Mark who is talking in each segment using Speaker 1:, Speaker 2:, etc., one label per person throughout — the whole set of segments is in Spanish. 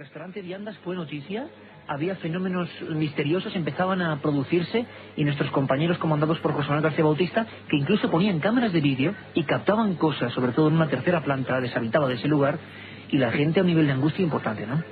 Speaker 1: restaurante Viandas fue noticia, había fenómenos misteriosos, empezaban a producirse y nuestros compañeros comandados por José Manuel García Bautista, que incluso ponían cámaras de vídeo y captaban cosas, sobre todo en una tercera planta deshabitada de ese lugar, y la gente a un nivel de angustia importante, ¿no?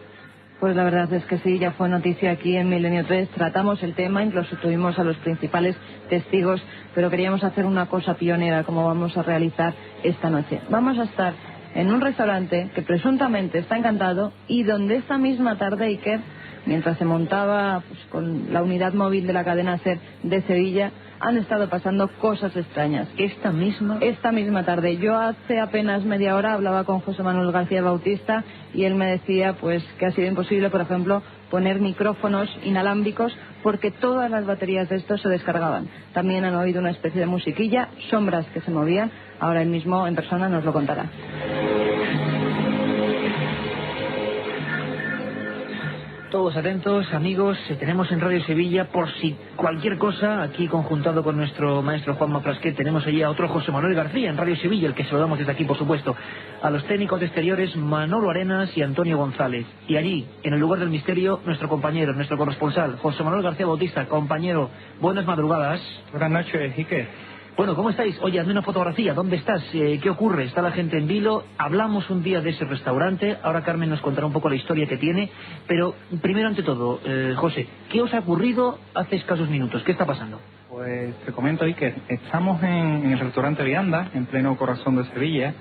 Speaker 2: Pues la verdad es que sí, ya fue noticia aquí en Milenio 3, tratamos el tema, incluso tuvimos a los principales testigos, pero queríamos hacer una cosa pionera como vamos a realizar esta noche. Vamos a estar en un restaurante que presuntamente está encantado y donde esta misma tarde, Iker, mientras se montaba pues, con la unidad móvil de la cadena SER de Sevilla, han estado pasando cosas extrañas.
Speaker 1: Esta misma
Speaker 2: tarde. Yo hace apenas media hora hablaba con José Manuel García Bautista y él me decía pues que ha sido imposible, por ejemplo, poner micrófonos inalámbricos porque todas las baterías de estos se descargaban. También han oído una especie de musiquilla, sombras que se movían. Ahora él mismo en persona nos lo contará.
Speaker 1: Todos atentos, amigos, tenemos en Radio Sevilla, por si cualquier cosa, aquí conjuntado con nuestro maestro Juanma Frasquet, tenemos allí a otro José Manuel García en Radio Sevilla, el que saludamos desde aquí, por supuesto, a los técnicos de exteriores Manolo Arenas y Antonio González. Y allí, en el lugar del misterio, nuestro compañero, nuestro corresponsal, José Manuel García Bautista. Compañero, buenas madrugadas.
Speaker 3: Buenas noches, Iker.
Speaker 1: Bueno, ¿cómo estáis? Oye, hazme una fotografía. ¿Dónde estás? ¿Qué ocurre? ¿Está la gente en vilo? Hablamos un día de ese restaurante. Ahora Carmen nos contará un poco la historia que tiene. Pero, primero ante todo, José, ¿qué os ha ocurrido hace escasos minutos? ¿Qué está pasando?
Speaker 3: Pues te comento, Iker. Estamos en el restaurante Viandas, en pleno corazón de Sevilla.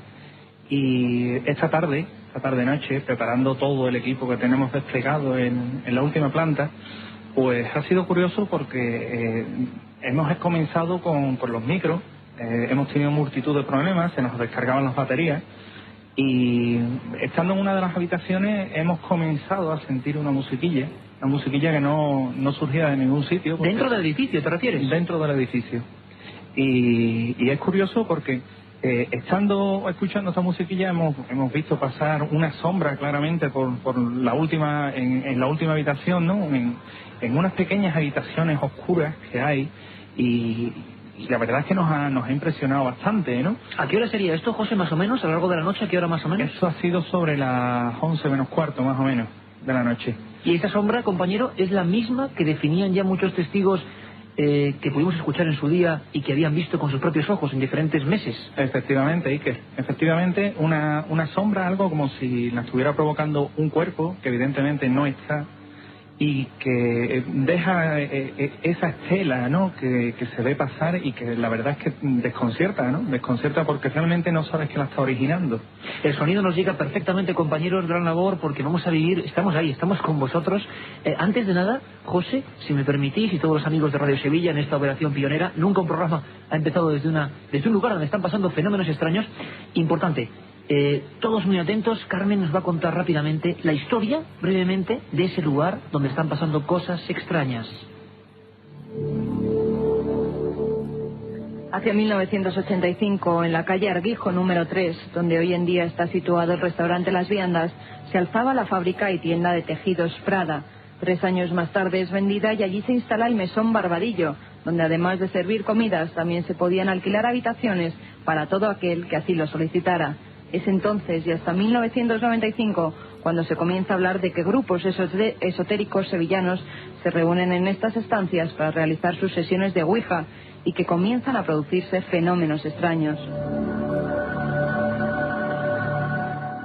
Speaker 3: Y esta tarde-noche, preparando todo el equipo que tenemos desplegado en la última planta, pues ha sido curioso porque hemos comenzado con los micros, hemos tenido multitud de problemas, se nos descargaban las baterías y estando en una de las habitaciones hemos comenzado a sentir una musiquilla que no surgía de ningún sitio.
Speaker 1: ¿Dentro del edificio te refieres?
Speaker 3: Dentro del edificio. Y es curioso porque escuchando esta musiquilla hemos visto pasar una sombra claramente por la última en la última habitación, ¿no? En unas pequeñas habitaciones oscuras que hay y la verdad es que nos ha impresionado bastante, ¿no?
Speaker 1: ¿A qué hora sería esto, José, más o menos? ¿A lo largo de la noche? ¿A qué hora más o menos?
Speaker 3: Eso ha sido sobre las 11 menos cuarto, más o menos, de la noche.
Speaker 1: Y esa sombra, compañero, es la misma que definían ya muchos testigos que pudimos escuchar en su día y que habían visto con sus propios ojos en diferentes meses.
Speaker 3: Efectivamente, Iker. Efectivamente, una sombra, algo como si la estuviera provocando un cuerpo que evidentemente no está y que deja esa estela, ¿no? Que se ve pasar y que la verdad es que desconcierta, ¿no? Desconcierta porque realmente no sabes que la está originando.
Speaker 1: El sonido nos llega perfectamente, compañeros, gran labor, porque vamos a vivir, estamos ahí, estamos con vosotros. Antes de nada, José, si me permitís, y todos los amigos de Radio Sevilla en esta operación pionera, nunca un programa ha empezado desde un lugar donde están pasando fenómenos extraños. Importante. Todos muy atentos. Carmen nos va a contar rápidamente la historia, brevemente, de ese lugar donde están pasando cosas extrañas.
Speaker 2: Hacia 1985, en la calle Arguijo número 3, donde hoy en día está situado el restaurante Las Viandas, se alzaba la fábrica y tienda de tejidos Prada. 3 años más tarde es vendida y allí se instala el Mesón Barbadillo, donde además de servir comidas también se podían alquilar habitaciones para todo aquel que así lo solicitara. Es entonces y hasta 1995 cuando se comienza a hablar de que grupos esotéricos sevillanos se reúnen en estas estancias para realizar sus sesiones de Ouija y que comienzan a producirse fenómenos extraños.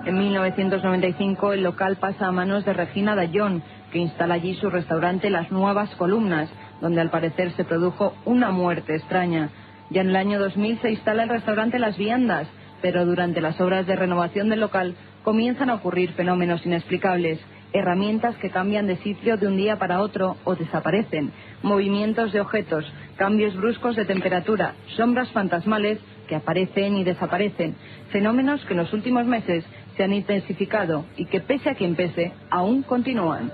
Speaker 2: En 1995 el local pasa a manos de Regina Dallón, que instala allí su restaurante Las Nuevas Columnas, donde al parecer se produjo una muerte extraña. Ya en el año 2000 se instala el restaurante Las Viandas, pero durante las obras de renovación del local comienzan a ocurrir fenómenos inexplicables, herramientas que cambian de sitio de un día para otro o desaparecen, movimientos de objetos, cambios bruscos de temperatura, sombras fantasmales que aparecen y desaparecen, fenómenos que en los últimos meses se han intensificado y que pese a quien pese, aún continúan.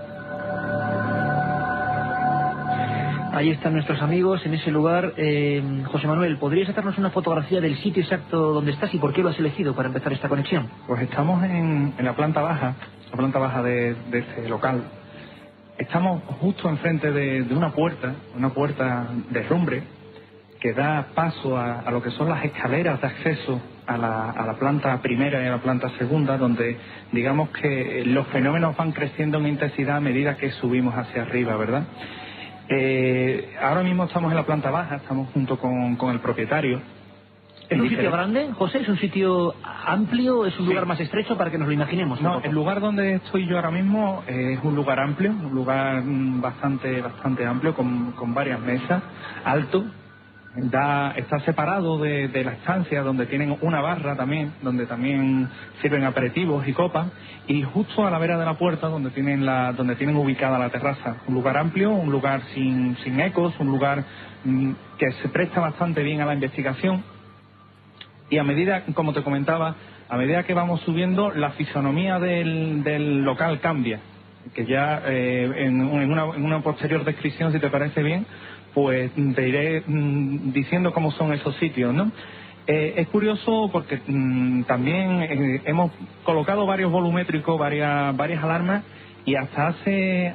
Speaker 1: Ahí están nuestros amigos en ese lugar. José Manuel, ¿podrías sacarnos una fotografía del sitio exacto donde estás y por qué lo has elegido para empezar esta conexión?
Speaker 3: Pues estamos en la planta baja de este local. Estamos justo enfrente de una puerta de herrumbre que da paso a lo que son las escaleras de acceso a la planta primera y a la planta segunda, donde digamos que los fenómenos van creciendo en intensidad a medida que subimos hacia arriba, ¿verdad? Ahora mismo estamos en la planta baja, estamos junto con el propietario.
Speaker 1: ¿Es un sitio grande, José? ¿Es un sitio amplio? ¿Es un lugar más estrecho para que nos lo imaginemos?
Speaker 3: No, el lugar donde estoy yo ahora mismo es un lugar amplio, un lugar bastante amplio, con varias mesas, alto. Está separado de la estancia, donde tienen una barra también, donde también sirven aperitivos y copas, y justo a la vera de la puerta donde tienen ubicada la terraza. Un lugar amplio, un lugar sin ecos, un lugar que se presta bastante bien a la investigación. Y a medida, como te comentaba, a medida que vamos subiendo, la fisonomía del local cambia. Que ya en una posterior descripción, si te parece bien, pues te iré diciendo cómo son esos sitios, ¿no? Es curioso porque también hemos colocado varios volumétricos, varias alarmas, y hasta hace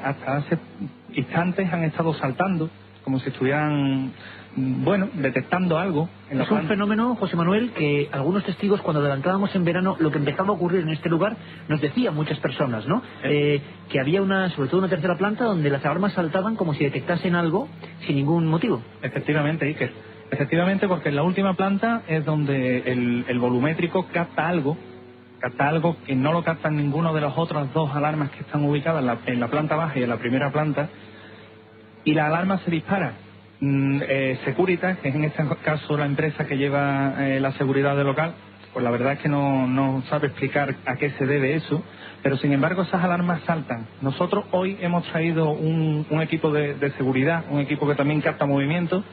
Speaker 3: instantes han estado saltando, como si estuvieran detectando algo.
Speaker 1: Es un fenómeno, José Manuel, que algunos testigos, cuando adelantábamos en verano lo que empezaba a ocurrir en este lugar, nos decían muchas personas, ¿no? Que había sobre todo una tercera planta donde las alarmas saltaban como si detectasen algo sin ningún motivo.
Speaker 3: Efectivamente, Iker. Efectivamente, porque en la última planta es donde el volumétrico capta algo que no lo captan ninguno de las otras dos alarmas que están ubicadas en la planta baja y en la primera planta, y la alarma se dispara. Securitas, que es en este caso la empresa que lleva la seguridad del local, pues la verdad es que no sabe explicar a qué se debe eso, pero sin embargo esas alarmas saltan. Nosotros hoy hemos traído un equipo de seguridad, un equipo que también capta movimiento,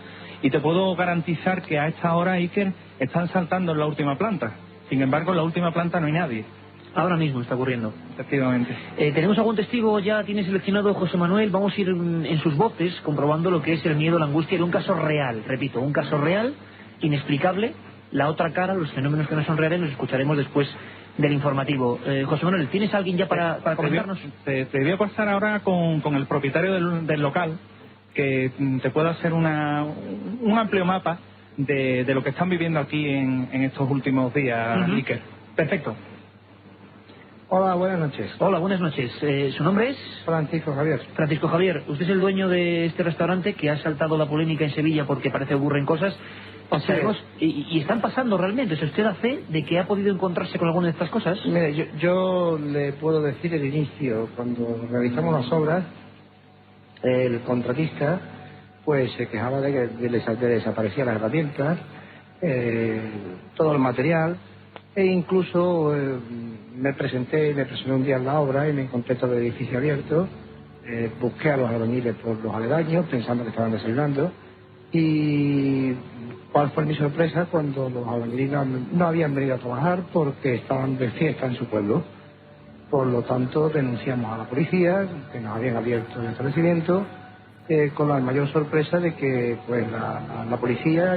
Speaker 3: y te puedo garantizar que a esta hora, Iker, están saltando en la última planta. Sin embargo, en la última planta no hay nadie.
Speaker 1: Ahora mismo está ocurriendo.
Speaker 3: Efectivamente.
Speaker 1: ¿Tenemos algún testigo ya tiene seleccionado, José Manuel? Vamos a ir en sus voces comprobando lo que es el miedo, la angustia de un caso real. Repito, un caso real, inexplicable. La otra cara, los fenómenos que no son reales, los escucharemos después del informativo. José Manuel, ¿tienes alguien ya para comentarnos?
Speaker 3: Te voy a pasar ahora con el propietario del local, que te pueda hacer un amplio mapa de lo que están viviendo aquí en estos últimos días, Iker.
Speaker 1: Perfecto.
Speaker 4: Hola, buenas noches.
Speaker 1: Hola, buenas noches. ¿Su nombre es?
Speaker 4: Francisco Javier.
Speaker 1: Francisco Javier, usted es el dueño de este restaurante que ha saltado la polémica en Sevilla porque parece que ocurren cosas. Y están pasando realmente. ¿Es usted da fe de que ha podido encontrarse con alguna de estas cosas?
Speaker 4: Mire, yo le puedo decir el inicio. Cuando realizamos las obras, el contratista pues se quejaba de que desaparecían las herramientas, todo el material, e incluso me presenté un día en la obra y me encontré todo el edificio abierto. Busqué a los albañiles por los aledaños pensando que estaban desayunando, y cuál fue mi sorpresa cuando los albañiles no habían venido a trabajar porque estaban de fiesta en su pueblo. Por lo tanto, denunciamos a la policía que nos habían abierto el establecimiento, con la mayor sorpresa de que pues la policía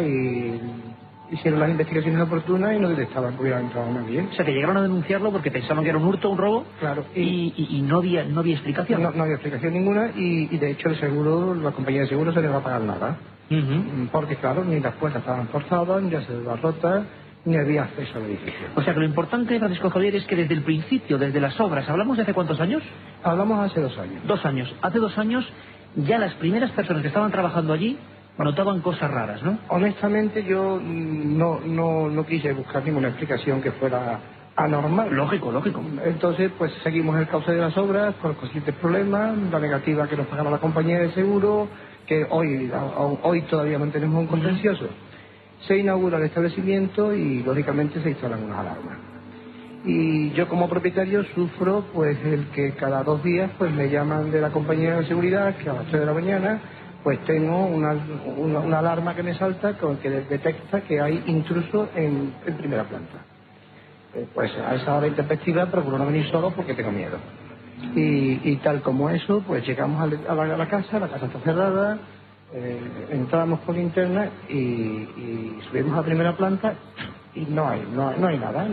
Speaker 4: hicieron las investigaciones oportunas y no detectaban que hubiera entrado nadie.
Speaker 1: O sea, que llegaron a denunciarlo porque pensaban que era un hurto, un robo.
Speaker 4: Claro.
Speaker 1: Y no había explicación.
Speaker 4: No había explicación ninguna, y de hecho el seguro, la compañía de seguro, se les va a pagar nada. Porque claro, ni las puertas estaban forzadas, ni las celdas rotas, ni había acceso al edificio.
Speaker 1: O sea, que lo importante, Francisco Javier, es que desde el principio, desde las obras, ¿hablamos de hace cuántos años?
Speaker 4: Hablamos hace 2 años.
Speaker 1: 2 años. Hace 2 años ya las primeras personas que estaban trabajando allí notaban cosas raras, ¿no?
Speaker 4: Honestamente, yo no quise buscar ninguna explicación que fuera anormal.
Speaker 1: Lógico.
Speaker 4: Entonces, pues seguimos el cauce de las obras con los consiguientes problemas, la negativa que nos pagaba la compañía de seguro, que hoy todavía mantenemos un contencioso. Se inaugura el establecimiento y lógicamente se instalan unas alarmas. Y yo como propietario sufro pues el que cada 2 días pues me llaman de la compañía de seguridad que a las 3 de la mañana pues tengo una alarma que me salta con que detecta que hay intruso en primera planta. Pues a esa hora intempestiva procuro no venir solo porque tengo miedo. Y tal como eso, pues llegamos a la casa está cerrada, entramos por linterna y subimos a la primera planta y no hay nada.
Speaker 1: No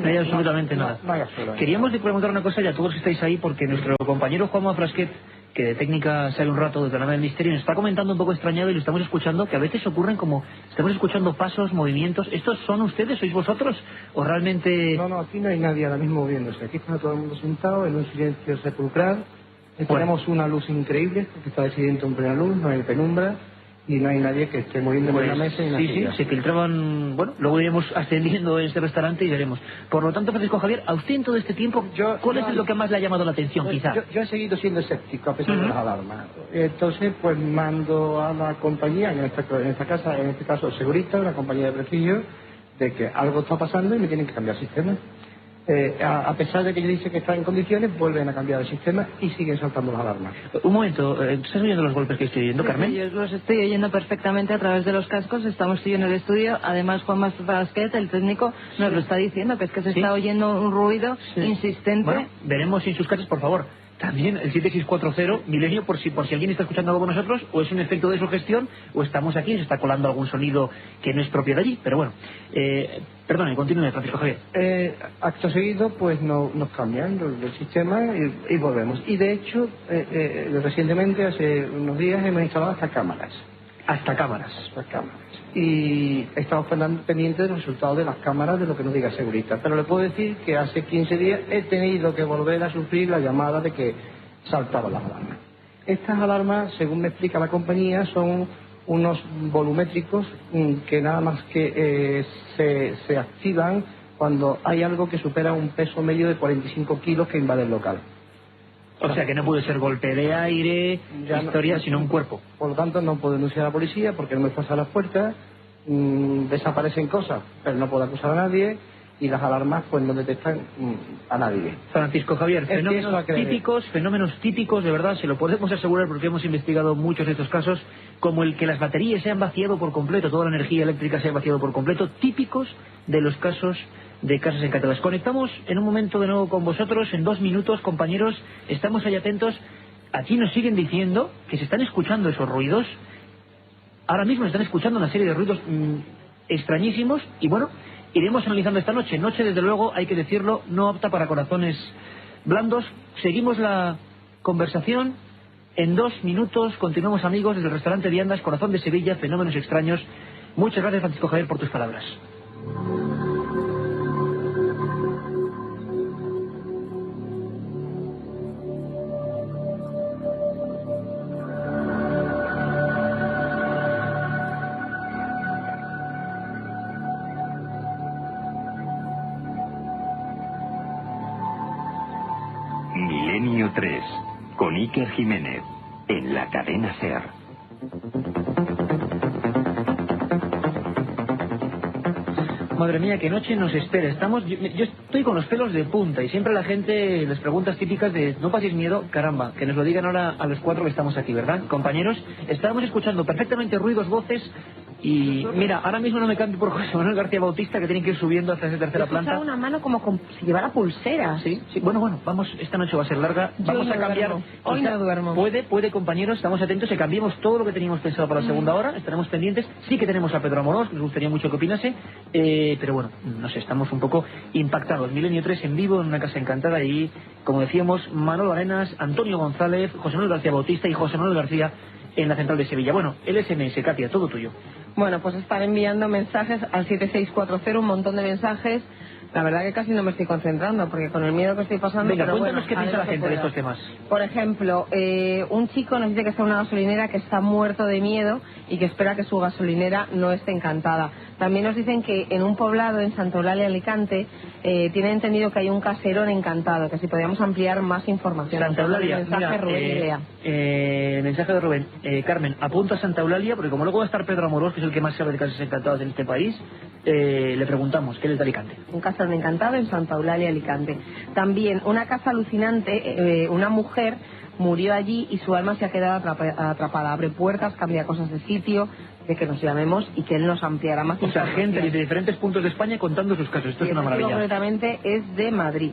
Speaker 1: hay absolutamente nada.
Speaker 4: No hay absolutamente
Speaker 1: Queríamos preguntar una cosa ya a todos que estáis ahí, porque nuestro compañero Juanma Frasquet que de técnica sale un rato desde la nave del misterio, nos está comentando un poco extrañado y lo estamos escuchando, que a veces ocurren como, estamos escuchando pasos, movimientos. ¿Estos son ustedes? ¿Sois vosotros? ¿O realmente...?
Speaker 4: No, aquí no hay nadie ahora mismo moviéndose. Aquí está todo el mundo sentado en un silencio sepulcral. Tenemos una luz increíble, porque está decidiendo en plena luz, no hay penumbra, y no hay nadie que esté moviendo en la mesa y en la silla.
Speaker 1: Sí, se filtraban, bueno, luego iremos ascendiendo en este restaurante y veremos. Por lo tanto, Francisco Javier, a usted en todo este tiempo, ¿cuál es lo que más le ha llamado la atención, quizá?
Speaker 4: Yo he seguido siendo escéptico a pesar de las alarmas. Entonces, pues mando a la compañía, en esta casa, en este caso Segurita, una compañía de prestigio, de que algo está pasando y me tienen que cambiar el sistema. A pesar de que yo dice que está en condiciones, vuelven a cambiar el sistema y siguen saltando las alarmas.
Speaker 1: Un momento, ¿estás oyendo los golpes que estoy oyendo, Carmen?
Speaker 2: Sí, yo los estoy oyendo perfectamente a través de los cascos. Estamos tú y yo en el estudio. Además, Juan Basquet, el técnico, nos lo está diciendo, que es que se está oyendo un ruido insistente.
Speaker 1: Bueno, veremos en sus casas, por favor. También el 7640 Milenio, por si alguien está escuchando algo con nosotros, o es un efecto de sugestión, o estamos aquí y se está colando algún sonido que no es propio de allí. Pero bueno, perdone, continúe, Francisco Javier.
Speaker 4: Acto seguido, pues nos cambian el sistema y volvemos. Y de hecho, recientemente, hace unos días, hemos instalado hasta cámaras.
Speaker 1: Hasta cámaras.
Speaker 4: Y estamos pendientes del resultado de las cámaras de lo que nos diga Segurita. Pero le puedo decir que hace 15 días he tenido que volver a sufrir la llamada de que saltaban las alarmas. Estas alarmas, según me explica la compañía, son unos volumétricos que nada más que se activan cuando hay algo que supera un peso medio de 45 kilos que invade el local.
Speaker 1: O sea que no puede ser golpe de aire, sino un cuerpo.
Speaker 4: Por lo tanto, no puedo denunciar a la policía porque no me pasa las puertas, desaparecen cosas, pero no puedo acusar a nadie, y las alarmas pues no detectan a nadie.
Speaker 1: Francisco Javier, fenómenos típicos, de verdad, se lo podemos asegurar porque hemos investigado muchos de estos casos, como el que las baterías se han vaciado por completo, toda la energía eléctrica se ha vaciado por completo, típicos de los casos de Casas Encantadas. Conectamos en un momento de nuevo con vosotros, en 2 minutos, compañeros, estamos ahí atentos. Aquí nos siguen diciendo que se están escuchando esos ruidos. Ahora mismo están escuchando una serie de ruidos extrañísimos y bueno, iremos analizando esta noche. Noche, desde luego, hay que decirlo, no apta para corazones blandos. Seguimos la conversación. En 2 minutos continuamos, amigos, desde el restaurante Viandas, Corazón de Sevilla, Fenómenos Extraños. Muchas gracias, Francisco Javier, por tus palabras.
Speaker 5: Milenio 3, con Iker Jiménez, en la cadena SER.
Speaker 1: Madre mía, qué noche nos espera. Yo estoy con los pelos de punta y siempre la gente, les preguntas típicas de no paséis miedo, caramba, que nos lo digan ahora a los 4 que estamos aquí, ¿verdad? Compañeros, estábamos escuchando perfectamente ruidos, voces. Y mira, ahora mismo no me cambio por José Manuel García Bautista, que tiene que ir subiendo hasta esa tercera planta.
Speaker 2: Una mano como si llevara pulseras.
Speaker 1: Sí. Bueno, vamos, esta noche va a ser larga. Vamos a cambiar.
Speaker 2: Hoy no duermo.
Speaker 1: Puede, compañeros, estamos atentos, que cambiemos todo lo que teníamos pensado para la segunda hora, estaremos pendientes. Sí que tenemos a Pedro Amorós, nos gustaría mucho que opinase, pero bueno, no sé, estamos un poco impactados. Milenio 3 en vivo, en una casa encantada, y como decíamos, Manolo Arenas, Antonio González, José Manuel García Bautista y José Manuel García en la central de Sevilla. Bueno, el SMS, Katia, todo tuyo.
Speaker 2: Bueno, pues están enviando mensajes al 7640, un montón de mensajes. La verdad que casi no me estoy concentrando, porque con el miedo que estoy pasando...
Speaker 1: Venga, cuéntanos qué piensa la gente de estos temas.
Speaker 2: Por ejemplo, un chico nos dice que está en una gasolinera que está muerto de miedo y que espera que su gasolinera no esté encantada. También nos dicen que en un poblado, en Santa Eulalia, Alicante, tienen entendido que hay un caserón encantado, que si podíamos ampliar más información.
Speaker 1: Santa Eulalia,
Speaker 2: el mensaje, Rubén y Lea.
Speaker 1: El mensaje de Rubén. Carmen, apunta a Santa Eulalia, porque como luego va a estar Pedro Amorós, que es el que más sabe de casas encantadas en este país, le preguntamos, ¿qué es de Alicante?
Speaker 2: Un caserón encantado en Santa Eulalia, Alicante. También una casa alucinante, una mujer murió allí y su alma se ha quedado atrapada. Abre puertas, cambia cosas de sitio, de que nos llamemos y que él nos ampliará más.
Speaker 1: O sea, gente de diferentes puntos de España contando sus casos. Esto es una maravilla.
Speaker 2: Concretamente es de Madrid.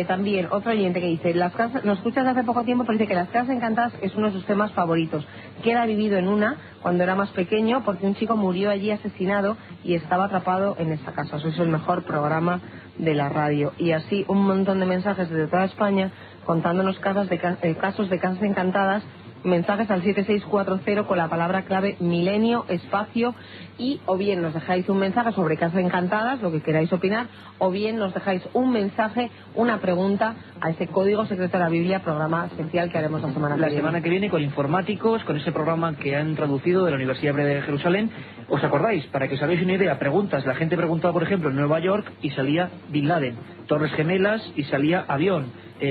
Speaker 2: También otro oyente que dice, nos escuchas hace poco tiempo, pero dice que las casas encantadas es uno de sus temas favoritos. Que él ha vivido en una cuando era más pequeño, porque un chico murió allí asesinado y estaba atrapado en esta casa. Eso es el mejor programa de la radio. Y así un montón de mensajes desde toda España
Speaker 6: contándonos casos de casas encantadas. Mensajes al 7640 con la palabra clave milenio, espacio, y o bien nos dejáis un mensaje sobre casas encantadas, lo que queráis opinar, o bien nos dejáis un mensaje, una pregunta a ese código secreto de la Biblia, programa especial que haremos la semana que viene.
Speaker 1: La semana que viene con informáticos, con ese programa que han traducido de la Universidad Hebrea de Jerusalén. ¿Os acordáis? Para que os hagáis una idea, preguntas. La gente preguntaba, por ejemplo, en Nueva York y salía Bin Laden. Torres Gemelas y salía avión.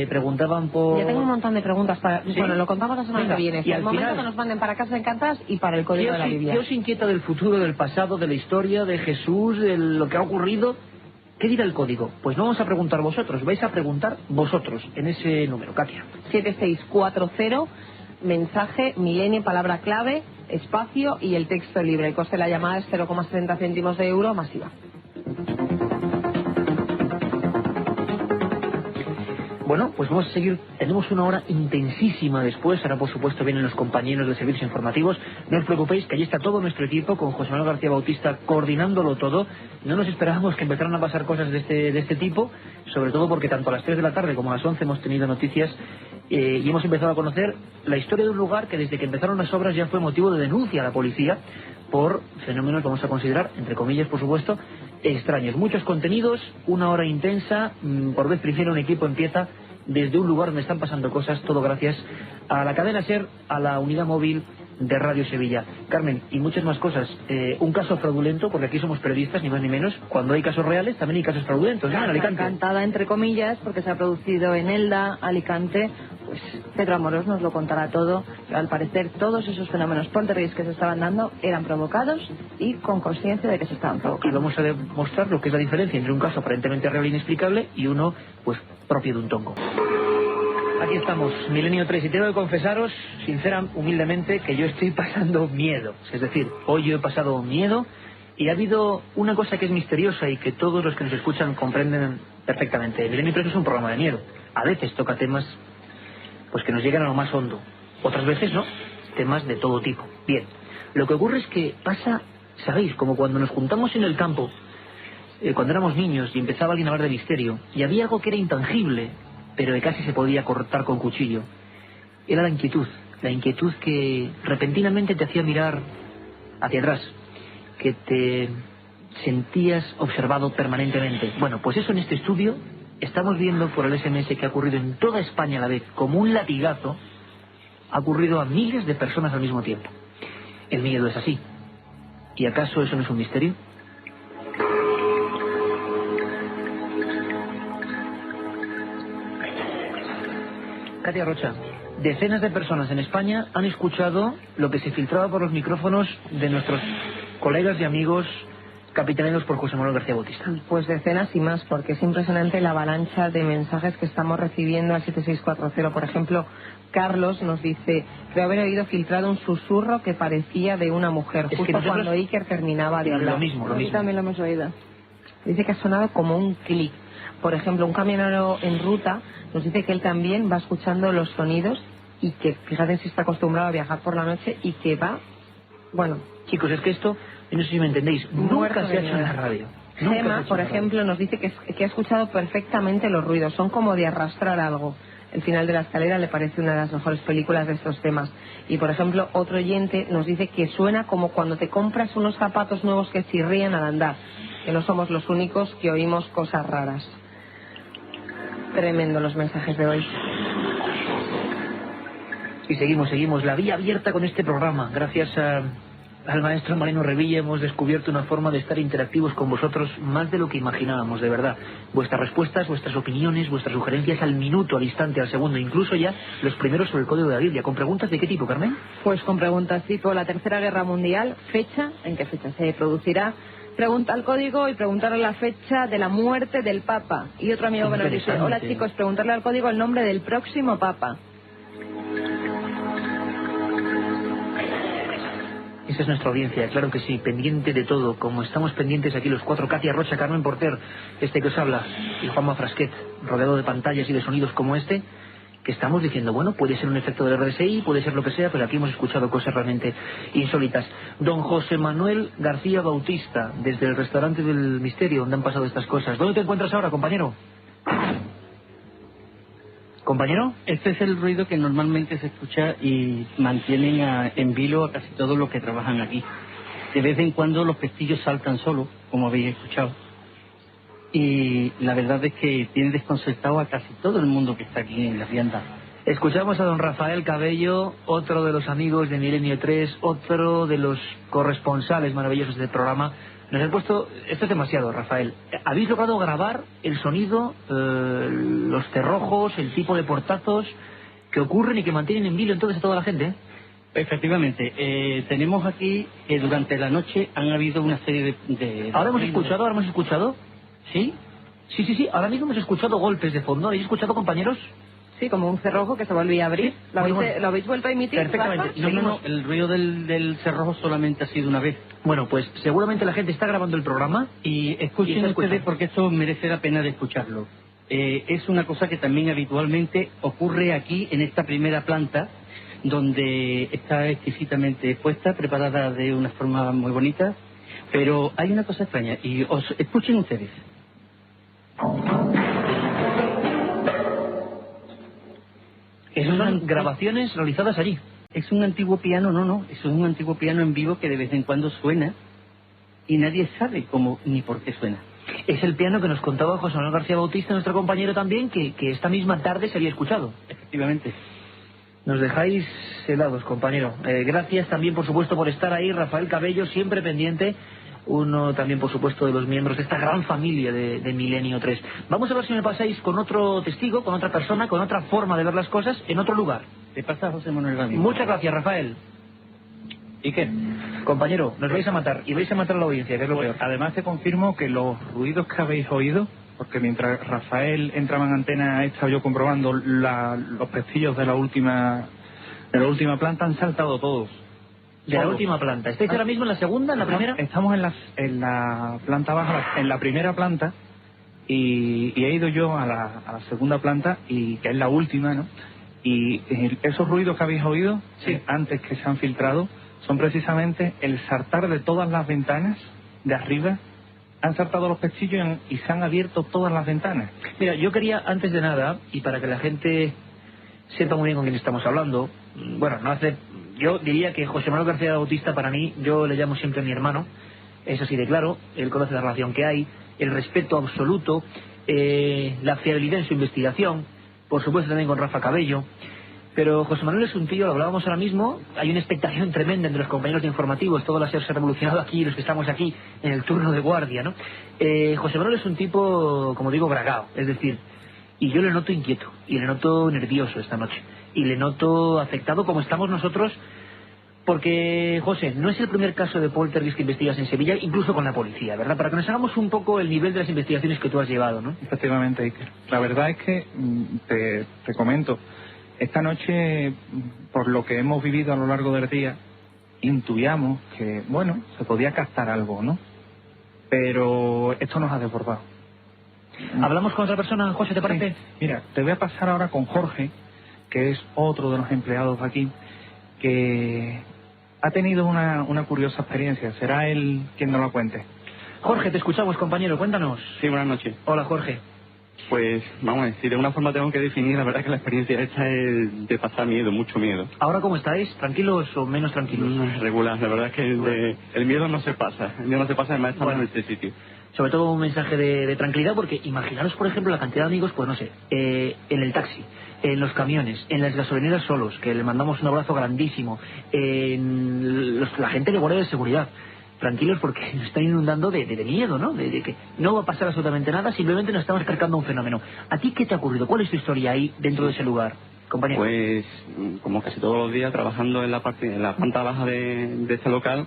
Speaker 1: Preguntaban por...
Speaker 6: Ya tengo un montón de preguntas para...
Speaker 1: ¿Sí?
Speaker 6: Bueno, lo contamos la semana que viene.
Speaker 1: Y al
Speaker 6: momento
Speaker 1: final,
Speaker 6: que nos manden para Casas Encantadas y para el código de la Biblia.
Speaker 1: ¿Qué os inquieta del futuro, del pasado, de la historia, de Jesús, de lo que ha ocurrido? ¿Qué dirá el código? Pues no vamos a preguntar vosotros, vais a preguntar vosotros en ese número, Katia.
Speaker 6: 7640, mensaje, milenio, palabra clave, espacio y el texto libre. El coste de la llamada es 0,70 céntimos de euro masiva.
Speaker 1: Bueno, pues vamos a seguir. Tenemos una hora intensísima después. Ahora, por supuesto, vienen los compañeros de servicios informativos. No os preocupéis, que allí está todo nuestro equipo, con José Manuel García Bautista coordinándolo todo. No nos esperábamos que empezaran a pasar cosas de este tipo, sobre todo porque tanto a las 3 de la tarde como a las 11 hemos tenido noticias y hemos empezado a conocer la historia de un lugar que desde que empezaron las obras ya fue motivo de denuncia a la policía por fenómenos, vamos a considerar, entre comillas, por supuesto, extraños. Muchos contenidos, una hora intensa, por vez primera un equipo empieza desde un lugar donde están pasando cosas, todo gracias a la cadena SER, a la unidad móvil de Radio Sevilla. Carmen, y muchas más cosas. Un caso fraudulento, porque aquí somos periodistas, ni más ni menos. Cuando hay casos reales, también hay casos fraudulentos, ¿no? En Alicante.
Speaker 2: Encantada, entre comillas, porque se ha producido en Elda, Alicante. Pues Pedro Amorós nos lo contará todo. Pero al parecer, todos esos fenómenos poltergeist que se estaban dando eran provocados y con conciencia de que se estaban provocando.
Speaker 1: Y vamos a demostrar lo que es la diferencia entre un caso aparentemente real e inexplicable y uno, pues, propio de un tongo. Aquí estamos, Milenio 3, y tengo que confesaros, sincera, humildemente, que yo estoy pasando miedo. Es decir, hoy yo he pasado miedo y ha habido una cosa que es misteriosa y que todos los que nos escuchan comprenden perfectamente. Milenio 3 es un programa de miedo. A veces toca temas pues que nos llegan a lo más hondo. Otras veces no, temas de todo tipo. Bien, lo que ocurre es que pasa, ¿sabéis? Como cuando nos juntamos en el campo, cuando éramos niños y empezaba alguien a hablar de misterio, y había algo que era intangible, pero que casi se podía cortar con cuchillo. Era la inquietud que repentinamente te hacía mirar hacia atrás, que te sentías observado permanentemente. Bueno, pues eso en este estudio estamos viendo por el SMS que ha ocurrido en toda España a la vez, como un latigazo, ha ocurrido a miles de personas al mismo tiempo. El miedo es así. ¿Y acaso eso no es un misterio? Katia Rocha, decenas de personas en España han escuchado lo que se filtraba por los micrófonos de nuestros colegas y amigos capitaneados por José Manuel García Bautista.
Speaker 6: Pues decenas y más, porque es impresionante la avalancha de mensajes que estamos recibiendo al 7640. Por ejemplo, Carlos nos dice: creo haber oído filtrado un susurro que parecía de una mujer,
Speaker 1: Es
Speaker 6: justo cuando Iker terminaba de hablar.
Speaker 1: Lo mismo.
Speaker 2: También lo hemos oído.
Speaker 6: Dice que ha sonado como un clic. Por ejemplo, un camionero en ruta nos dice que él también va escuchando los sonidos y que, fíjate si está acostumbrado a viajar por la noche y que va, bueno...
Speaker 1: Chicos, es que esto, no sé si me entendéis, nunca se ha hecho en la radio.
Speaker 6: Gema, por ejemplo, nos dice que ha escuchado perfectamente los ruidos, son como de arrastrar algo. El final de la escalera le parece una de las mejores películas de estos temas. Y, por ejemplo, otro oyente nos dice que suena como cuando te compras unos zapatos nuevos que chirrían al andar, que no somos los únicos que oímos cosas raras. Tremendo los mensajes de hoy.
Speaker 1: Y seguimos. La vía abierta con este programa. Gracias al maestro Marino Revilla hemos descubierto una forma de estar interactivos con vosotros más de lo que imaginábamos, de verdad. Vuestras respuestas, vuestras opiniones, vuestras sugerencias al minuto, al instante, al segundo, incluso ya los primeros sobre el código de la Biblia. ¿Con preguntas de qué tipo, Carmen?
Speaker 2: Pues con preguntas tipo la Tercera Guerra Mundial, fecha, en qué fecha se producirá. Pregunta al código y preguntarle la fecha de la muerte del Papa. Y otro amigo que nos dice: hola chicos, preguntarle al código el nombre del próximo Papa.
Speaker 1: Esa es nuestra audiencia, claro que sí, pendiente de todo, como estamos pendientes aquí los cuatro, Katia Rocha, Carmen Porter, este que os habla, y Juanma Frasquet, rodeado de pantallas y de sonidos como este, que estamos diciendo, bueno, puede ser un efecto del RDSI, puede ser lo que sea, pero aquí hemos escuchado cosas realmente insólitas. Don José Manuel García Bautista, desde el restaurante del misterio, donde han pasado estas cosas. ¿Dónde te encuentras ahora, compañero? ¿Compañero?
Speaker 7: Este es el ruido que normalmente se escucha y mantienen en vilo a casi todos los que trabajan aquí. De vez en cuando los pestillos saltan solos, como habéis escuchado. Y la verdad es que tiene desconcertado a casi todo el mundo que está aquí en las viandas.
Speaker 1: Escuchamos a don Rafael Cabello, otro de los amigos de Milenio 3, otro de los corresponsales maravillosos del programa. Nos han puesto... Esto es demasiado, Rafael. ¿Habéis logrado grabar el sonido, los cerrojos, el tipo de portazos que ocurren y que mantienen en vilo entonces a toda la gente?
Speaker 7: Efectivamente. Tenemos aquí que durante la noche han habido una serie de
Speaker 1: ¿Ahora hemos escuchado?
Speaker 7: ¿Sí?
Speaker 1: Sí. Ahora mismo hemos escuchado golpes de fondo. ¿Habéis escuchado, compañeros?
Speaker 2: Sí, como un cerrojo que se volvía a abrir. ¿Lo habéis vuelto a emitir?
Speaker 1: Perfectamente.
Speaker 7: No. El ruido del cerrojo solamente ha sido una vez.
Speaker 1: Bueno, pues seguramente la gente está grabando el programa.
Speaker 7: Y escuchen ustedes porque esto merece la pena de escucharlo. Es una cosa que también habitualmente ocurre aquí en esta primera planta, donde está exquisitamente puesta, preparada de una forma muy bonita. Pero hay una cosa extraña y os escuchen ustedes.
Speaker 1: Esas son grabaciones realizadas allí.
Speaker 7: Es un antiguo piano, no, eso es un antiguo piano en vivo que de vez en cuando suena y nadie sabe cómo ni por qué suena.
Speaker 1: Es el piano que nos contaba José Manuel García Bautista, nuestro compañero también, que esta misma tarde se había escuchado.
Speaker 7: Efectivamente.
Speaker 1: Nos dejáis helados, compañero. Gracias también, por supuesto, por estar ahí. Rafael Cabello, siempre pendiente. Uno también, por supuesto, de los miembros de esta gran familia de Milenio 3. Vamos a ver si me pasáis con otro testigo, con otra persona, con otra forma de ver las cosas, en otro lugar.
Speaker 7: Te pasa José Manuel Ramírez.
Speaker 1: Muchas gracias, Rafael.
Speaker 3: ¿Y qué?
Speaker 1: Compañero, nos vais a matar, y vais a matar a la audiencia, que es lo peor.
Speaker 3: Además te confirmo que los ruidos que habéis oído, porque mientras Rafael entraba en antena he estado yo comprobando los pestillos de la última planta, han saltado todos.
Speaker 1: De la última planta. ¿Estáis ahora mismo en la segunda, en la primera?
Speaker 3: Estamos en la planta baja, en la primera planta, y he ido yo a la segunda planta, y que es la última, ¿no? Y esos ruidos que habéis oído, antes que se han filtrado, son precisamente el saltar de todas las ventanas de arriba. Han saltado los pestillos y se han abierto todas las ventanas.
Speaker 1: Mira, yo quería, antes de nada, y para que la gente sepa muy bien con quién estamos hablando, bueno, yo diría que José Manuel García Bautista, para mí, yo le llamo siempre a mi hermano, es así de claro, él conoce la relación que hay, el respeto absoluto, la fiabilidad en su investigación, por supuesto también con Rafa Cabello. Pero José Manuel es un tío, lo hablábamos ahora mismo, hay una expectación tremenda entre los compañeros de informativos, todo se ha revolucionado aquí, los que estamos aquí en el turno de guardia, ¿no? José Manuel es un tipo, como digo, bragao, es decir, y yo le noto inquieto, y le noto nervioso esta noche, y le noto afectado como estamos nosotros, porque, José, no es el primer caso de poltergeist que investigas en Sevilla, incluso con la policía, ¿verdad? Para que nos hagamos un poco el nivel de las investigaciones que tú has llevado, ¿no?
Speaker 3: Efectivamente, Iker. La verdad es que, te comento, esta noche, por lo que hemos vivido a lo largo del día, intuíamos que, bueno, se podía captar algo, ¿no? Pero esto nos ha desbordado.
Speaker 1: ¿Hablamos con otra persona, José, te parece?
Speaker 3: Sí. Mira, te voy a pasar ahora con Jorge, que es otro de los empleados de aquí, que ha tenido una curiosa experiencia. Será él quien nos lo cuente.
Speaker 1: Jorge, te escuchamos, compañero, cuéntanos.
Speaker 8: Sí, buenas noches.
Speaker 1: Hola, Jorge.
Speaker 8: Pues, vamos a decir, de una forma tengo que definir, la verdad que la experiencia esta es de pasar miedo, mucho miedo.
Speaker 1: ¿Ahora cómo estáis? ¿Tranquilos o menos tranquilos?
Speaker 8: Regular, la verdad es que el miedo no se pasa. El miedo no se pasa, además estamos en este sitio.
Speaker 1: Sobre todo un mensaje de tranquilidad, porque imaginaros, por ejemplo, la cantidad de amigos, pues no sé, en el taxi, en los camiones, en las gasolineras solos, que le mandamos un abrazo grandísimo, la gente de guardia de seguridad. Tranquilos porque nos están inundando de miedo, ¿no? De que no va a pasar absolutamente nada, simplemente nos estamos acercando a un fenómeno. ¿A ti qué te ha ocurrido? ¿Cuál es tu historia ahí dentro de ese lugar, compañero?
Speaker 8: Pues, como casi todos los días, trabajando en la planta baja de este local,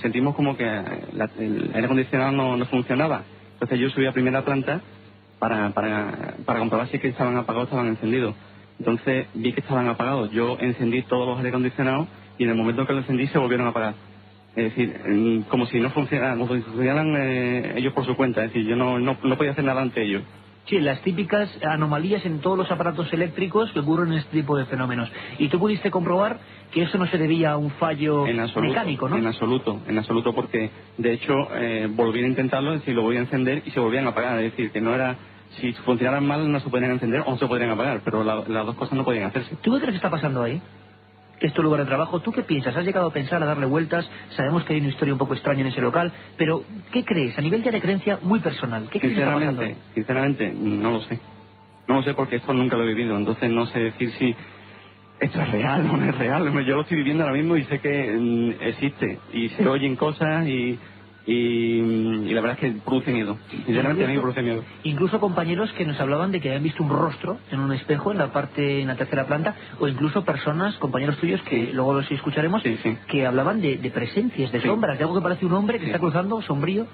Speaker 8: sentimos como que el aire acondicionado no funcionaba. Entonces yo subí a primera planta para comprobar si que estaban apagados o estaban encendidos. Entonces vi que estaban apagados. Yo encendí todos los aire acondicionados y en el momento que lo encendí se volvieron a apagar. Es decir, como si no funcionaran, como si funcionaran ellos por su cuenta. Es decir, yo no podía hacer nada ante ellos.
Speaker 1: Sí, las típicas anomalías en todos los aparatos eléctricos que ocurren en este tipo de fenómenos. Y tú pudiste comprobar que eso no se debía a un fallo mecánico, ¿no?
Speaker 8: En absoluto, porque de hecho volví a intentarlo, es decir, lo voy a encender y se volvían a apagar. Es decir, que no era si funcionaran mal no se podrían encender o no se podrían apagar, pero las dos cosas no podían hacerse.
Speaker 1: ¿Tú qué crees que está pasando ahí? Que es tu lugar de trabajo. ¿Tú qué piensas? ¿Has llegado a pensar, a darle vueltas? Sabemos que hay una historia un poco extraña en ese local, pero ¿qué crees? A nivel ya de creencia muy personal, ¿qué crees que está pasando ahí?
Speaker 8: Sinceramente, no lo sé. No lo sé porque esto nunca lo he vivido, entonces no sé decir si esto es real o no es real. Yo lo estoy viviendo ahora mismo y sé que existe y se oyen cosas y la verdad es que produce miedo. Sinceramente a mí me produce miedo.
Speaker 1: Incluso compañeros que nos hablaban de que habían visto un rostro en un espejo en la tercera planta, o incluso personas, compañeros tuyos, que luego los escucharemos, que hablaban de presencias, de sombras, de algo que parece un hombre que está cruzando, sombrío.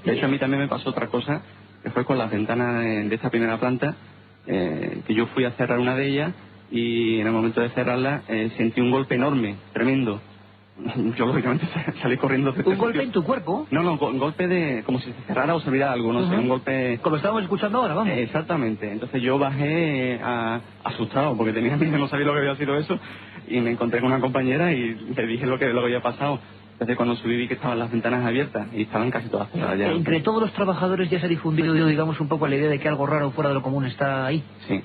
Speaker 8: De hecho a mí también me pasó otra cosa, que fue con las ventanas de esta primera planta, que yo fui a cerrar una de ellas y en el momento de cerrarla sentí un golpe enorme, tremendo. Yo lógicamente salí corriendo.
Speaker 1: ¿Un golpe en tu cuerpo?
Speaker 8: No, un golpe de como si se cerrara o se abriera algo, no sé, un golpe...
Speaker 1: Como estábamos escuchando ahora, vamos.
Speaker 8: Exactamente, entonces yo bajé asustado porque tenía miedo, no sabía lo que había sido eso y me encontré con una compañera y le dije lo que había pasado. Entonces cuando subí vi que estaban las ventanas abiertas y estaban casi todas cerradas ya.
Speaker 1: Entre todos los trabajadores ya se ha difundido, digamos, un poco la idea de que algo raro fuera de lo común está ahí.
Speaker 8: Sí,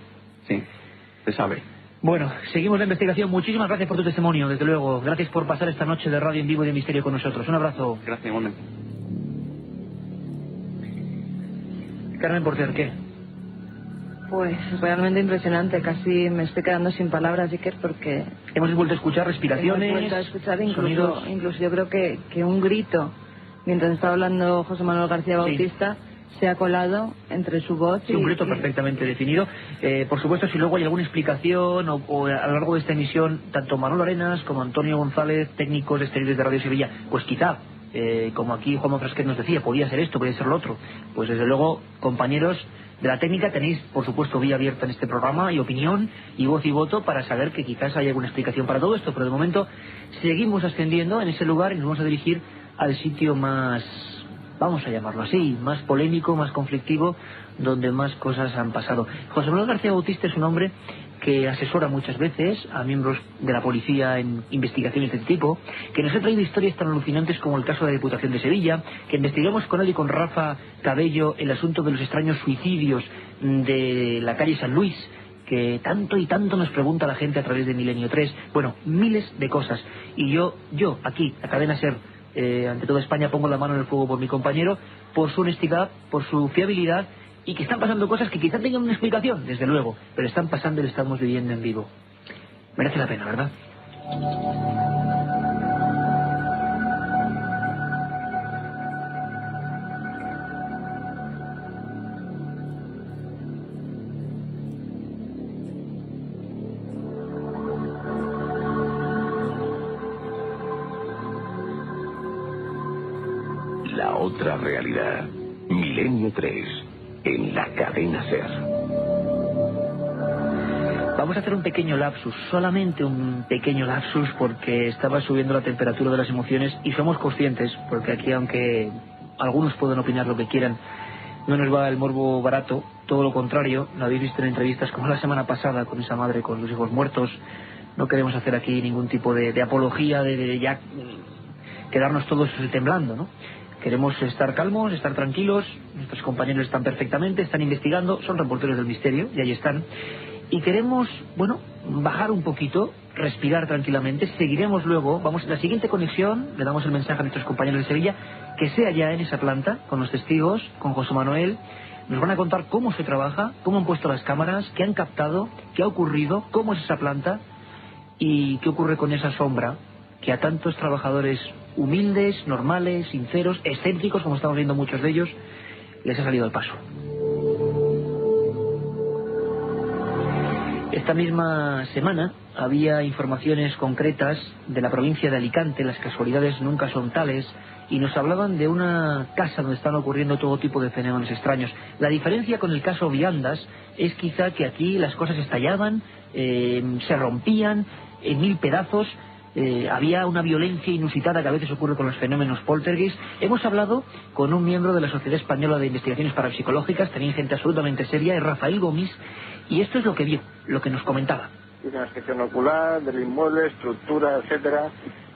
Speaker 8: se sabe.
Speaker 1: Bueno, seguimos la investigación. Muchísimas gracias por tu testimonio, desde luego. Gracias por pasar esta noche de radio en vivo y de misterio con nosotros. Un abrazo.
Speaker 8: Gracias, igualmente.
Speaker 1: Carmen Porter, ¿qué?
Speaker 2: Pues realmente impresionante. Casi me estoy quedando sin palabras, Iker, porque...
Speaker 1: Hemos vuelto a escuchar respiraciones,
Speaker 2: hemos vuelto a escuchar
Speaker 1: sonidos.
Speaker 2: Incluso yo creo que un grito, mientras estaba hablando José Manuel García Bautista... se ha colado entre su voz y...
Speaker 1: un grito perfectamente definido. Por supuesto, si luego hay alguna explicación o a lo largo de esta emisión, tanto Manolo Arenas como Antonio González, técnicos exteriores de Radio Sevilla, pues quizá, como aquí Juanma Frasquet nos decía, podía ser esto, podía ser lo otro. Pues desde luego, compañeros de la técnica, tenéis, por supuesto, vía abierta en este programa y opinión y voz y voto para saber que quizás hay alguna explicación para todo esto. Pero de momento seguimos ascendiendo en ese lugar y nos vamos a dirigir al sitio más... vamos a llamarlo así, más polémico, más conflictivo, donde más cosas han pasado. José Manuel García Bautista es un hombre que asesora muchas veces a miembros de la policía en investigaciones de este tipo, que nos ha traído historias tan alucinantes como el caso de la Diputación de Sevilla, que investigamos con él y con Rafa Cabello el asunto de los extraños suicidios de la calle San Luis, que tanto y tanto nos pregunta la gente a través de Milenio 3. Bueno, miles de cosas. Y yo aquí, la cadena SER, ante toda España, pongo la mano en el fuego por mi compañero, por su honestidad, por su fiabilidad, y que están pasando cosas que quizás tengan una explicación, desde luego, pero están pasando y lo estamos viviendo en vivo. Merece la pena, ¿verdad?
Speaker 5: La otra realidad. Milenio 3. En la cadena SER.
Speaker 1: Vamos a hacer un pequeño lapsus, solamente un pequeño lapsus, porque estaba subiendo la temperatura de las emociones y somos conscientes, porque aquí, aunque algunos pueden opinar lo que quieran, no nos va el morbo barato, todo lo contrario. Lo habéis visto en entrevistas como la semana pasada con esa madre con los hijos muertos. No queremos hacer aquí ningún tipo de apología de ya quedarnos todos temblando, ¿no? Queremos estar calmos, estar tranquilos. Nuestros compañeros están perfectamente, están investigando, son reporteros del misterio y ahí están. Y queremos, bueno, bajar un poquito, respirar tranquilamente. Seguiremos luego, vamos a la siguiente conexión, le damos el mensaje a nuestros compañeros de Sevilla, que sea ya en esa planta, con los testigos, con José Manuel. Nos van a contar cómo se trabaja, cómo han puesto las cámaras, qué han captado, qué ha ocurrido, cómo es esa planta y qué ocurre con esa sombra que a tantos trabajadores humildes, normales, sinceros, excéntricos, como estamos viendo muchos de ellos, les ha salido al paso. Esta misma semana había informaciones concretas de la provincia de Alicante, las casualidades nunca son tales, y nos hablaban de una casa donde están ocurriendo todo tipo de fenómenos extraños. La diferencia con el caso Viandas es quizá que aquí las cosas estallaban, se rompían en mil pedazos. Había una violencia inusitada que a veces ocurre con los fenómenos poltergeist. Hemos hablado con un miembro de la Sociedad Española de Investigaciones Parapsicológicas, también gente absolutamente seria, es Rafael Gómez, y esto es lo que vio, lo que nos comentaba.
Speaker 9: Hice una inspección ocular del inmueble, estructura, etcétera.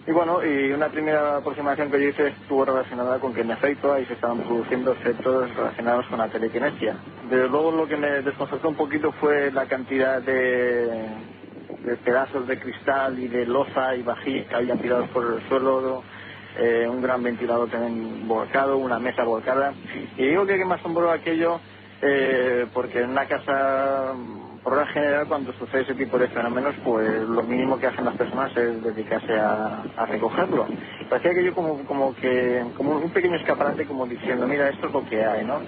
Speaker 9: Y bueno, y una primera aproximación que yo hice estuvo relacionada con que en efecto ahí se estaban produciendo efectos relacionados con la telequinesia. desde luego lo que me desconcertó un poquito fue la cantidad de pedazos de cristal y de loza y vajillas que habían tirados por el suelo, un gran ventilador también volcado, una mesa volcada. Y digo que me asombró aquello porque en una casa, por lo general, cuando sucede ese tipo de fenómenos, pues lo mínimo que hacen las personas es dedicarse a recogerlo. Parecía aquello como un pequeño escaparate, como diciendo, mira, esto es lo que hay, ¿no?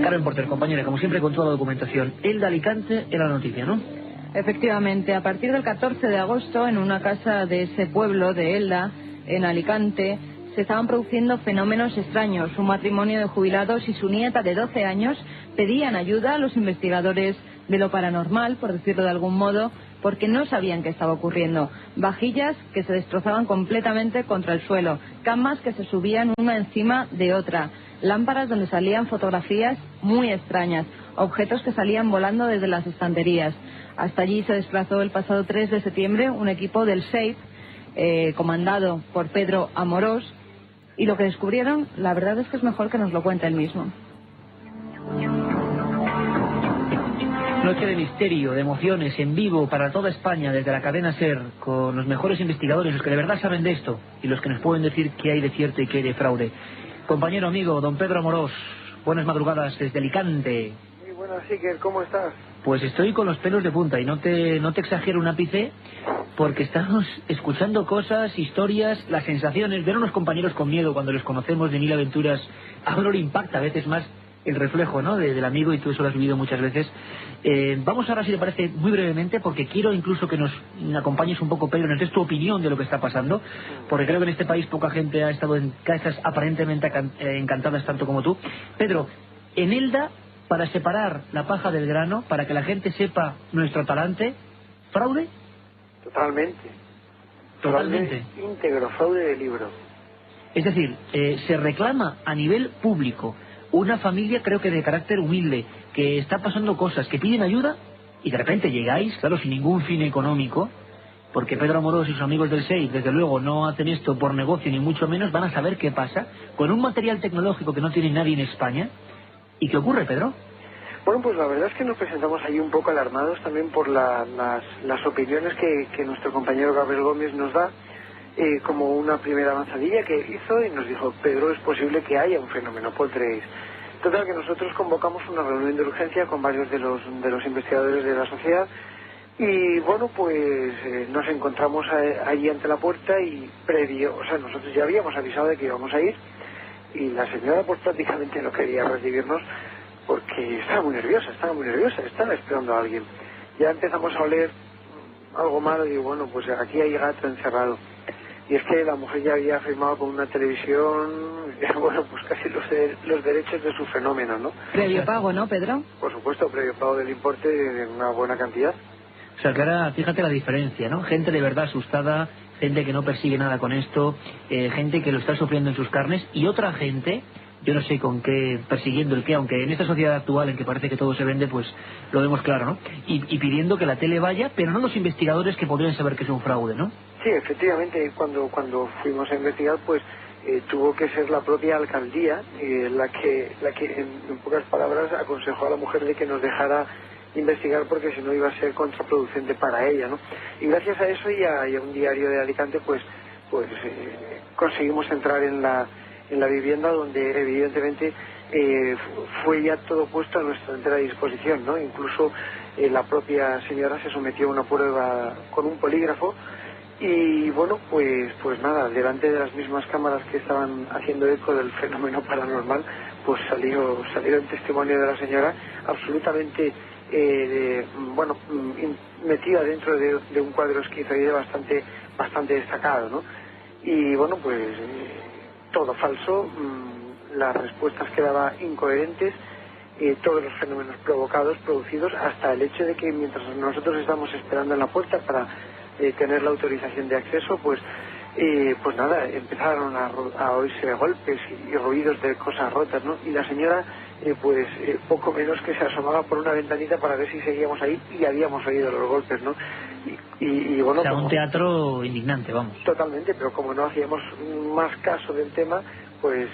Speaker 1: Carmen Porter, compañera, como siempre con toda la documentación. Elda, Alicante, era la noticia, ¿no?
Speaker 2: Efectivamente, a partir del 14 de agosto, en una casa de ese pueblo de Elda, en Alicante, se estaban produciendo fenómenos extraños. Un matrimonio de jubilados y su nieta de 12 años pedían ayuda a los investigadores de lo paranormal, por decirlo de algún modo, porque no sabían qué estaba ocurriendo. Vajillas que se destrozaban completamente contra el suelo, camas que se subían una encima de otra, lámparas donde salían fotografías muy extrañas, objetos que salían volando desde las estanterías. Hasta allí se desplazó el pasado 3 de septiembre un equipo del SEIP, comandado por Pedro Amorós, y lo que descubrieron, la verdad es que es mejor que nos lo cuente él mismo.
Speaker 1: Noche de misterio, de emociones, en vivo para toda España, desde la cadena SER, con los mejores investigadores, los que de verdad saben de esto, y los que nos pueden decir qué hay de cierto y qué hay de fraude. Compañero amigo, don Pedro Amorós, buenas madrugadas desde Alicante.
Speaker 10: Muy buenas, Iker, ¿cómo estás?
Speaker 1: Pues estoy con los pelos de punta, y no te exagero un ápice, porque estamos escuchando cosas, historias, las sensaciones, ver a unos compañeros con miedo cuando los conocemos de mil aventuras, a uno le impacta a veces más el reflejo, ¿no?, del amigo, y tú eso lo has vivido muchas veces. Vamos ahora, si te parece, muy brevemente, porque quiero incluso que nos acompañes un poco, Pedro, nos des tu opinión de lo que está pasando, porque creo que en este país poca gente ha estado en casas aparentemente encantadas tanto como tú. Pedro, en Elda, para separar la paja del grano, para que la gente sepa nuestro talante, ¿fraude?
Speaker 10: Totalmente.
Speaker 1: Totalmente.
Speaker 10: Fraude íntegro, fraude de libro.
Speaker 1: Es decir, se reclama a nivel público una familia, creo que de carácter humilde, que está pasando cosas, que piden ayuda, y de repente llegáis, claro, sin ningún fin económico, porque Pedro Amorós y sus amigos del SEIP, desde luego, no hacen esto por negocio, ni mucho menos, van a saber qué pasa, con un material tecnológico que no tiene nadie en España. ¿Y qué ocurre, Pedro?
Speaker 10: Bueno, pues la verdad es que nos presentamos ahí un poco alarmados también por las opiniones que nuestro compañero Gabriel Gómez nos da, como una primera avanzadilla que hizo, y nos dijo: Pedro, es posible que haya un fenómeno poltergeist. Total, que nosotros convocamos una reunión de urgencia con varios de los investigadores de la sociedad, y bueno, pues nos encontramos allí ante la puerta, y nosotros ya habíamos avisado de que íbamos a ir, y la señora pues prácticamente no quería recibirnos porque estaba muy nerviosa, estaba esperando a alguien. Ya empezamos a oler algo malo, y digo, bueno, pues aquí hay gato encerrado. Y es que la mujer ya había firmado con una televisión, bueno, pues casi los derechos de su fenómeno, ¿no?
Speaker 2: Previo pago, ¿no, Pedro?
Speaker 10: Por supuesto, previo pago del importe de una buena cantidad.
Speaker 1: O sea, que ahora, fíjate la diferencia, ¿no? Gente de verdad asustada, gente que no persigue nada con esto, gente que lo está sufriendo en sus carnes, y otra gente, yo no sé con qué, persiguiendo el qué, aunque en esta sociedad actual en que parece que todo se vende, pues lo vemos claro, ¿no? Y pidiendo que la tele vaya, pero no los investigadores que podrían saber que es un fraude, ¿no?
Speaker 10: Sí, efectivamente, cuando fuimos a investigar, pues tuvo que ser la propia alcaldía la que en pocas palabras aconsejó a la mujer de que nos dejara investigar, porque si no iba a ser contraproducente para ella, ¿no? Y gracias a eso y a un diario de Alicante, pues conseguimos entrar en la vivienda, donde evidentemente fue ya todo puesto a nuestra entera disposición, ¿no? Incluso la propia señora se sometió a una prueba con un polígrafo, y bueno, pues nada, delante de las mismas cámaras que estaban haciendo eco del fenómeno paranormal, pues salió el testimonio de la señora absolutamente metida dentro de un cuadro esquizoide bastante destacado, ¿no? Y bueno, pues todo falso, las respuestas quedaban incoherentes, todos los fenómenos producidos, hasta el hecho de que mientras nosotros estamos esperando en la puerta para tener la autorización de acceso, pues nada, empezaron a oírse golpes y ruidos de cosas rotas, ¿no? Y la señora poco menos que se asomaba por una ventanita para ver si seguíamos ahí, y habíamos oído los golpes, ¿no? Y bueno,
Speaker 1: o sea, un teatro indignante, vamos.
Speaker 10: Totalmente, pero como no hacíamos más caso del tema, pues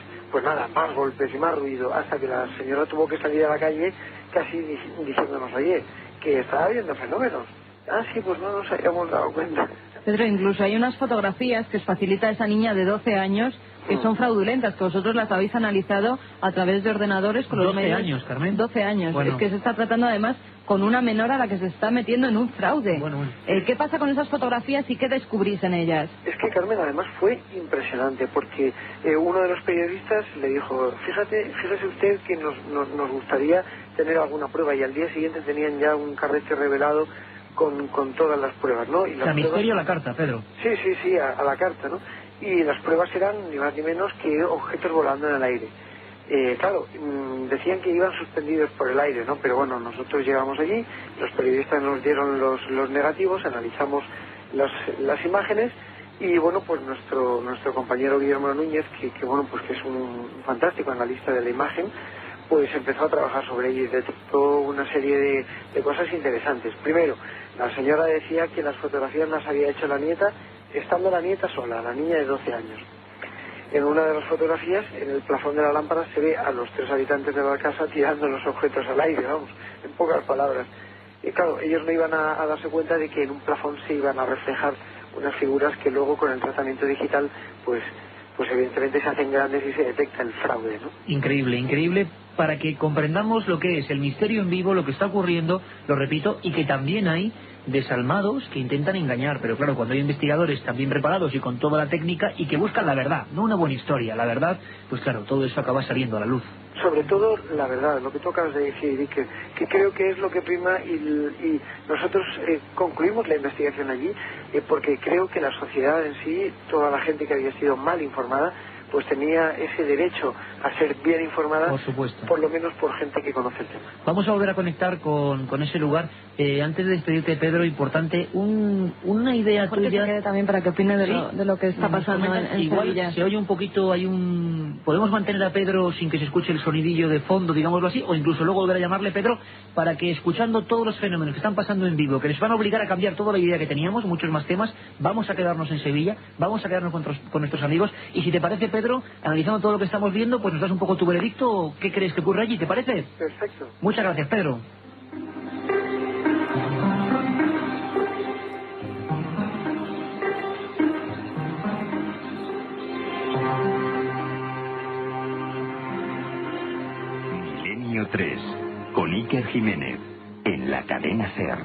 Speaker 10: nada, más golpes y más ruido, hasta que la señora tuvo que salir a la calle casi diciéndonos, oye, que estaba habiendo fenómenos. Ah, sí, pues no nos habíamos dado cuenta.
Speaker 2: Pedro, incluso hay unas fotografías que os facilita esa niña de 12 años que son fraudulentas, que vosotros las habéis analizado a través de ordenadores con los
Speaker 1: 12
Speaker 2: medios.
Speaker 1: años, Carmen.
Speaker 2: 12 años.
Speaker 1: Bueno.
Speaker 2: Es que se está tratando además con una menor a la que se está metiendo en un fraude.
Speaker 1: Bueno.
Speaker 2: ¿Qué pasa con esas fotografías y qué descubrís en ellas?
Speaker 10: Es que, Carmen, además fue impresionante, porque uno de los periodistas le dijo, fíjese usted que nos gustaría tener alguna prueba, y al día siguiente tenían ya un carrete revelado con todas las pruebas, ¿no? Y las
Speaker 1: o sea, misterio a la carta, Pedro.
Speaker 10: Sí, a la carta, ¿no? Y las pruebas eran ni más ni menos que objetos volando en el aire. Claro, decían que iban suspendidos por el aire, ¿no? Pero bueno, nosotros llegamos allí, los periodistas nos dieron los negativos, analizamos las imágenes, y bueno, pues nuestro compañero Guillermo Núñez, que bueno, pues que es un fantástico analista de la imagen, pues empezó a trabajar sobre ello y detectó una serie de cosas interesantes. Primero, la señora decía que las fotografías las había hecho la nieta, estando la nieta sola, la niña de 12 años. En una de las fotografías, en el plafón de la lámpara, se ve a los 3 habitantes de la casa tirando los objetos al aire, vamos, en pocas palabras. Y claro, ellos no iban a darse cuenta de que en un plafón se iban a reflejar unas figuras que luego con el tratamiento digital, pues evidentemente se hacen grandes y se detecta el fraude, ¿no?
Speaker 1: Increíble, para que comprendamos lo que es el misterio en vivo, lo que está ocurriendo, lo repito, y que también hay desalmados que intentan engañar, pero claro, cuando hay investigadores también preparados y con toda la técnica y que buscan la verdad, no una buena historia, la verdad, pues claro, todo eso acaba saliendo a la luz.
Speaker 10: Sobre todo la verdad, lo que tú acabas de decir, y que creo que es lo que prima, y nosotros concluimos la investigación allí, porque creo que la sociedad en sí, toda la gente que había sido mal informada, pues tenía ese derecho a ser bien informada,
Speaker 1: por supuesto,
Speaker 10: por lo menos por gente que conoce el tema.
Speaker 1: Vamos a volver a conectar con ese lugar. Antes de despedirte, Pedro, importante, una idea
Speaker 2: porque
Speaker 1: tuya.
Speaker 2: se quede también para que opine de lo que está pasando en
Speaker 1: igual
Speaker 2: Sevilla.
Speaker 1: Se oye un poquito, podemos mantener a Pedro sin que se escuche el sonidillo de fondo, digámoslo así, o incluso luego volver a llamarle, Pedro, para que escuchando todos los fenómenos que están pasando en vivo, que les van a obligar a cambiar toda la idea que teníamos, muchos más temas, vamos a quedarnos en Sevilla, vamos a quedarnos con nuestros amigos, y si te parece, Pedro, analizando todo lo que estamos viendo, pues nos das un poco tu veredicto, o qué crees que ocurre allí, ¿te parece?
Speaker 10: Perfecto.
Speaker 1: Muchas gracias, Pedro.
Speaker 5: Milenio 3, con Iker Jiménez, en la cadena SER.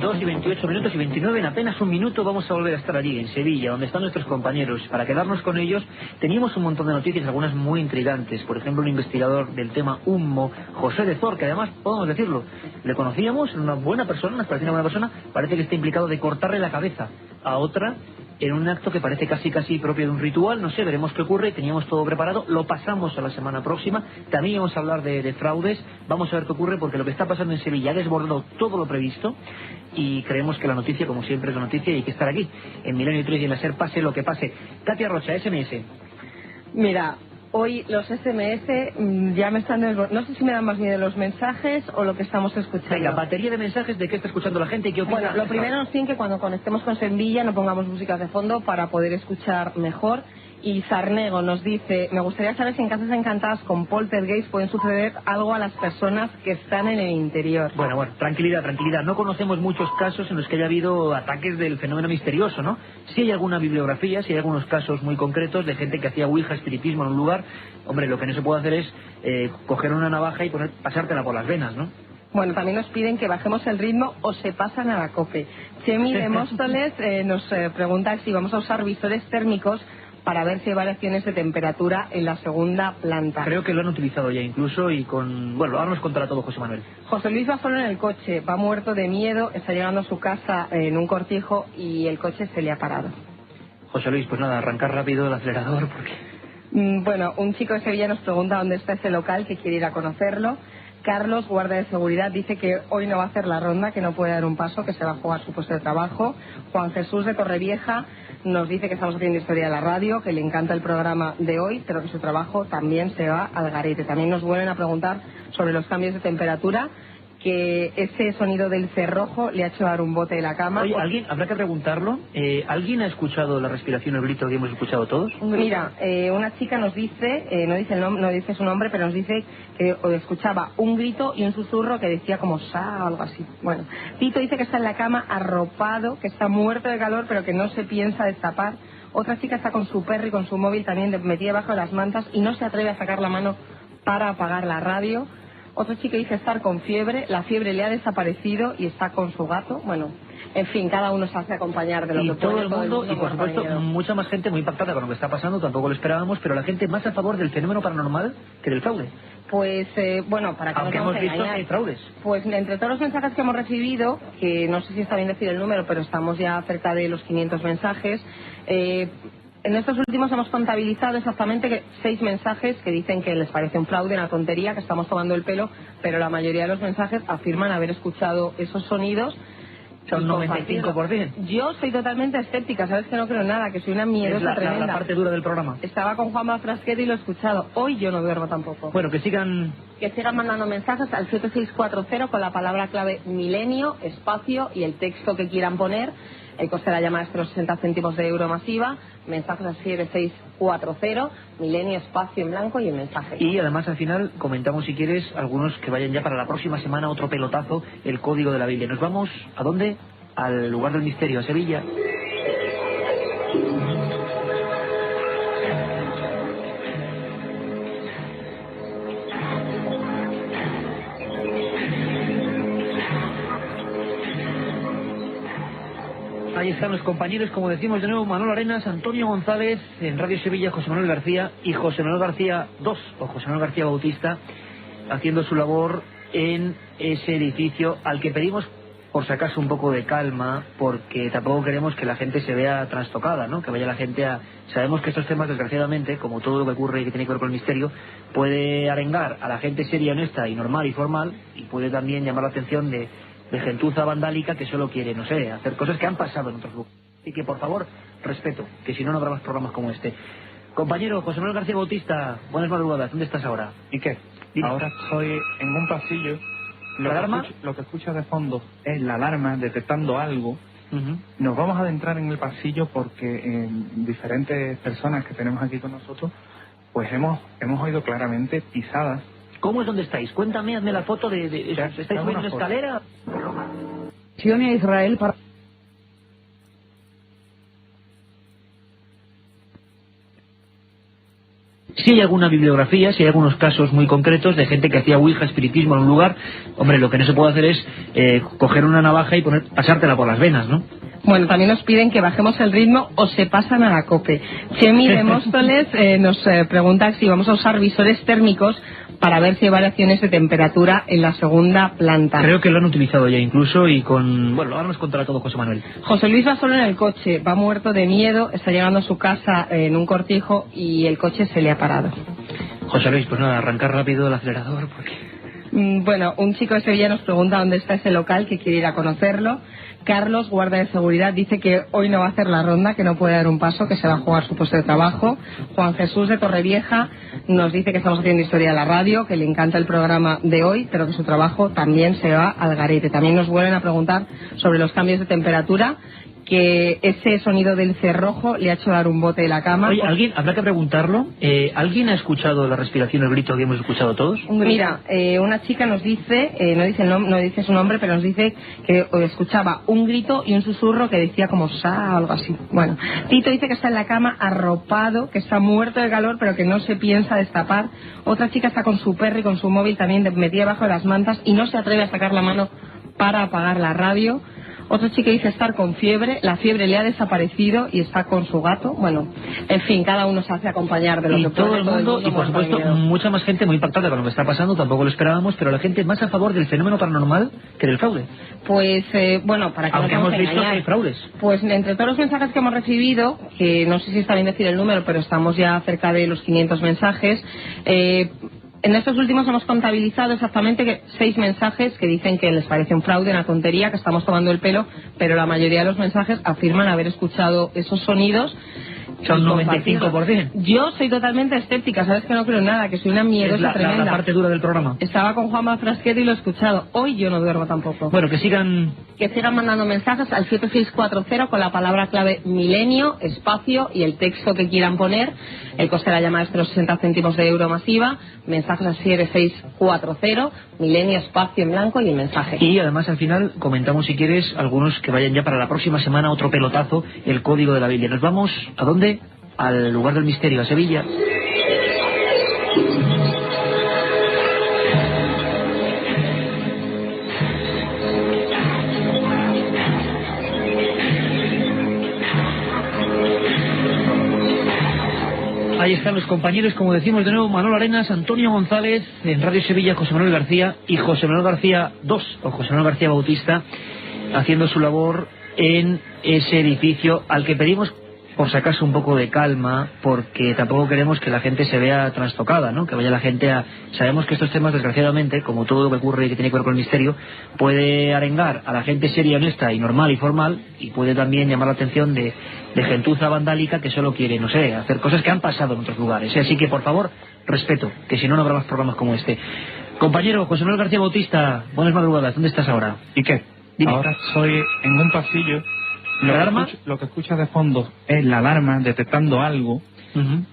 Speaker 1: 2 y 28 minutos y 29, en apenas un minuto vamos a volver a estar allí, en Sevilla, donde están nuestros compañeros. Para quedarnos con ellos, teníamos un montón de noticias, algunas muy intrigantes. Por ejemplo, un investigador del tema Humo, José de Zor, que además, podemos decirlo, le conocíamos, una buena persona, nos parecía una buena persona, parece que está implicado de cortarle la cabeza a otra en un acto que parece casi propio de un ritual. No sé, veremos qué ocurre. Teníamos todo preparado, lo pasamos a la semana próxima. También vamos a hablar de fraudes, vamos a ver qué ocurre, porque lo que está pasando en Sevilla ha desbordado todo lo previsto, y creemos que la noticia, como siempre, es la noticia y hay que estar aquí, en Milenio 3 y en la SER, pase lo que pase. Katia Rocha, SMS.
Speaker 6: Mira, hoy los SMS ya me están... No sé si me dan más miedo los mensajes o lo que estamos escuchando.
Speaker 1: Venga, batería de mensajes de qué está escuchando la gente y qué opina.
Speaker 6: Bueno, lo primero nos tiene que cuando conectemos con Sevilla no pongamos música de fondo para poder escuchar mejor. Y Sarnego nos dice, me gustaría saber si en Casas Encantadas con poltergeist pueden suceder algo a las personas que están en el interior.
Speaker 1: Bueno, tranquilidad. No conocemos muchos casos en los que haya habido ataques del fenómeno misterioso, ¿no? Sí hay alguna bibliografía, sí hay algunos casos muy concretos de gente que hacía ouija, espiritismo en un lugar. Hombre, lo que no se puede hacer es coger una navaja y pasártela por las venas, ¿no?
Speaker 6: Bueno, también nos piden que bajemos el ritmo o se pasan a la COPE. Chemi de Móstoles nos pregunta si vamos a usar visores térmicos para ver si hay variaciones de temperatura en la segunda planta.
Speaker 1: Creo que lo han utilizado ya incluso y bueno, ahora nos contará todo José Manuel.
Speaker 6: José Luis va solo en el coche, va muerto de miedo, está llegando a su casa en un cortijo y el coche se le ha parado.
Speaker 1: José Luis, pues nada, arrancar rápido el acelerador porque...
Speaker 6: Bueno, un chico de Sevilla nos pregunta dónde está ese local, que quiere ir a conocerlo. Carlos, guardia de seguridad, dice que hoy no va a hacer la ronda, que no puede dar un paso, que se va a jugar su puesto de trabajo. Juan Jesús de Torrevieja nos dice que estamos haciendo historia de la radio, que le encanta el programa de hoy, pero que su trabajo también se va al garete. También nos vuelven a preguntar sobre los cambios de temperatura, que ese sonido del cerrojo le ha hecho dar un bote de la cama.
Speaker 1: Oye, ¿alguien, habrá que preguntarlo, ¿alguien ha escuchado la respiración, el grito que hemos escuchado todos?
Speaker 6: Mira, una chica nos dice, no dice su nombre, pero nos dice que escuchaba un grito y un susurro que decía como sa o algo así. Bueno, Tito dice que está en la cama arropado, que está muerto de calor, pero que no se piensa destapar. Otra chica está con su perro y con su móvil también metida debajo de las mantas y no se atreve a sacar la mano para apagar la radio. Otra chica dice estar con fiebre, la fiebre le ha desaparecido y está con su gato. Bueno, en fin, cada uno se hace acompañar de lo que
Speaker 1: todo
Speaker 6: puede.
Speaker 1: el mundo, y por supuesto, mucha más gente muy impactada con lo que está pasando, tampoco lo esperábamos, pero la gente más a favor del fenómeno paranormal que del fraude.
Speaker 6: Pues, bueno, para que
Speaker 1: aunque
Speaker 6: no
Speaker 1: hemos visto que hay fraudes.
Speaker 6: Pues entre todos los mensajes que hemos recibido, que no sé si está bien decir el número, pero estamos ya cerca de los 500 mensajes, en estos últimos hemos contabilizado exactamente 6 mensajes que dicen que les parece un fraude, una tontería, que estamos tomando el pelo, pero la mayoría de los mensajes afirman haber escuchado esos sonidos.
Speaker 1: Son 95%.
Speaker 6: Yo soy totalmente escéptica, sabes que no creo nada, que soy una miedosa tremenda.
Speaker 1: La parte dura del programa.
Speaker 6: Estaba con Juanma Frasquet y lo he escuchado. Hoy yo no duermo tampoco.
Speaker 1: Bueno, que sigan
Speaker 6: mandando mensajes al 7640 con la palabra clave milenio, espacio y el texto que quieran poner. El coste de la llamada es de los 60 céntimos de euro masiva. Mensajes al 7640, milenio, espacio en blanco y el mensaje.
Speaker 1: Y además al final comentamos, si quieres, algunos que vayan ya para la próxima semana, otro pelotazo, el código de la Biblia. Nos vamos, ¿a dónde? Al lugar del misterio, a Sevilla. Ahí están los compañeros, como decimos de nuevo, Manuel Arenas, Antonio González, en Radio Sevilla, José Manuel García y José Manuel García II, o José Manuel García Bautista, haciendo su labor en ese edificio al que pedimos, por si acaso, un poco de calma, porque tampoco queremos que la gente se vea trastocada, ¿no? Que vaya la gente a... Sabemos que estos temas, desgraciadamente, como todo lo que ocurre y que tiene que ver con el misterio, puede arengar a la gente seria, honesta y normal y formal, y puede también llamar la atención de gentuza vandálica que solo quiere, no sé, hacer cosas que han pasado en otros lugares. Así que, por favor, respeto, que si no, no habrá más programas como este. Compañero José Manuel García Bautista, buenas madrugadas, ¿dónde estás ahora?
Speaker 3: ¿Y qué? Dime. Ahora estoy en un pasillo.
Speaker 1: ¿La alarma?
Speaker 3: Lo que escuchas de fondo es la alarma detectando algo. Nos vamos a adentrar en el pasillo porque diferentes personas que tenemos aquí con nosotros, pues hemos oído claramente pisadas.
Speaker 1: ¿Cómo es donde estáis? Cuéntame, hazme la foto de ¿estáis subiendo una escalera?
Speaker 11: A Israel para...
Speaker 1: Si hay alguna bibliografía, si hay algunos casos muy concretos de gente que hacía ouija, espiritismo en un lugar, hombre, lo que no se puede hacer es coger una navaja y pasártela por las venas, ¿no?
Speaker 6: Bueno, también nos piden que bajemos el ritmo o se pasan a la cope. Chemi de Móstoles nos pregunta si vamos a usar visores térmicos para ver si hay variaciones de temperatura en la segunda planta.
Speaker 1: Creo que lo han utilizado ya incluso y con... Bueno, ahora nos contará todo José Manuel.
Speaker 6: José Luis va solo en el coche, va muerto de miedo, está llegando a su casa en un cortijo y el coche se le ha parado.
Speaker 1: José Luis, pues nada, arrancar rápido el acelerador porque...
Speaker 6: Bueno, un chico de Sevilla nos pregunta dónde está ese local, que quiere ir a conocerlo. Carlos, guardia de seguridad, dice que hoy no va a hacer la ronda, que no puede dar un paso, que se va a jugar su puesto de trabajo. Juan Jesús de Torrevieja nos dice que estamos haciendo historia de la radio, que le encanta el programa de hoy, pero que su trabajo también se va al garete. También nos vuelven a preguntar sobre los cambios de temperatura, que ese sonido del cerrojo le ha hecho dar un bote de la cama.
Speaker 1: Oye, ¿alguien, habrá que preguntarlo, ¿alguien ha escuchado la respiración, el grito que hemos escuchado todos?
Speaker 6: Mira, una chica nos dice, no dice su nombre, pero nos dice que escuchaba un grito y un susurro que decía como sa o algo así. Bueno, Tito dice que está en la cama arropado, que está muerto de calor, pero que no se piensa destapar. Otra chica está con su perro y con su móvil también metida debajo de las mantas y no se atreve a sacar la mano para apagar la radio. Otra chica dice estar con fiebre, la fiebre le ha desaparecido y está con su gato. Bueno, en fin, cada uno se hace acompañar de lo que puede.
Speaker 1: Todo el mundo, y por supuesto, mucha más gente muy impactada con lo que está pasando, tampoco lo esperábamos, pero la gente más a favor del fenómeno paranormal que del fraude.
Speaker 6: Pues, bueno, para que
Speaker 1: aunque hemos visto que hay fraudes.
Speaker 6: Pues entre todos los mensajes que hemos recibido, que no sé si está bien decir el número, pero estamos ya cerca de los 500 mensajes, En estos últimos hemos contabilizado exactamente 6 mensajes que dicen que les parece un fraude, una tontería, que estamos tomando el pelo, pero la mayoría de los mensajes afirman haber escuchado esos sonidos.
Speaker 1: Son 95%.
Speaker 6: Yo soy totalmente escéptica, sabes que no creo en nada, que soy una miedosa tremenda.
Speaker 1: La parte dura del programa.
Speaker 6: Estaba con Juanma Frasquet y lo he escuchado. Hoy yo no duermo tampoco.
Speaker 1: Bueno, que sigan
Speaker 6: mandando mensajes al 7640 con la palabra clave milenio, espacio y el texto que quieran poner. El coste de la llamada es de los 60 céntimos de euro masiva. Mensajes al 7640, milenio, espacio en blanco y el mensaje.
Speaker 1: Y además al final comentamos, si quieres, algunos que vayan ya para la próxima semana, otro pelotazo, el código de la Biblia. Nos vamos, ¿a dónde? Al lugar del misterio, a Sevilla. Ahí están los compañeros, como decimos de nuevo, Manolo Arenas, Antonio González, en Radio Sevilla, José Manuel García y José Manuel García II, o José Manuel García Bautista, haciendo su labor en ese edificio al que pedimos, por si acaso, un poco de calma, porque tampoco queremos que la gente se vea trastocada, ¿no? Que vaya la gente a... Sabemos que estos temas, desgraciadamente, como todo lo que ocurre y que tiene que ver con el misterio, puede arengar a la gente seria, honesta y normal y formal, y puede también llamar la atención de gentuza vandálica que solo quiere, no sé, hacer cosas que han pasado en otros lugares. Así que, por favor, respeto, que si no, no habrá más programas como este. Compañero José Manuel García Bautista, buenas madrugadas, ¿dónde estás ahora?
Speaker 3: ¿Y qué? Dime. Ahora estoy en un pasillo. Lo que escuchas de fondo es la alarma detectando algo.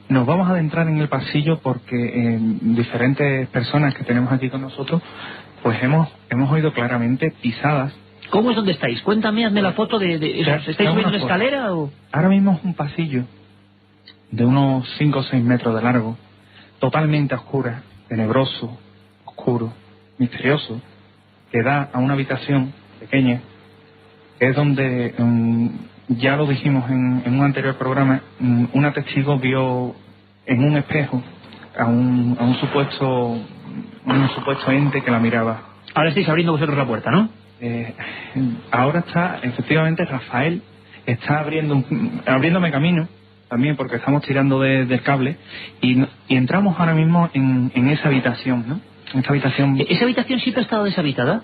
Speaker 3: Nos vamos a adentrar en el pasillo porque diferentes personas que tenemos aquí con nosotros, pues hemos oído claramente pisadas.
Speaker 1: ¿Cómo es donde estáis? Cuéntame, hazme la foto de ¿estáis subiendo una escalera o...?
Speaker 3: Ahora mismo es un pasillo de unos 5 o 6 metros de largo, totalmente oscura, tenebroso, oscuro, misterioso, que da a una habitación pequeña, que es donde, ya lo dijimos en un anterior programa, una testigo vio en un espejo a un supuesto ente que la miraba.
Speaker 1: Ahora estáis abriendo vosotros la puerta, ¿no?
Speaker 3: Ahora está, efectivamente, Rafael está abriéndome camino, también porque estamos tirando del cable, y entramos ahora mismo en esa habitación, ¿no? ¿Esa
Speaker 1: habitación siempre ha estado deshabitada?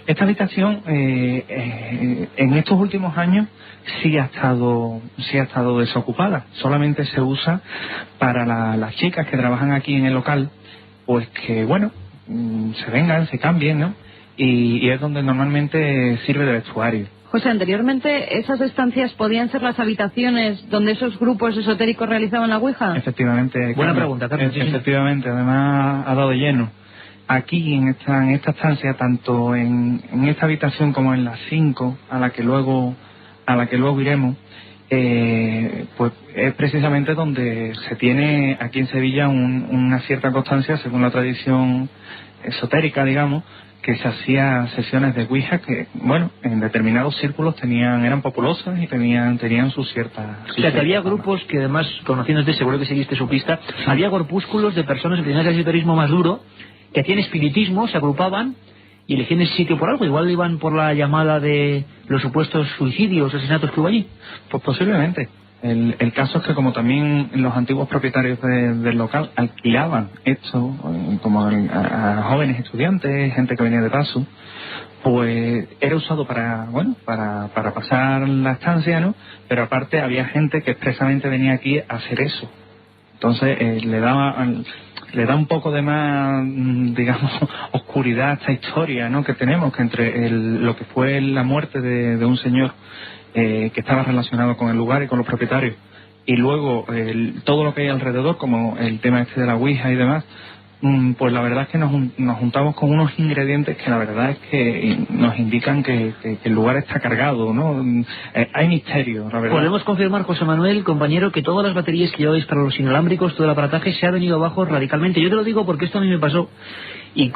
Speaker 3: Esta habitación, en estos últimos años, sí ha estado desocupada. Solamente se usa para las chicas que trabajan aquí en el local, pues que, bueno, se vengan, se cambien, ¿no? Y es donde normalmente sirve de vestuario.
Speaker 2: José, anteriormente esas estancias podían ser las habitaciones donde esos grupos esotéricos realizaban la ouija.
Speaker 3: Efectivamente.
Speaker 1: Buena pregunta, Carlos.
Speaker 3: Efectivamente, además ha dado de lleno. Aquí en esta estancia, tanto en esta habitación como en las 5 a la que luego iremos, pues es precisamente donde se tiene aquí en Sevilla una cierta constancia, según la tradición esotérica, digamos, que se hacía sesiones de ouija que, bueno, en determinados círculos eran populosas y tenían su cierta...
Speaker 1: O sea, que había grupos que, además, conociéndote, seguro que seguiste su pista, había corpúsculos de personas que tenían el esoterismo más duro, que hacían espiritismo, se agrupaban y elegían ese sitio por algo. Igual iban por la llamada de los supuestos suicidios, asesinatos que hubo allí.
Speaker 3: Pues posiblemente. El caso es que, como también los antiguos propietarios del local alquilaban esto, como a jóvenes estudiantes, gente que venía de paso, pues era usado para pasar la estancia, ¿no? Pero aparte había gente que expresamente venía aquí a hacer eso. Entonces le da un poco de más, digamos, oscuridad a esta historia, ¿no?, que tenemos, que entre lo que fue la muerte de un señor que estaba relacionado con el lugar y con los propietarios, y luego todo lo que hay alrededor, como el tema este de la ouija y demás, pues la verdad es que nos juntamos con unos ingredientes que la verdad es que nos indican que el lugar está cargado, ¿no? Hay misterio, la verdad.
Speaker 1: Podemos confirmar, José Manuel, compañero, que todas las baterías que lleváis para los inalámbricos, todo el aparataje, se ha venido abajo radicalmente. Yo te lo digo porque esto a mí me pasó, y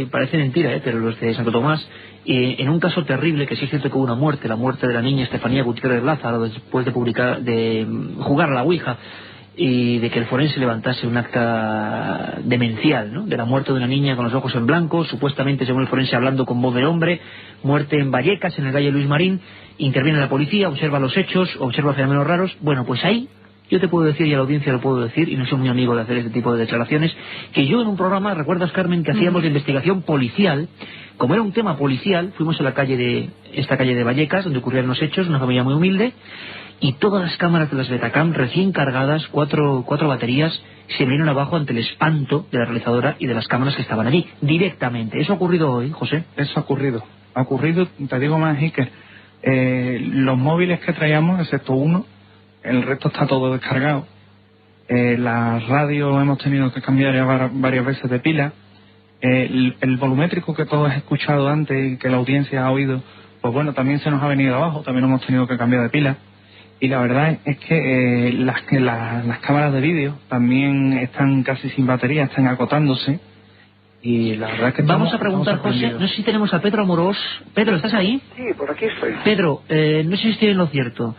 Speaker 1: parece mentira, pero los de Santo Tomás, en un caso terrible, que sí es cierto que hubo una muerte, la muerte de la niña Estefanía Gutiérrez Lázaro, después de jugar a la ouija, y de que el forense levantase un acta demencial, ¿no?, de la muerte de una niña con los ojos en blanco, supuestamente, según el forense, hablando con voz de hombre, muerte en Vallecas, en el Valle Luis Marín. Interviene la policía, observa los hechos, observa fenómenos raros. Bueno, pues ahí, Yo te puedo decir, y a la audiencia lo puedo decir, y no soy muy amigo de hacer este tipo de declaraciones, que yo en un programa, ¿recuerdas, Carmen, que hacíamos de investigación policial? Como era un tema policial, fuimos a esta calle de Vallecas, donde ocurrieron los hechos, una familia muy humilde, y todas las cámaras de las Betacam recién cargadas, cuatro baterías, se vinieron abajo ante el espanto de la realizadora y de las cámaras que estaban allí, directamente. ¿Eso ha ocurrido hoy, José?
Speaker 3: Eso ha ocurrido, te digo más, Iker. Los móviles que traíamos, excepto uno, el resto está todo descargado. La radio hemos tenido que cambiar ya varias veces de pila. El volumétrico que todos he escuchado antes y que la audiencia ha oído, pues bueno, también se nos ha venido abajo, también hemos tenido que cambiar de pila. Y la verdad es que las cámaras de vídeo también están casi sin batería, están acotándose. Y la verdad es que
Speaker 1: vamos a preguntar, José, no sé si tenemos a Pedro Amorós. Pedro, ¿estás ahí?
Speaker 10: Sí, por aquí estoy.
Speaker 1: Pedro, no sé si estoy en lo cierto.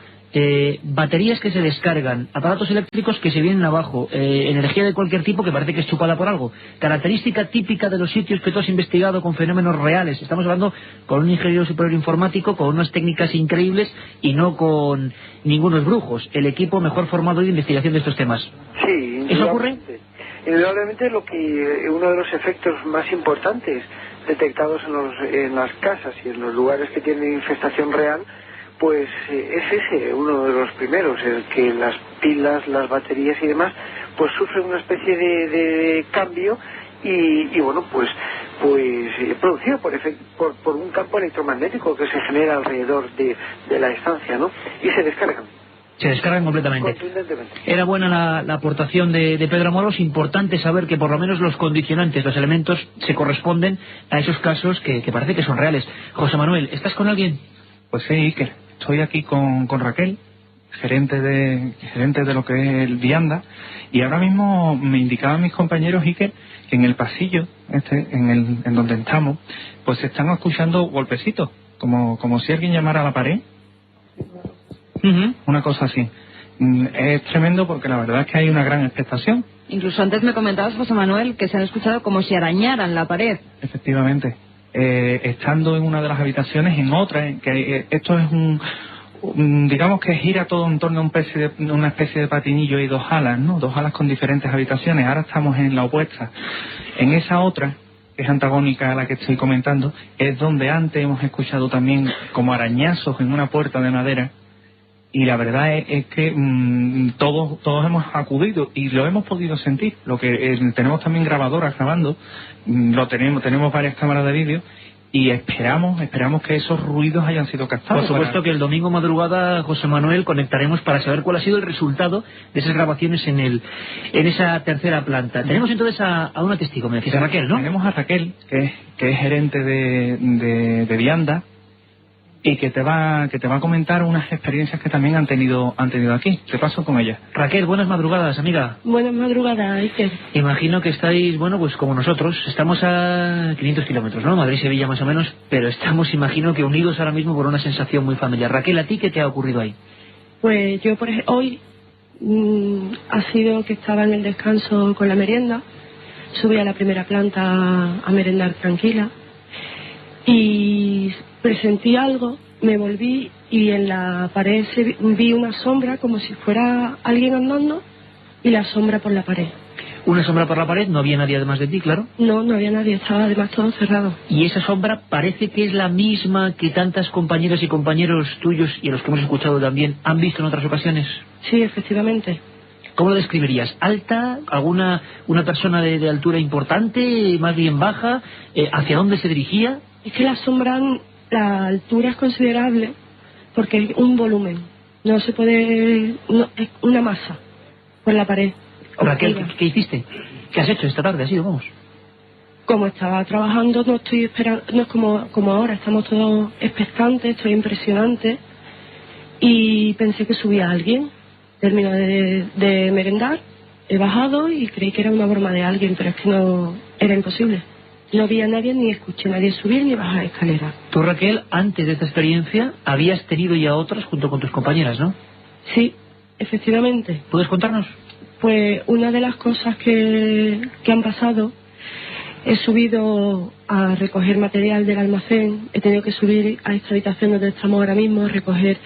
Speaker 1: Baterías que se descargan, aparatos eléctricos que se vienen abajo, energía de cualquier tipo que parece que es chupada por algo, característica típica de los sitios que tú has investigado con fenómenos reales. Estamos hablando con un ingeniero superior informático, con unas técnicas increíbles y no con ningunos brujos. El equipo mejor formado de investigación de estos temas.
Speaker 10: Sí,
Speaker 1: ¿eso ocurre?
Speaker 10: Indudablemente uno de los efectos más importantes detectados en las casas y en los lugares que tienen infestación real, pues es ese, uno de los primeros, el que las pilas, las baterías y demás, pues sufren una especie de cambio y bueno, pues producido por un campo electromagnético que se genera alrededor de la estancia, ¿no? Y se descargan.
Speaker 1: Se descargan completamente. Era buena la aportación de Pedro Amorós. Importante saber que por lo menos los condicionantes, los elementos, se corresponden a esos casos que parece que son reales. José Manuel, ¿estás con alguien?
Speaker 3: Pues sí, Iker. Estoy aquí con Raquel, gerente de lo que es el Vianda, y ahora mismo me indicaban mis compañeros, Iker, que en el pasillo, en donde estamos, pues se están escuchando golpecitos, como si alguien llamara a la pared. Una cosa así. Es tremendo porque la verdad es que hay una gran expectación.
Speaker 2: Incluso antes me comentabas, José Manuel, que se han escuchado como si arañaran la pared.
Speaker 3: Efectivamente. Estando en una de las habitaciones, en otra, que esto es digamos que gira todo en torno a una especie de patinillo y dos alas, ¿no? Dos alas con diferentes habitaciones. Ahora estamos en la opuesta. En esa otra, que es antagónica a la que estoy comentando, es donde antes hemos escuchado también como arañazos en una puerta de madera. Y la verdad es que todos hemos acudido y lo hemos podido sentir. Lo que tenemos también grabadoras grabando, tenemos varias cámaras de vídeo y esperamos que esos ruidos hayan sido captados.
Speaker 1: Por supuesto que el domingo madrugada, José Manuel, conectaremos para saber cuál ha sido el resultado de esas grabaciones en esa tercera planta. Tenemos entonces a una testigo, me decís, a Raquel, ¿no?
Speaker 3: Tenemos a Raquel, que es gerente de Vianda, y que te va a comentar unas experiencias que también han tenido aquí. Te paso con ella.
Speaker 1: Raquel, buenas madrugadas, amiga.
Speaker 12: Buenas madrugadas, Iker.
Speaker 1: Imagino que estáis, bueno, pues como nosotros, estamos a 500 kilómetros, ¿no? Madrid-Sevilla más o menos, pero estamos, imagino que unidos ahora mismo por una sensación muy familiar. Raquel, ¿a ti qué te ha ocurrido ahí?
Speaker 12: Pues yo, por ejemplo, hoy ha sido que estaba en el descanso con la merienda, subí a la primera planta a merendar tranquila y presentí algo, me volví y en la pared vi una sombra como si fuera alguien andando y la sombra por la pared.
Speaker 1: Una sombra por la pared, no había nadie además de ti, claro.
Speaker 12: No había nadie, estaba además todo cerrado.
Speaker 1: Y esa sombra parece que es la misma que tantas compañeras y compañeros tuyos y a los que hemos escuchado también han visto en otras ocasiones.
Speaker 12: Sí, efectivamente.
Speaker 1: ¿Cómo lo describirías? ¿Alta? ¿Una persona de altura importante? ¿Más bien baja? ¿Hacia dónde se dirigía?
Speaker 12: Es que la sombra, la altura es considerable porque es un volumen. No se puede... No, es una masa por la pared.
Speaker 1: Raquel, ¿qué hiciste? ¿Qué has hecho esta tarde? ¿Así, vamos?
Speaker 12: Como estaba trabajando, no estoy esperando, no es como ahora, estamos todos expectantes, estoy impresionante y pensé que subía a alguien. Termino de merendar, he bajado y creí que era una broma de alguien, pero es que no, era imposible. No vi a nadie, ni escuché a nadie subir ni bajar escaleras.
Speaker 1: Tú, Raquel, antes de esta experiencia, habías tenido ya otras junto con tus compañeras, ¿no?
Speaker 12: Sí, efectivamente.
Speaker 1: ¿Puedes contarnos?
Speaker 12: Pues una de las cosas que han pasado, he subido a recoger material del almacén, he tenido que subir a esta habitación donde estamos ahora mismo a recoger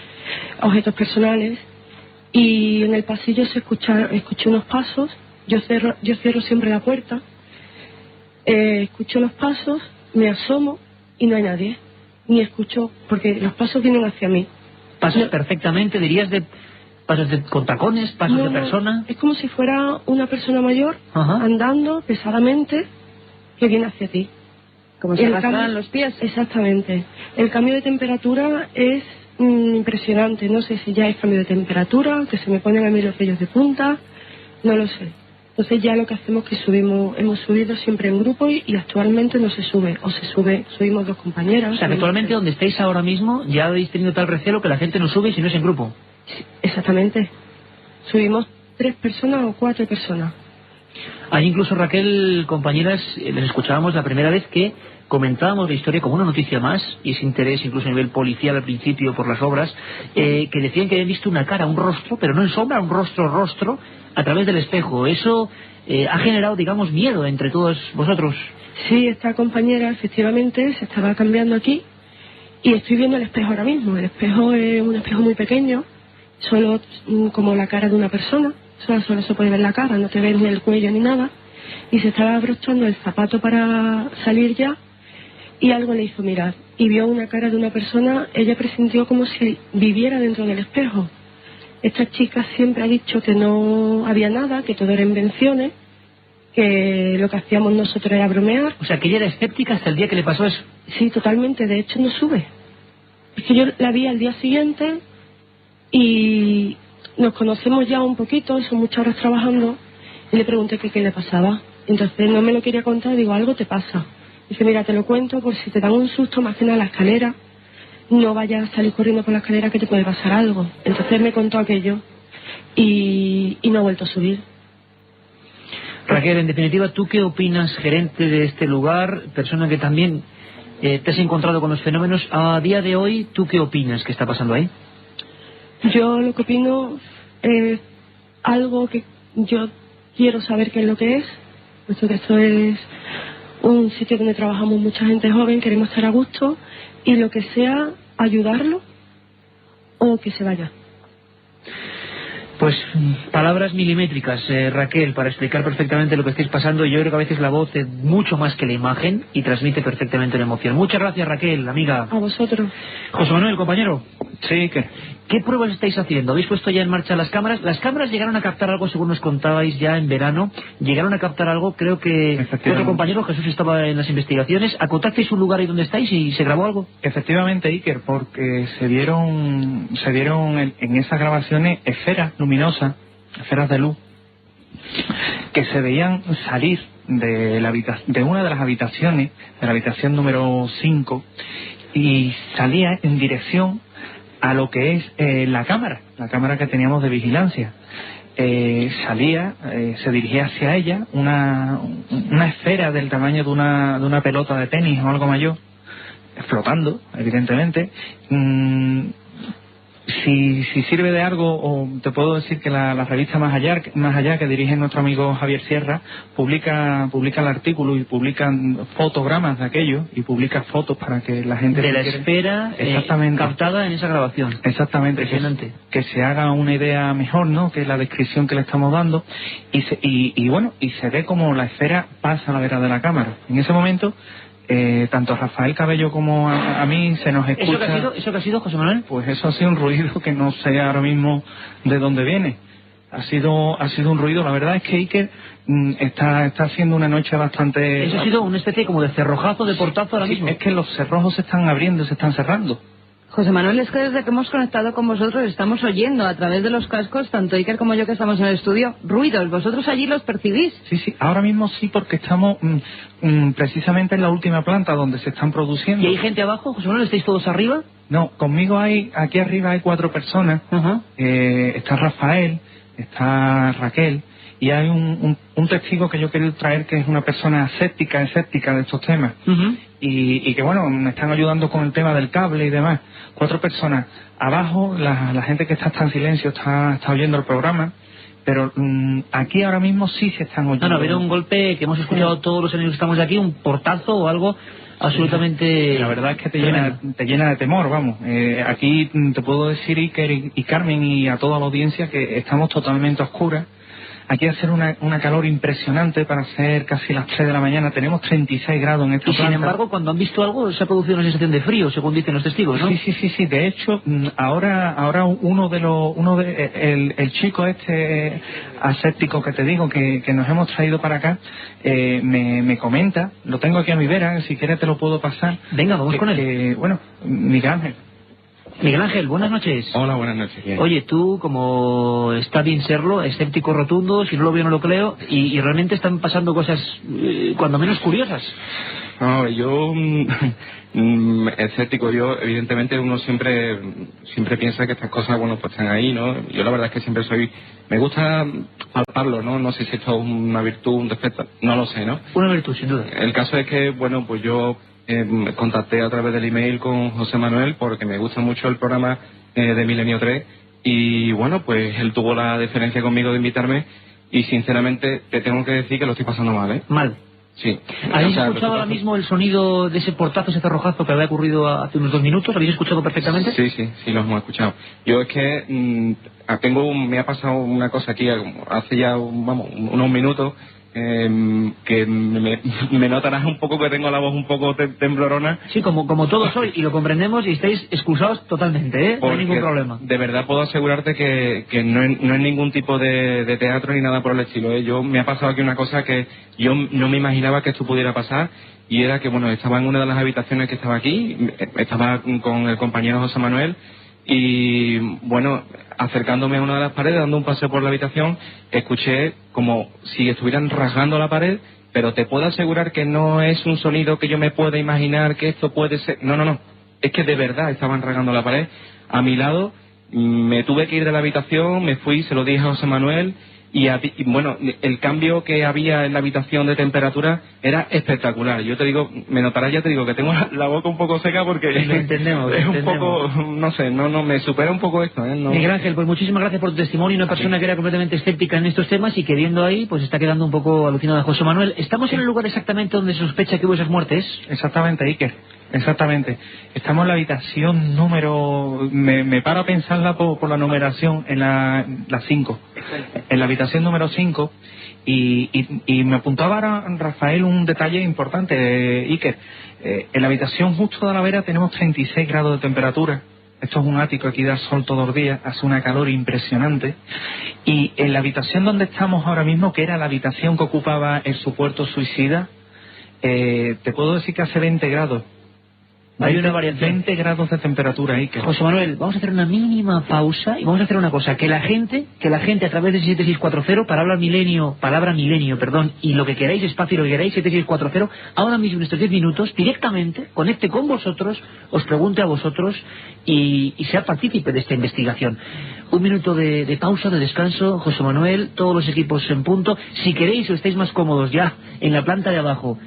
Speaker 12: objetos personales y en el pasillo escuché unos pasos. Yo cierro siempre la puerta, escucho los pasos, me asomo y no hay nadie, ni escucho, porque los pasos vienen hacia mí.
Speaker 1: ¿Pasos perfectamente, dirías, pasos con tacones, pasos de persona?
Speaker 12: Es como si fuera una persona mayor andando pesadamente que viene hacia ti.
Speaker 2: Como si arrastraran los pies.
Speaker 12: Exactamente. El cambio de temperatura es impresionante. No sé si ya es cambio de temperatura, que se me ponen a mí los vellos de punta, no lo sé. Entonces ya lo que hacemos es que hemos subido siempre en grupo y actualmente no se sube, subimos 2 compañeras.
Speaker 1: O sea, que actualmente donde estáis ahora mismo ya habéis tenido tal recelo que la gente no sube si no es en grupo.
Speaker 12: Sí, exactamente. Subimos 3 personas o 4 personas.
Speaker 1: Hay incluso, Raquel, compañeras, les escuchábamos la primera vez que comentábamos la historia como una noticia más, y ese interés incluso a nivel policial al principio por las obras, que decían que habían visto una cara, un rostro, pero no en sombra, un rostro, a través del espejo. Eso ha generado, digamos, miedo entre todos vosotros.
Speaker 12: Sí, esta compañera efectivamente se estaba cambiando aquí, y estoy viendo el espejo ahora mismo. El espejo es un espejo muy pequeño, solo como la cara de una persona. Solo se puede ver la cara, no te ves ni el cuello ni nada. Y se estaba abrochando el zapato para salir ya, y algo le hizo mirar. Y vio una cara de una persona, ella presintió como si viviera dentro del espejo. Esta chica siempre ha dicho que no había nada, que todo era invenciones, que lo que hacíamos nosotros era bromear.
Speaker 1: O sea, que ella era escéptica hasta el día que le pasó eso.
Speaker 12: Sí, totalmente, de hecho no sube. Es que yo la vi al día siguiente y nos conocemos ya un poquito, son muchas horas trabajando, y le pregunté qué le pasaba. Entonces no me lo quería contar, digo, algo te pasa. Dice, mira, te lo cuento por si te dan un susto, más que nada la escalera, no vayas a salir corriendo por la escalera que te puede pasar algo. Entonces me contó aquello y no ha vuelto a subir.
Speaker 1: Raquel, en definitiva, ¿tú qué opinas, gerente de este lugar, persona que también te has encontrado con los fenómenos? A día de hoy, ¿tú qué opinas que está pasando ahí?
Speaker 12: Yo lo que opino es algo que yo quiero saber qué es lo que es, puesto que esto es un sitio donde trabajamos mucha gente joven, queremos estar a gusto, y lo que sea, ayudarlo o que se vaya.
Speaker 1: Pues palabras milimétricas, Raquel, para explicar perfectamente lo que estáis pasando. Yo creo que a veces la voz es mucho más que la imagen y transmite perfectamente la emoción. Muchas gracias, Raquel, amiga.
Speaker 12: A vosotros.
Speaker 1: José Manuel, compañero.
Speaker 3: Sí,
Speaker 1: ¿Qué pruebas estáis haciendo? ¿Habéis puesto ya en marcha las cámaras? Las cámaras llegaron a captar algo, según nos contabais ya en verano. Llegaron a captar algo, creo que otro compañero, Jesús, estaba en las investigaciones. ¿Acotasteis un lugar ahí donde estáis y se grabó algo?
Speaker 3: Efectivamente, Iker, porque se vieron en esas grabaciones esferas luminosas, esferas de luz, que se veían salir de una de las habitaciones, de la habitación número 5, y salía en dirección a lo que es la cámara que teníamos de vigilancia. Se dirigía hacia ella una esfera del tamaño de una pelota de tenis o algo mayor, flotando, evidentemente. Si sirve de algo, o te puedo decir que la revista Más Allá, que dirige nuestro amigo Javier Sierra, publica el artículo y publican fotogramas de aquello y publica fotos para que la gente...
Speaker 1: De la esfera captada en esa grabación.
Speaker 3: Exactamente.
Speaker 1: Impresionante.
Speaker 3: Que se haga una idea mejor, ¿no?, que la descripción que le estamos dando, y se ve como la esfera pasa a la vera de la cámara. En ese momento... tanto a Rafael Cabello como a mí se nos escucha...
Speaker 1: ¿Eso qué ha sido, José Manuel?
Speaker 3: Pues eso ha sido un ruido que no sé ahora mismo de dónde viene. Ha sido un ruido. La verdad es que Iker está haciendo una noche bastante...
Speaker 1: Eso ha sido una especie como de cerrojazo, de portazo ahora mismo.
Speaker 3: Es que los cerrojos se están abriendo, se están cerrando.
Speaker 2: José Manuel, es que desde que hemos conectado con vosotros estamos oyendo a través de los cascos, tanto Iker como yo que estamos en el estudio, ruidos. ¿Vosotros allí los percibís?
Speaker 3: Sí, ahora mismo sí, porque estamos precisamente en la última planta donde se están produciendo.
Speaker 1: ¿Y hay gente abajo, José Manuel? ¿Estáis todos arriba?
Speaker 3: No, conmigo aquí arriba hay 4 personas. Está Rafael, está Raquel, y hay un testigo que yo quería traer, que es una persona escéptica de estos temas. Y que bueno, me están ayudando con el tema del cable y demás. 4 personas. Abajo, la gente que está en silencio está oyendo el programa, pero aquí ahora mismo sí se están oyendo.
Speaker 1: Ha habido un golpe que hemos escuchado todos los enemigos que estamos de aquí, un portazo o algo absolutamente...
Speaker 3: La verdad es que te llena de temor, vamos. Aquí te puedo decir, Iker y Carmen, y a toda la audiencia, que estamos totalmente a oscuras. Aquí hace una calor impresionante para ser casi las 3 de la mañana. Tenemos 36 grados en esta planta.
Speaker 1: Y sin embargo, cuando han visto algo, se ha producido una sensación de frío, según dicen los testigos, ¿no?
Speaker 3: Sí. De hecho, ahora el chico este aséptico que te digo, que nos hemos traído para acá, me comenta, lo tengo aquí a mi vera, si quieres te lo puedo pasar.
Speaker 1: Venga, vamos con él.
Speaker 3: Bueno, Miguel Ángel.
Speaker 1: Miguel Ángel, buenas noches.
Speaker 13: Hola, buenas noches. Bien.
Speaker 1: Oye, tú, como está bien serlo, escéptico rotundo, si no lo veo no lo creo, y realmente están pasando cosas cuando menos curiosas.
Speaker 13: No, yo escéptico, evidentemente uno siempre piensa que estas cosas, bueno, pues están ahí, ¿no? Yo la verdad es que siempre me gusta palparlo, ¿no? No sé si esto es una virtud, un defecto, no lo sé, ¿no?
Speaker 1: Una virtud, sin duda.
Speaker 13: El caso es que, bueno, pues yo contacté a través del email con José Manuel porque me gusta mucho el programa de Milenio 3 y bueno, pues él tuvo la deferencia conmigo de invitarme y sinceramente te tengo que decir que lo estoy pasando mal, ¿eh?
Speaker 1: Mal.
Speaker 13: Sí.
Speaker 1: ¿Habéis escuchado ahora mismo el sonido de ese portazo, ese cerrojazo que había ocurrido hace unos 2 minutos? ¿Habéis escuchado perfectamente?
Speaker 13: Sí, lo hemos escuchado. Yo es que me ha pasado una cosa aquí hace ya unos minutos que me notarás un poco que tengo la voz un poco temblorona.
Speaker 1: Sí, como todos hoy, y lo comprendemos y estáis excusados totalmente, ¿eh? No hay ningún problema.
Speaker 13: De verdad puedo asegurarte que no es ningún tipo de teatro ni nada por el estilo, ¿eh? Me ha pasado aquí una cosa que yo no me imaginaba que esto pudiera pasar, y era que, bueno, estaba en una de las habitaciones que estaba aquí, estaba con el compañero José Manuel, y bueno, acercándome a una de las paredes, dando un paseo por la habitación, escuché como si estuvieran rasgando la pared, pero te puedo asegurar que no es un sonido que yo me pueda imaginar que esto puede ser. No, es que de verdad estaban rasgando la pared a mi lado. Me tuve que ir de la habitación, me fui, se lo dije a José Manuel, y bueno, el cambio que había en la habitación de temperatura era espectacular. Yo te digo, me notarás, ya te digo que tengo la boca un poco seca porque
Speaker 1: lo entendemos,
Speaker 13: es un poco, no sé, no me supera un poco esto, ¿eh? No.
Speaker 1: Miguel Ángel, pues muchísimas gracias por tu testimonio, una persona que era completamente escéptica en estos temas y que viendo ahí, pues está quedando un poco alucinada. José Manuel, ¿estamos en el lugar exactamente donde se sospecha que hubo esas muertes?
Speaker 3: Exactamente, Iker. Exactamente. Estamos en la habitación número... Me paro a pensarla por la numeración, en la 5. En la habitación número 5. Y me apuntaba ahora, Rafael, un detalle importante, Iker. En la habitación justo de la vera tenemos 36 grados de temperatura. Esto es un ático, aquí da sol todos los días, hace una calor impresionante. Y en la habitación donde estamos ahora mismo, que era la habitación que ocupaba el supuesto suicida, te puedo decir que hace 20 grados. Hay una variación. 20 grados de temperatura ahí.
Speaker 1: José Manuel, vamos a hacer una mínima pausa y vamos a hacer una cosa, que la gente a través de 7640, palabra milenio, y lo que queráis, espacio, lo que queráis, 7640, ahora mismo en estos 10 minutos, directamente, conecte con vosotros, os pregunte a vosotros y sea partícipe de esta investigación. 1 minuto de pausa, de descanso, José Manuel, todos los equipos en punto. Si queréis o estáis más cómodos ya en la planta de abajo,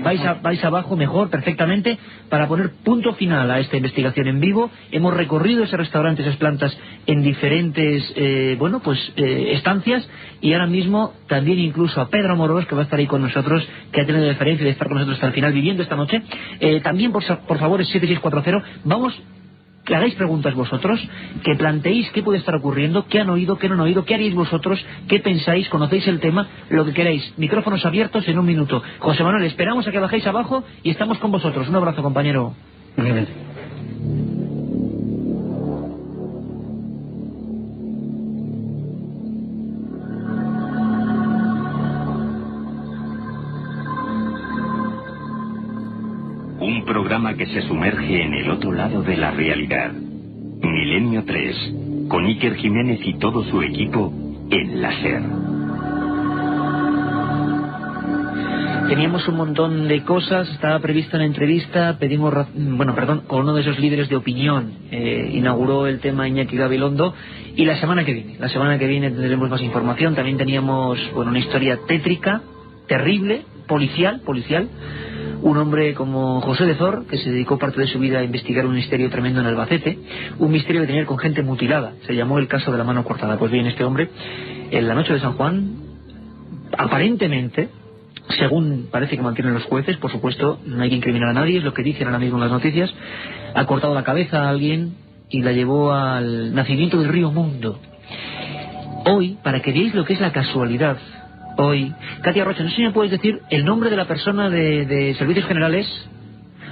Speaker 1: vais abajo mejor, perfectamente, para poner punto final a esta investigación en vivo. Hemos recorrido ese restaurante, esas plantas en diferentes estancias, y ahora mismo también incluso a Pedro Amorós, que va a estar ahí con nosotros, que ha tenido la deferencia de estar con nosotros hasta el final viviendo esta noche. También por favor es 7640, vamos, que hagáis preguntas vosotros, que planteéis qué puede estar ocurriendo, qué han oído, qué no han oído, qué haréis vosotros, qué pensáis, conocéis el tema, lo que queráis. Micrófonos abiertos en 1 minuto. José Manuel, esperamos a que bajéis abajo y estamos con vosotros. Un abrazo, compañero.
Speaker 5: Un programa que se sumerge en el otro lado de la realidad. Milenio 3, con Iker Jiménez y todo su equipo en la SER.
Speaker 1: Teníamos un montón de cosas, estaba prevista una entrevista, con uno de esos líderes de opinión. Inauguró el tema Iñaki Gabilondo, y la semana que viene tendremos más información. También teníamos una historia tétrica, terrible, policial. Un hombre como José de Zor, que se dedicó parte de su vida a investigar un misterio tremendo en Albacete, un misterio que tenía con gente mutilada. Se llamó el caso de la mano cortada. Pues bien, este hombre, en la noche de San Juan, aparentemente, según parece que mantienen los jueces, por supuesto, no hay que incriminar a nadie, es lo que dicen ahora mismo en las noticias, ha cortado la cabeza a alguien y la llevó al nacimiento del río Mundo. Hoy, para que veáis lo que es la casualidad, hoy, Katia Rocha, no sé si me puedes decir el nombre de la persona de Servicios Generales.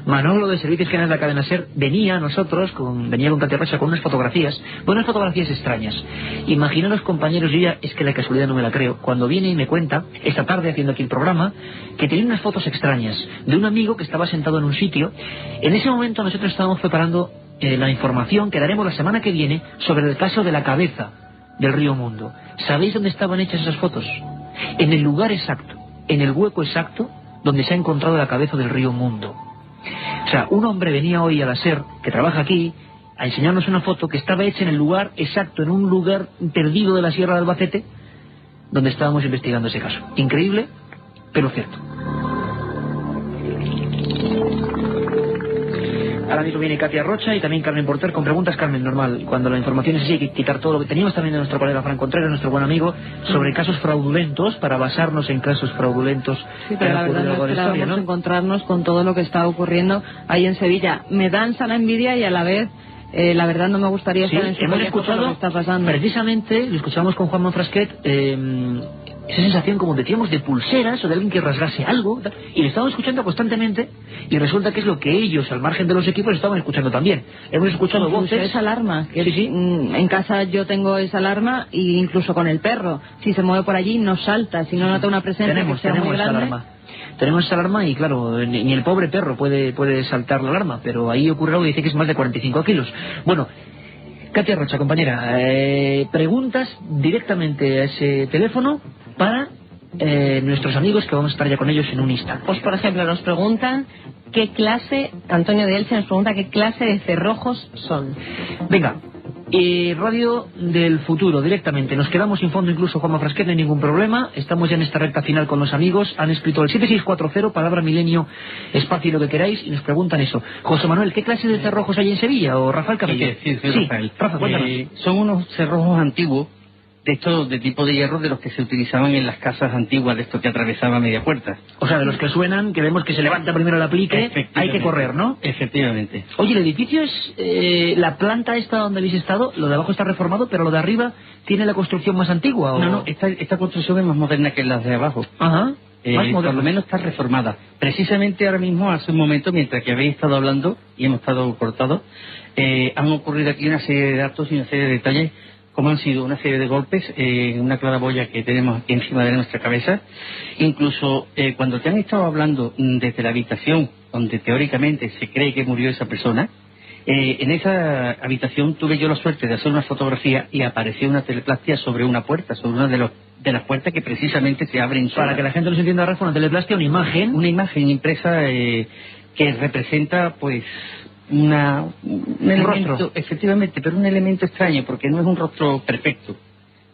Speaker 1: Manolo de Servicios Generales de la Cadena SER venía a nosotros, venía con Katia Rocha con unas fotografías extrañas. Imaginaros, compañeros, yo ya, es que la casualidad no me la creo, cuando viene y me cuenta, esta tarde haciendo aquí el programa, que tenía unas fotos extrañas de un amigo que estaba sentado en un sitio. En ese momento nosotros estábamos preparando la información que daremos la semana que viene sobre el caso de la cabeza del río Mundo. ¿Sabéis dónde estaban hechas esas fotos? En el lugar exacto, en el hueco exacto donde se ha encontrado la cabeza del río Mundo. O sea, un hombre venía hoy a la SER, que trabaja aquí, a enseñarnos una foto que estaba hecha en el lugar exacto, en un lugar perdido de la Sierra de Albacete, donde estábamos investigando ese caso. Increíble, pero cierto. Ahora mismo viene Katia Rocha y también Carmen Porter con preguntas. Carmen, normal, cuando la información es así hay que quitar todo lo que teníamos también de nuestro colega Fran Contreras, nuestro buen amigo, sobre casos fraudulentos, para basarnos en casos fraudulentos.
Speaker 2: Sí, pero la verdad no esperábamos encontrarnos con todo lo que está ocurriendo ahí en Sevilla. Me dan sana envidia y a la vez la verdad no me gustaría estar en su pellejo por lo que está pasando.
Speaker 1: Precisamente, lo escuchamos con Juan Manfrasquet, esa sensación como decíamos de pulseras o de alguien que rasgase algo, y lo estábamos escuchando constantemente, y resulta que es lo que ellos, al margen de los equipos, estaban escuchando también. Hemos escuchado voces.
Speaker 2: Esa alarma, que
Speaker 1: sí.
Speaker 2: En casa yo tengo esa alarma, e incluso con el perro, si se mueve por allí no salta, si no nota una presencia
Speaker 1: tenemos
Speaker 2: muy grande.
Speaker 1: esa alarma. Tenemos esa alarma y claro, ni el pobre perro puede saltar la alarma, pero ahí ocurre algo y dice que es más de 45 kilos. Bueno, Katia Rocha, compañera, preguntas directamente a ese teléfono para nuestros amigos, que vamos a estar ya con ellos en un instante.
Speaker 6: Pues por ejemplo nos preguntan qué clase, Antonio de Elche nos pregunta qué clase de cerrojos son.
Speaker 1: Venga, Radio del Futuro, directamente. Nos quedamos sin fondo, incluso Juanma Frasquet, no hay ningún problema. Estamos ya en esta recta final con los amigos. Han escrito el 7640, palabra milenio, espacio y lo que queráis, y nos preguntan eso. José Manuel, ¿qué clase de cerrojos hay en Sevilla? ¿O Rafael Caballero?
Speaker 7: Sí, Rafael.
Speaker 1: Rafa, cuéntanos.
Speaker 7: Son unos cerrojos antiguos, de estos de tipo de hierro, de los que se utilizaban en las casas antiguas, de estos que atravesaban media puerta.
Speaker 1: O sea, de los que suenan, que vemos que se levanta primero el aplique, hay que correr, ¿no?
Speaker 7: Efectivamente.
Speaker 1: Oye, el edificio es la planta esta donde habéis estado, lo de abajo está reformado, pero lo de arriba tiene la construcción más antigua, ¿o?
Speaker 7: No, esta construcción es más moderna que las de abajo.
Speaker 1: Ajá.
Speaker 7: Por lo menos está reformada. Precisamente ahora mismo, hace un momento, mientras que habéis estado hablando y hemos estado cortados, han ocurrido aquí una serie de datos y una serie de detalles, como han sido una serie de golpes, una claraboya que tenemos aquí encima de nuestra cabeza. Incluso cuando te han estado hablando desde la habitación donde teóricamente se cree que murió esa persona, en esa habitación tuve yo la suerte de hacer una fotografía y apareció una teleplastia sobre una puerta, sobre una de las puertas que precisamente se abren solas.
Speaker 1: Para que la gente no se entienda, Rafa, una teleplastia, una imagen
Speaker 7: impresa que representa pues un elemento,
Speaker 1: rostro.
Speaker 7: Efectivamente, pero un elemento extraño, porque no es un rostro perfecto,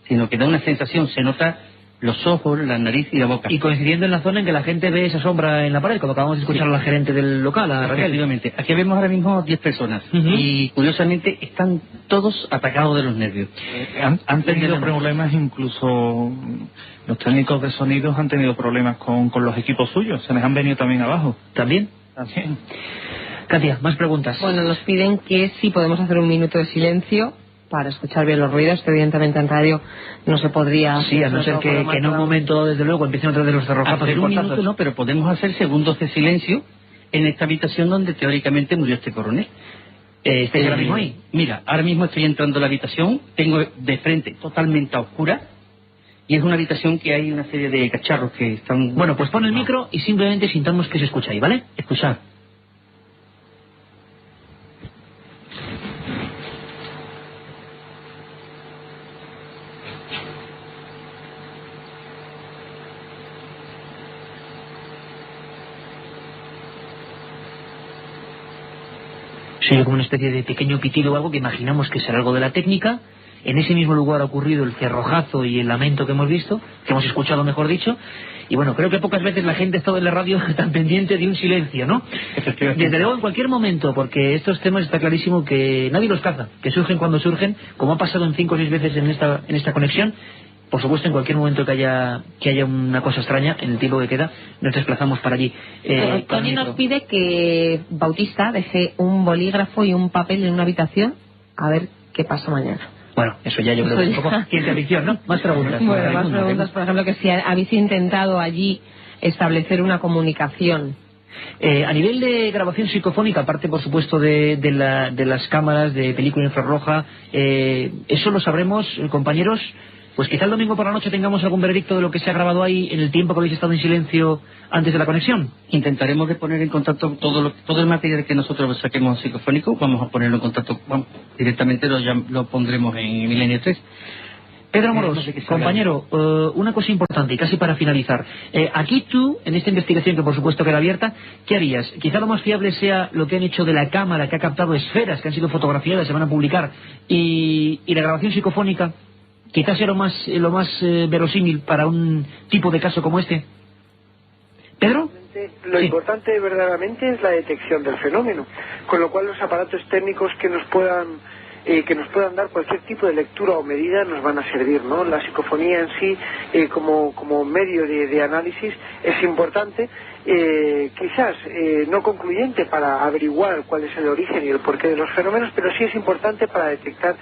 Speaker 7: sino que da una sensación, se nota los ojos, la nariz y la boca.
Speaker 1: Y coincidiendo en la zona en que la gente ve esa sombra en la pared, cuando acabamos de escuchar a la gerente del local, a Raquel.
Speaker 7: Efectivamente. Aquí vemos ahora mismo 10 personas, y curiosamente están todos atacados de los nervios.
Speaker 3: Han tenido problemas, incluso los técnicos de sonidos han tenido problemas con los equipos suyos, se les han venido también abajo.
Speaker 1: ¿También?
Speaker 3: También.
Speaker 1: Katia, más preguntas.
Speaker 6: Bueno, nos piden que si podemos hacer un minuto de silencio para escuchar bien los ruidos, que evidentemente en radio no se podría...
Speaker 1: Sí, a no ser que en un momento, desde luego, empiecen otra vez los cerrojazos.
Speaker 7: Hacer un minuto no, pero podemos hacer segundos de silencio en esta habitación donde teóricamente murió este coronel.
Speaker 1: ¿Estáis ahora mismo ahí?
Speaker 7: Mira, ahora mismo estoy entrando a la habitación, tengo de frente totalmente a oscura, y es una habitación que hay una serie de cacharros que están...
Speaker 1: Bueno, pues pon el micro y simplemente sintamos que se escucha ahí, ¿vale?
Speaker 7: Escuchad.
Speaker 1: Se oye como una especie de pequeño pitido o algo que imaginamos que será algo de la técnica. En ese mismo lugar ha ocurrido el cerrojazo y el lamento que hemos visto, que hemos escuchado, mejor dicho. Y bueno, creo que pocas veces la gente ha estado en la radio tan pendiente de un silencio, ¿no? Desde luego, en cualquier momento, porque estos temas está clarísimo que nadie los caza, que surgen cuando surgen, como ha pasado en 5 o 6 veces en esta conexión. por supuesto, en cualquier momento que haya una cosa extraña, en el tiempo que queda, nos desplazamos para allí.
Speaker 6: Tony nos pide que Bautista deje un bolígrafo y un papel en una habitación a ver qué pasa mañana.
Speaker 1: Bueno, eso ya yo creo que es un poco ciencia ficción, ¿no? Más preguntas.
Speaker 6: Bueno, más preguntas, por ejemplo, que si habéis intentado allí establecer una comunicación.
Speaker 1: A nivel de grabación psicofónica, aparte por supuesto de las cámaras de película infrarroja, eso lo sabremos, compañeros, pues quizá el domingo por la noche tengamos algún veredicto de lo que se ha grabado ahí en el tiempo que habéis estado en silencio antes de la conexión.
Speaker 7: Intentaremos de poner en contacto todo el material que nosotros saquemos psicofónico, vamos a ponerlo en contacto, directamente lo pondremos en Milenio 3.
Speaker 1: Pedro Amorós, compañero, una cosa importante y casi para finalizar. Aquí tú, en esta investigación que por supuesto queda abierta, ¿qué harías? Quizá lo más fiable sea lo que han hecho de la cámara que ha captado esferas que han sido fotografiadas, se van a publicar, y la grabación psicofónica, quizás sea lo más verosímil para un tipo de caso como este. ¿Pedro?
Speaker 10: Lo importante verdaderamente es la detección del fenómeno, con lo cual los aparatos técnicos que nos puedan dar cualquier tipo de lectura o medida nos van a servir, ¿no? La psicofonía en sí, como medio de análisis, es importante, quizás no concluyente para averiguar cuál es el origen y el porqué de los fenómenos, pero sí es importante para detectar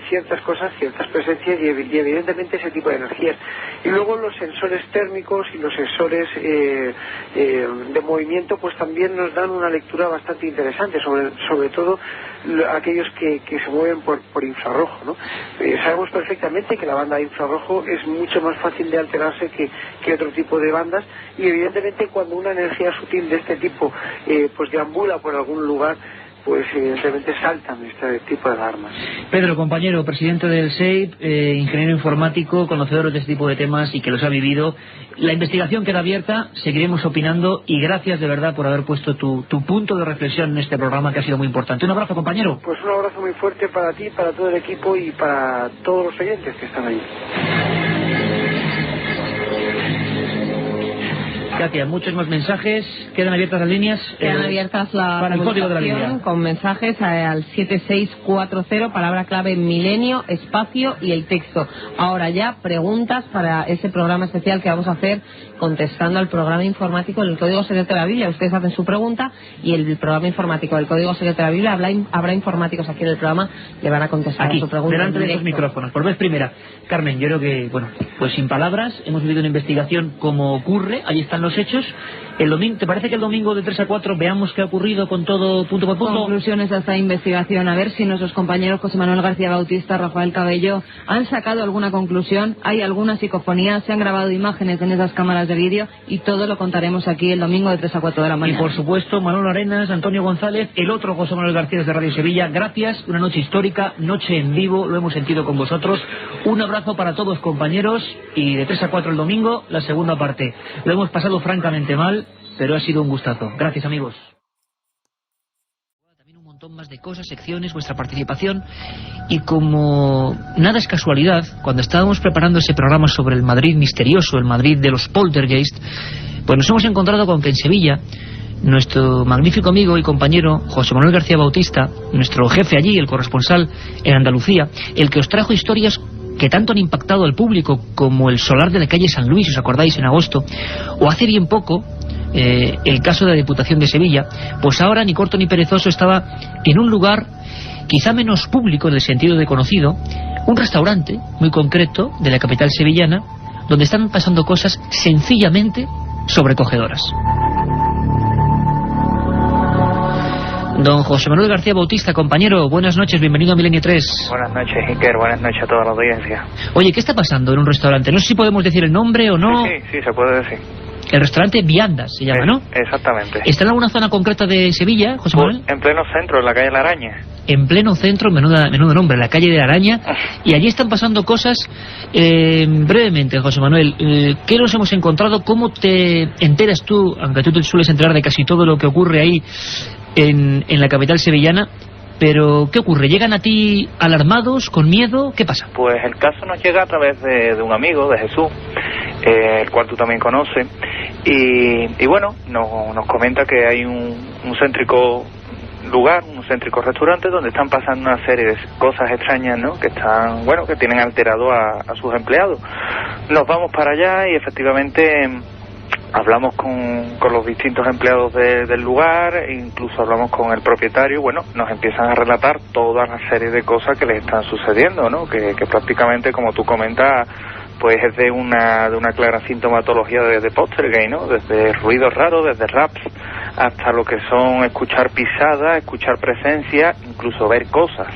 Speaker 10: ciertas cosas, ciertas presencias y evidentemente ese tipo de energías. Y luego los sensores térmicos y los sensores de movimiento pues también nos dan una lectura bastante interesante, sobre todo aquellos que se mueven por infrarrojo, ¿no? Sabemos perfectamente que la banda de infrarrojo es mucho más fácil de alterarse que otro tipo de bandas, y evidentemente cuando una energía sutil de este tipo pues deambula por algún lugar, pues evidentemente saltan este tipo de alarmas.
Speaker 1: Pedro, compañero, presidente del SEIP, ingeniero informático, conocedor de este tipo de temas y que los ha vivido. La investigación queda abierta, seguiremos opinando y gracias de verdad por haber puesto tu punto de reflexión en este programa que ha sido muy importante. Un abrazo, compañero.
Speaker 10: Pues un abrazo muy fuerte para ti, para todo el equipo y para todos los oyentes que están ahí.
Speaker 1: Katia, muchos más mensajes. ¿Quedan abiertas las líneas?
Speaker 6: Quedan abiertas la
Speaker 1: para el código de la línea.
Speaker 6: Con mensajes al 7640, palabra clave milenio, espacio y el texto. Ahora ya preguntas para ese programa especial que vamos a hacer contestando al programa informático del Código Secreto de la Biblia. Ustedes hacen su pregunta y el programa informático del Código Secreto de la Biblia, habrá informáticos aquí en el programa que van a contestar
Speaker 1: aquí,
Speaker 6: a su pregunta.
Speaker 1: Delante de los micrófonos. Por vez primera. Carmen, yo creo que, bueno, pues sin palabras, hemos vivido una investigación como ocurre, ahí están los hechos. El domingo, ¿te parece que el domingo de 3 a 4 veamos qué ha ocurrido con todo punto por punto?
Speaker 2: Conclusiones de esta investigación, a ver si nuestros compañeros José Manuel García Bautista, Rafael Cabello han sacado alguna conclusión, hay alguna psicofonía, se han grabado imágenes en esas cámaras de vídeo y todo lo contaremos aquí el domingo de 3 a 4 de la mañana.
Speaker 1: Y por supuesto Manolo Arenas, Antonio González, el otro José Manuel García de Radio Sevilla, gracias, una noche histórica, noche en vivo, lo hemos sentido con vosotros. Un abrazo para todos, compañeros, y de 3 a 4 el domingo, la segunda parte. Lo hemos pasado francamente mal, pero ha sido un gustazo. Gracias, amigos. También un montón más de cosas, secciones, vuestra participación. Y como nada es casualidad, cuando estábamos preparando ese programa sobre el Madrid misterioso, el Madrid de los poltergeist, pues nos hemos encontrado con que en Sevilla nuestro magnífico amigo y compañero José Manuel García Bautista, nuestro jefe allí, el corresponsal en Andalucía, el que os trajo historias que tanto han impactado al público, como el solar de la calle San Luis, os acordáis, en agosto, o hace bien poco el caso de la Diputación de Sevilla, pues ahora ni corto ni perezoso estaba en un lugar quizá menos público en el sentido de conocido, un restaurante muy concreto de la capital sevillana, donde están pasando cosas sencillamente sobrecogedoras. Don José Manuel García Bautista, compañero, buenas noches, bienvenido a Milenio 3.
Speaker 14: Buenas noches, Iker, buenas noches a toda la audiencia.
Speaker 1: Oye, ¿qué está pasando en un restaurante? No sé si podemos decir el nombre o no.
Speaker 14: Sí, se puede decir.
Speaker 1: El restaurante Viandas se llama, ¿no?
Speaker 14: Exactamente.
Speaker 1: ¿Está en alguna zona concreta de Sevilla, José Manuel?
Speaker 14: En pleno centro, en la calle La Araña.
Speaker 1: En pleno centro, menudo nombre, la calle de la Araña. Y allí están pasando cosas. Brevemente, José Manuel, ¿qué nos hemos encontrado? ¿Cómo te enteras tú, aunque tú te sueles enterar de casi todo lo que ocurre ahí en la capital sevillana? Pero, ¿qué ocurre? ¿Llegan a ti alarmados, con miedo? ¿Qué pasa?
Speaker 14: Pues el caso nos llega a través de un amigo, de Jesús, el cual tú también conoces, y bueno, nos comenta que hay un céntrico lugar, un céntrico restaurante, donde están pasando una serie de cosas extrañas, ¿no? Que están, bueno, que tienen alterado a sus empleados. Nos vamos para allá y efectivamente hablamos con los distintos empleados del lugar, e incluso hablamos con el propietario, y bueno, nos empiezan a relatar toda la serie de cosas que les están sucediendo, ¿no? Que prácticamente, como tú comentas, pues es de una clara sintomatología de poltergeist, ¿no? Desde ruidos raros, desde raps, hasta lo que son escuchar pisadas, escuchar presencia, incluso ver cosas.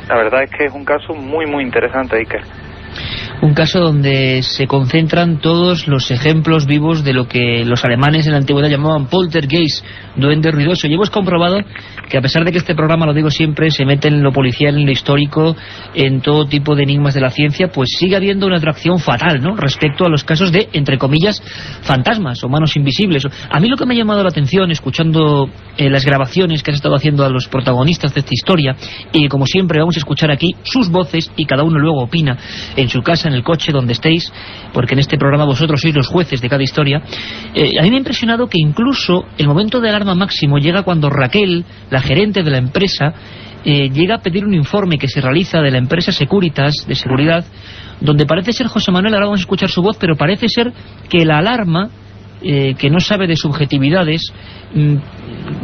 Speaker 14: La verdad es que es un caso muy, muy interesante, Iker.
Speaker 1: Un caso donde se concentran todos los ejemplos vivos de lo que los alemanes en la antigüedad llamaban poltergeist, duende ruidoso. Y hemos comprobado que, a pesar de que este programa, lo digo siempre, se mete en lo policial, en lo histórico, en todo tipo de enigmas de la ciencia, pues sigue habiendo una atracción fatal, ¿no?, respecto a los casos de, entre comillas, fantasmas o manos invisibles. A mí lo que me ha llamado la atención, escuchando las grabaciones que has estado haciendo a los protagonistas de esta historia, y como siempre vamos a escuchar aquí sus voces, y cada uno luego opina en su casa, en el coche, donde estéis, porque en este programa vosotros sois los jueces de cada historia. A mí me ha impresionado que incluso el momento de alarma máximo llega cuando Raquel, la gerente de la empresa, llega a pedir un informe que se realiza de la empresa Securitas, de seguridad, donde parece ser José Manuel, ahora vamos a escuchar su voz, pero parece ser que la alarma, que no sabe de subjetividades,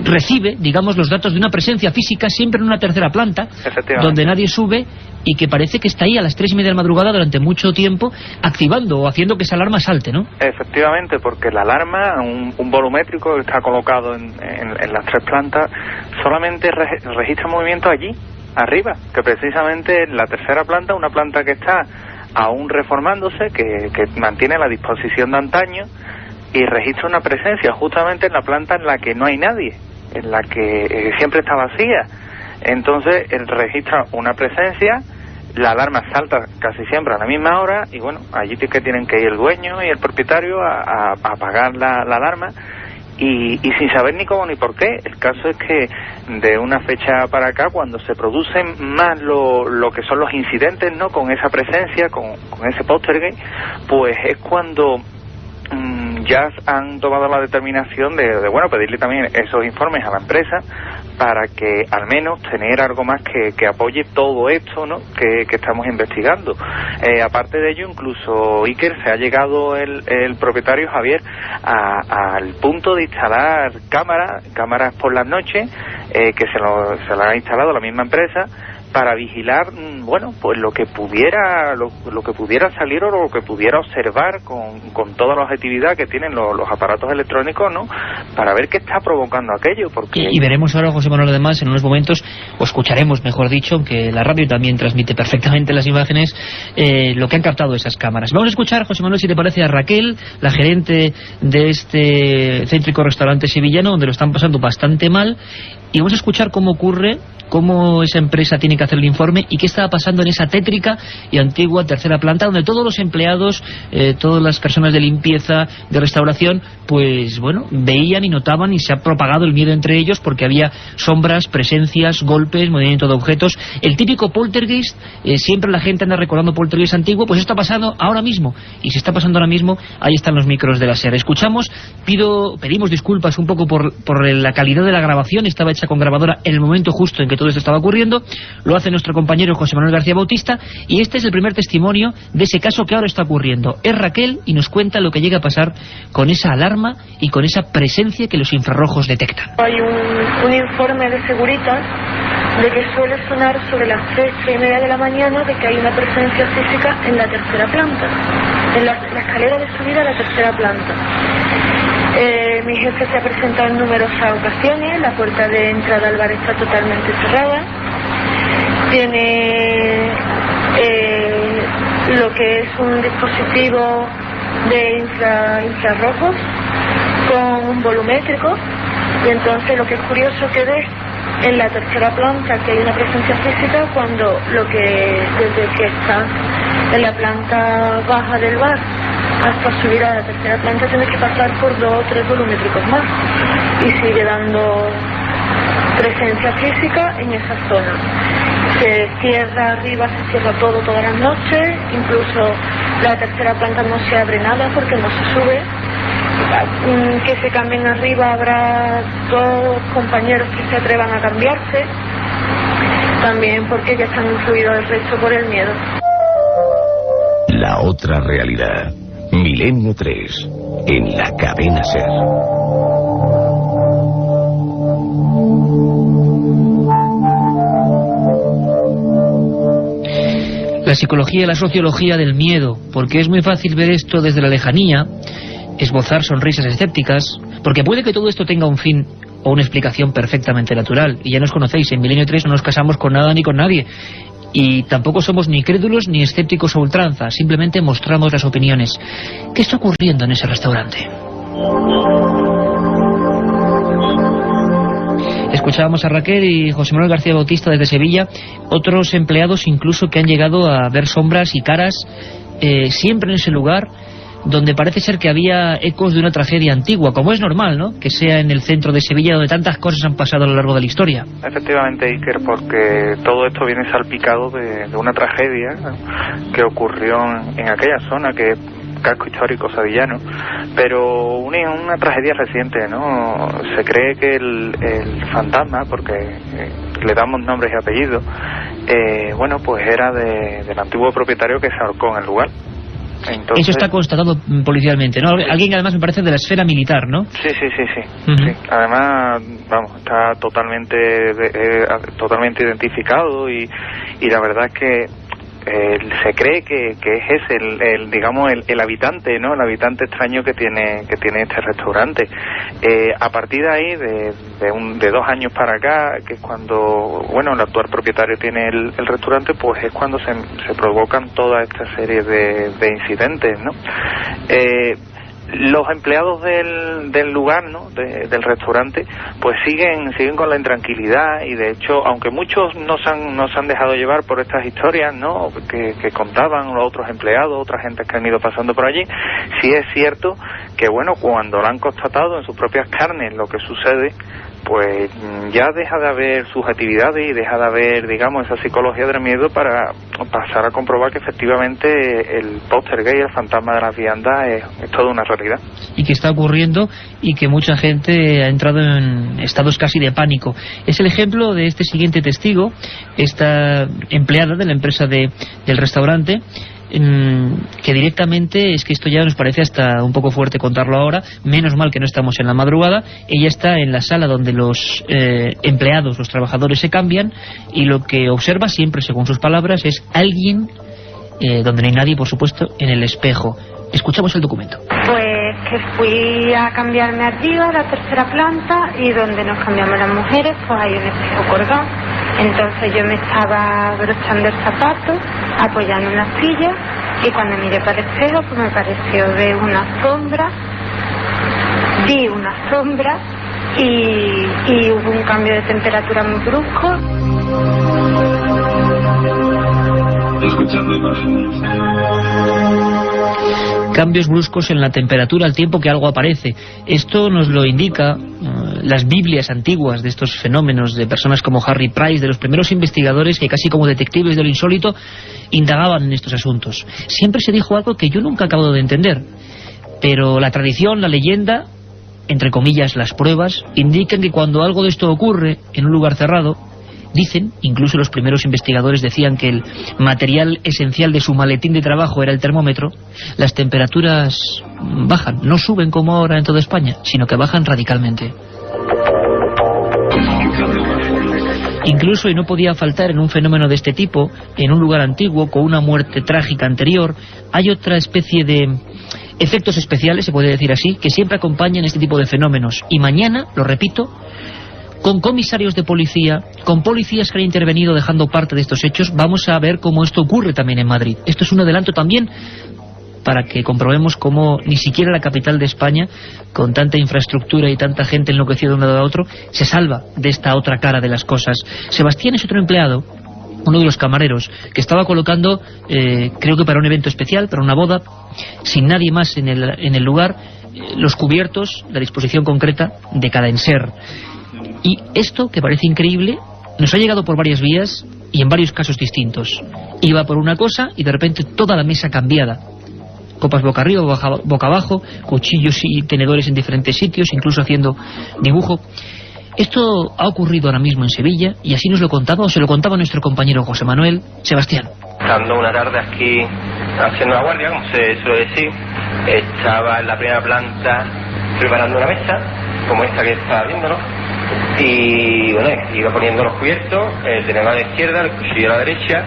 Speaker 1: recibe, digamos, los datos de una presencia física siempre en una tercera planta, donde nadie sube, y que parece que está ahí a las 3:30 de la madrugada durante mucho tiempo, activando o haciendo que esa alarma salte, ¿no? Efectivamente, porque la alarma, un volumétrico que está colocado en las 3 plantas, solamente registra movimiento allí, arriba, que precisamente en la tercera planta, una planta que está aún reformándose, que mantiene la disposición de antaño, y registra una presencia justamente en la planta en la que no hay nadie, en la que siempre está vacía. Entonces él registra una presencia, la alarma salta casi siempre a la misma hora, y bueno, allí que tienen que ir el dueño y el propietario a apagar la alarma, y sin saber ni cómo ni por qué. El caso es que de una fecha para acá, cuando se producen más lo que son los incidentes, ¿no?, con esa presencia, con ese poltergeist, pues es cuando ya han tomado la determinación de bueno, pedirle también esos informes a la empresa para que al menos tener algo más que apoye todo esto, ¿no?, que estamos investigando. Aparte de ello, incluso, Iker, se ha llegado el propietario Javier al punto de instalar cámaras por las noches, que se la ha instalado la misma empresa, para vigilar, bueno, pues lo que pudiera salir o lo que pudiera observar con toda la objetividad que tienen los aparatos electrónicos, ¿no?, para ver qué está provocando aquello. Porque... Y veremos ahora, José Manuel, además, en unos momentos, o escucharemos, mejor dicho, aunque la radio también transmite perfectamente las imágenes, lo que han captado esas cámaras. Vamos a escuchar, José Manuel, si te parece, a Raquel, la gerente de este céntrico restaurante sevillano, donde lo están pasando bastante mal, y vamos a escuchar cómo ocurre, cómo esa empresa tiene que hacer el informe y qué estaba pasando en esa tétrica y antigua tercera planta, donde todos los empleados, todas las personas de limpieza, de restauración, pues bueno, veían y notaban, y se ha propagado el miedo entre ellos porque había sombras, presencias, golpes, movimiento de objetos. El típico poltergeist, siempre la gente anda recordando poltergeist antiguo, pues está pasando ahora mismo, y si está pasando ahora mismo, ahí están los micros de la SER. Escuchamos, pedimos disculpas un poco por la calidad de la grabación, estaba hecha con grabadora en el momento justo en que todo esto estaba ocurriendo. Lo hace nuestro compañero José Manuel García Bautista, y este es el primer testimonio de ese caso que ahora está ocurriendo. Es Raquel, y nos cuenta lo que llega a pasar con esa alarma y con esa presencia que los infrarrojos detectan.
Speaker 15: Hay un informe de Securitas de que suele sonar sobre las 3:30 de la mañana de que hay una presencia física en la tercera planta, en la escalera de subida a la tercera planta. Mi jefe se ha presentado en numerosas ocasiones, la puerta de entrada al bar está totalmente cerrada, tiene lo que es un dispositivo de infrarrojos con un volumétrico, y entonces lo que es curioso que ves en la tercera planta que hay una presencia física, cuando desde que está en la planta baja del bar hasta subir a la tercera planta tienes que pasar por 2 o 3 volumétricos más, y sigue dando presencia física en esa zona. Se cierra arriba, se cierra todo todas las noches, incluso la tercera planta no se abre nada porque no se sube, que se cambien arriba, habrá 2 compañeros que se atrevan a cambiarse, también porque ya están influidos el resto por el miedo.
Speaker 5: La otra realidad. Milenio 3, en la cadena SER.
Speaker 1: La psicología y la sociología del miedo, porque es muy fácil ver esto desde la lejanía, esbozar sonrisas escépticas, porque puede que todo esto tenga un fin o una explicación perfectamente natural, y ya nos conocéis, en Milenio 3 no nos casamos con nada ni con nadie, y tampoco somos ni crédulos ni escépticos a ultranza, simplemente mostramos las opiniones. ¿Qué está ocurriendo en ese restaurante? Escuchábamos a Raquel y José Manuel García Bautista desde Sevilla, otros empleados incluso que han llegado a ver sombras y caras siempre en ese lugar donde parece ser que había ecos de una tragedia antigua, como es normal, ¿no?, que sea en el centro de Sevilla donde tantas cosas han pasado a lo largo de la historia.
Speaker 14: Efectivamente, Iker, porque todo esto viene salpicado de una tragedia, ¿no?, que ocurrió en aquella zona, que es casco histórico sevillano, pero una tragedia reciente, ¿no? Se cree que el fantasma, porque le damos nombres y apellidos, bueno, pues era del antiguo propietario que se ahorcó en el lugar. Entonces,
Speaker 1: eso está constatado policialmente, ¿no? Alguien además me parece de la esfera militar, ¿no?
Speaker 14: Sí. Sí. Además, vamos, está totalmente identificado y la verdad es que se cree que es ese el habitante, ¿no?, el habitante extraño que tiene este restaurante. A partir de ahí, de 2 años para acá, que es cuando, bueno, el actual propietario tiene el restaurante, pues es cuando se provocan toda esta serie de incidentes, ¿no? Los empleados del lugar, ¿no?, del restaurante, pues siguen con la intranquilidad, y de hecho, aunque muchos no se han dejado llevar por estas historias, ¿no?, que contaban los otros empleados, otra gente que han ido pasando por allí, sí es cierto que, bueno, cuando lo han constatado en sus propias carnes lo que sucede, pues ya deja de haber subjetividades y deja de haber, digamos, esa psicología del miedo para pasar a comprobar que efectivamente el poltergeist, el fantasma de las viandas, es toda una realidad.
Speaker 1: Y que está ocurriendo y que mucha gente ha entrado en estados casi de pánico. Es el ejemplo de este siguiente testigo, esta empleada de la empresa del restaurante, que directamente, es que esto ya nos parece hasta un poco fuerte contarlo ahora, menos mal que no estamos en la madrugada. Ella está en la sala donde los empleados, los trabajadores se cambian, y lo que observa siempre, según sus palabras, es alguien, donde no hay nadie, por supuesto, en el espejo. Escuchamos el documento.
Speaker 16: Pues que fui a cambiarme arriba a la 3ª planta, y donde nos cambiamos las mujeres, pues hay un espejo colgado. Entonces yo me estaba abrochando el zapato, apoyando en la silla, y cuando miré para el espejo, pues me pareció ver una sombra, vi una sombra, y hubo un cambio de temperatura muy brusco.
Speaker 5: Escuchando imágenes.
Speaker 1: Cambios bruscos en la temperatura al tiempo que algo aparece. Esto nos lo indica las Biblias antiguas de estos fenómenos, de personas como Harry Price, de los primeros investigadores que casi como detectives de lo insólito indagaban en estos asuntos. Siempre se dijo algo que yo nunca acabo de entender, pero la tradición, la leyenda, entre comillas las pruebas, indican que cuando algo de esto ocurre en un lugar cerrado, dicen, incluso los primeros investigadores decían que el material esencial de su maletín de trabajo era el termómetro, las temperaturas bajan, no suben como ahora en toda España, sino que bajan radicalmente. Incluso, y no podía faltar en un fenómeno de este tipo, en un lugar antiguo, con una muerte trágica anterior, hay otra especie de efectos especiales, se puede decir así, que siempre acompañan este tipo de fenómenos. Y mañana, lo repito, con comisarios de policía, con policías que han intervenido dejando parte de estos hechos, vamos a ver cómo esto ocurre también en Madrid. Esto es un adelanto también para que comprobemos cómo ni siquiera la capital de España, con tanta infraestructura y tanta gente enloquecida de un lado a otro, se salva de esta otra cara de las cosas. Sebastián es otro empleado, uno de los camareros, que estaba colocando, creo que para un evento especial, para una boda, sin nadie más en el lugar, los cubiertos, la disposición concreta de cada enser. Y esto, que parece increíble, nos ha llegado por varias vías y en varios casos distintos. Iba por una cosa y de repente toda la mesa cambiada. copas boca arriba, boca abajo, cuchillos y tenedores en diferentes sitios, incluso haciendo dibujo. Esto ha ocurrido ahora mismo en Sevilla y así nos lo contaba, o se lo contaba nuestro compañero José Manuel Sebastián.
Speaker 17: Estando una tarde aquí haciendo la guardia, como se suele decir, estaba en la primera planta preparando una mesa, como esta que está viendo, ¿no? Y bueno, iba poniendo los cubiertos, el tenedor a la izquierda, el cuchillo a la derecha,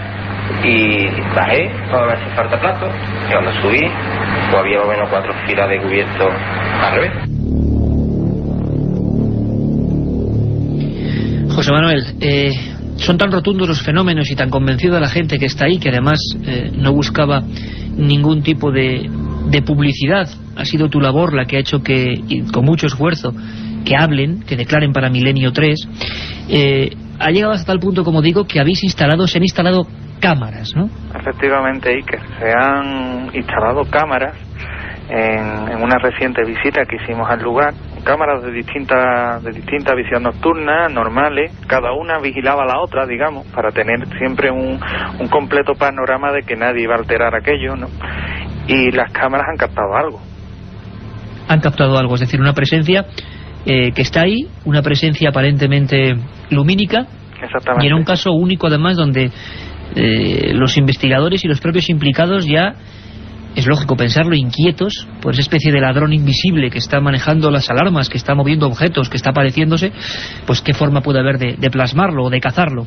Speaker 17: y bajé para ver si falta plato, y cuando subí, pues había más o menos 4 filas de cubiertos al revés.
Speaker 1: José Manuel, son tan rotundos los fenómenos y tan convencida la gente que está ahí, que además no buscaba ningún tipo de publicidad. Ha sido tu labor la que ha hecho que, y con mucho esfuerzo, que hablen, que declaren para Milenio 3. Ha llegado hasta tal punto, como digo, que se han instalado cámaras, ¿no?
Speaker 14: Efectivamente, Iker, se han instalado cámaras en una reciente visita que hicimos al lugar, cámaras de distinta visión nocturna, normales, cada una vigilaba a la otra, digamos, para tener siempre un completo panorama de que nadie iba a alterar aquello, ¿no? Y las cámaras han captado algo.
Speaker 1: Han captado algo, es decir, una presencia que está ahí, una presencia aparentemente lumínica.
Speaker 14: Exactamente.
Speaker 1: Y en un caso único además donde los investigadores y los propios implicados ya, es lógico pensarlo, inquietos por esa especie de ladrón invisible que está manejando las alarmas, que está moviendo objetos, que está apareciéndose, pues qué forma puede haber de plasmarlo o de cazarlo.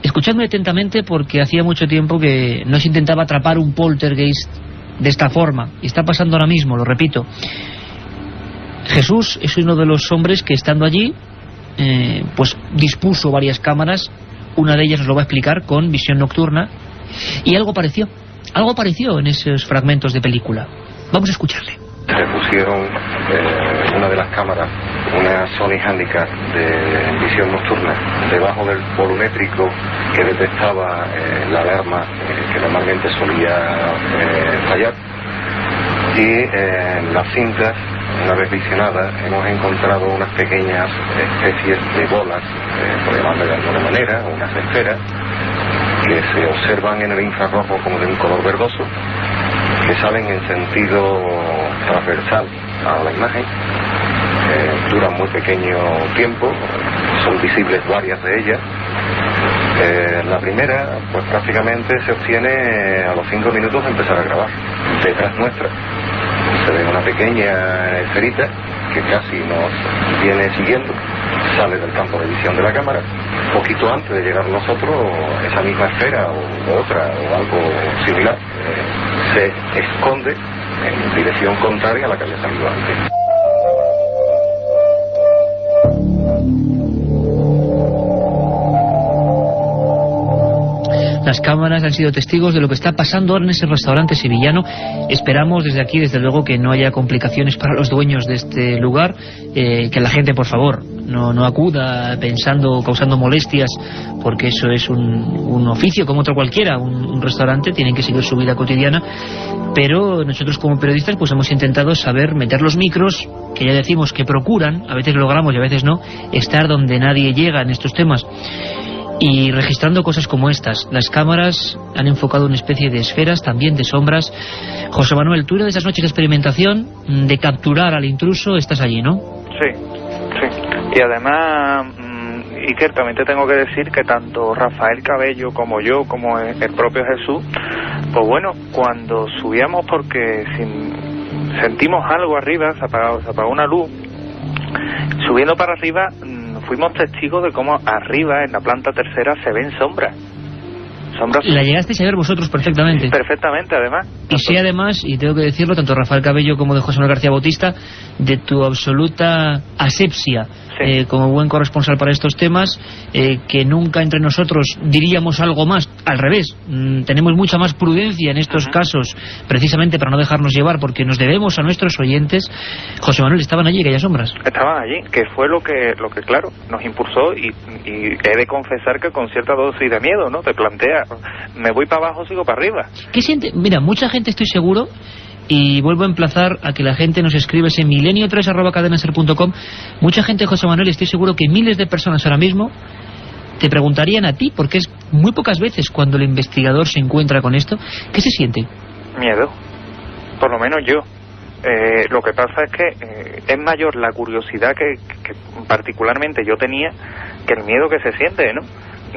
Speaker 1: Escuchadme atentamente, porque hacía mucho tiempo que no se intentaba atrapar un poltergeist de esta forma, y está pasando ahora mismo, lo repito. Jesús es uno de los hombres que, estando allí, pues dispuso varias cámaras, una de ellas nos lo va a explicar, con visión nocturna, y algo apareció en esos fragmentos de película. Vamos a escucharle.
Speaker 18: Se pusieron una de las cámaras, una Sony Handicap de visión nocturna, debajo del volumétrico que detectaba la alarma que normalmente solía fallar, y en las cintas, una vez visionadas, hemos encontrado unas pequeñas especies de bolas, por llamarle de alguna manera, unas esferas, que se observan en el infrarrojo como de un color verdoso, que salen en sentido transversal a la imagen, duran muy pequeño tiempo, son visibles varias de ellas. La primera, pues prácticamente se obtiene a los 5 minutos de empezar a grabar. Detrás nuestra se ve una pequeña esferita que casi nos viene siguiendo, sale del campo de visión de la cámara. Poquito antes de llegar nosotros, esa misma esfera o otra o algo similar se esconde en dirección contraria a la que había salido antes.
Speaker 1: Las cámaras han sido testigos de lo que está pasando ahora en ese restaurante sevillano. Esperamos desde aquí, desde luego, que no haya complicaciones para los dueños de este lugar, que la gente, por favor, no acuda causando molestias, porque eso es un oficio como otro cualquiera, un restaurante, tienen que seguir su vida cotidiana. Pero nosotros, como periodistas, pues hemos intentado meter los micros, que ya decimos que procuran, a veces logramos y a veces no, estar donde nadie llega en estos temas, y registrando cosas como estas. Las cámaras han enfocado una especie de esferas, también de sombras. José Manuel, tú, una de esas noches de experimentación, de capturar al intruso, estás allí, ¿no?
Speaker 14: Sí. Y además, Iker, también te tengo que decir que tanto Rafael Cabello como yo, como el propio Jesús, pues bueno, cuando subíamos, porque sentimos algo arriba, se apagó una luz, subiendo para arriba, fuimos testigos de cómo arriba, en la planta tercera, se ven sombras.
Speaker 1: La llegasteis a ver vosotros perfectamente.
Speaker 14: Perfectamente, además.
Speaker 1: Y sé además, y tengo que decirlo, tanto Rafael Cabello como de José Manuel García Bautista, de tu absoluta asepsia, como buen corresponsal para estos temas, que nunca entre nosotros diríamos algo más. Al revés, tenemos mucha más prudencia en estos casos, precisamente para no dejarnos llevar, porque nos debemos a nuestros oyentes. José Manuel, ¿estaban allí aquellas sombras?
Speaker 14: Estaban allí, que fue lo que claro, nos impulsó, y he de confesar que con cierta dosis de miedo, ¿no? Te plantea, ¿me voy para abajo o sigo para arriba?
Speaker 1: ¿Qué siente? Mira, mucha gente, estoy seguro, y vuelvo a emplazar a que la gente nos escriba ese milenio3@cadenaser.com. Mucha gente, José Manuel, estoy seguro que miles de personas ahora mismo te preguntarían a ti, porque es muy pocas veces cuando el investigador se encuentra con esto. ¿Qué se siente?
Speaker 14: Miedo. por lo menos yo. Lo que pasa es que es mayor la curiosidad que particularmente yo tenía que el miedo que se siente, ¿no?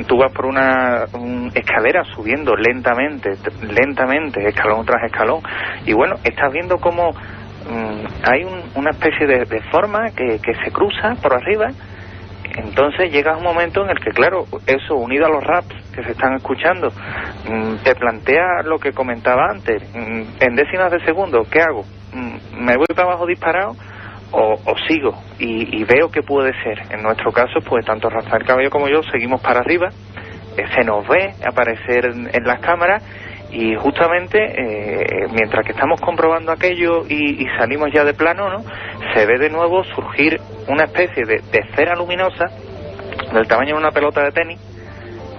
Speaker 14: Tú vas por una escalera subiendo lentamente, escalón tras escalón, y bueno, estás viendo cómo hay una especie de forma que se cruza por arriba. Entonces llega un momento en el que, claro, eso unido a los raps que se están escuchando, te plantea lo que comentaba antes, en décimas de segundo, ¿qué hago? ¿Me voy para abajo disparado o sigo? Y veo que puede ser. En nuestro caso, pues tanto Rafael Cabello como yo seguimos para arriba, se nos ve aparecer en las cámaras, y justamente mientras que estamos comprobando aquello y salimos ya de plano, ¿no?, se ve de nuevo surgir una especie de esfera luminosa del tamaño de una pelota de tenis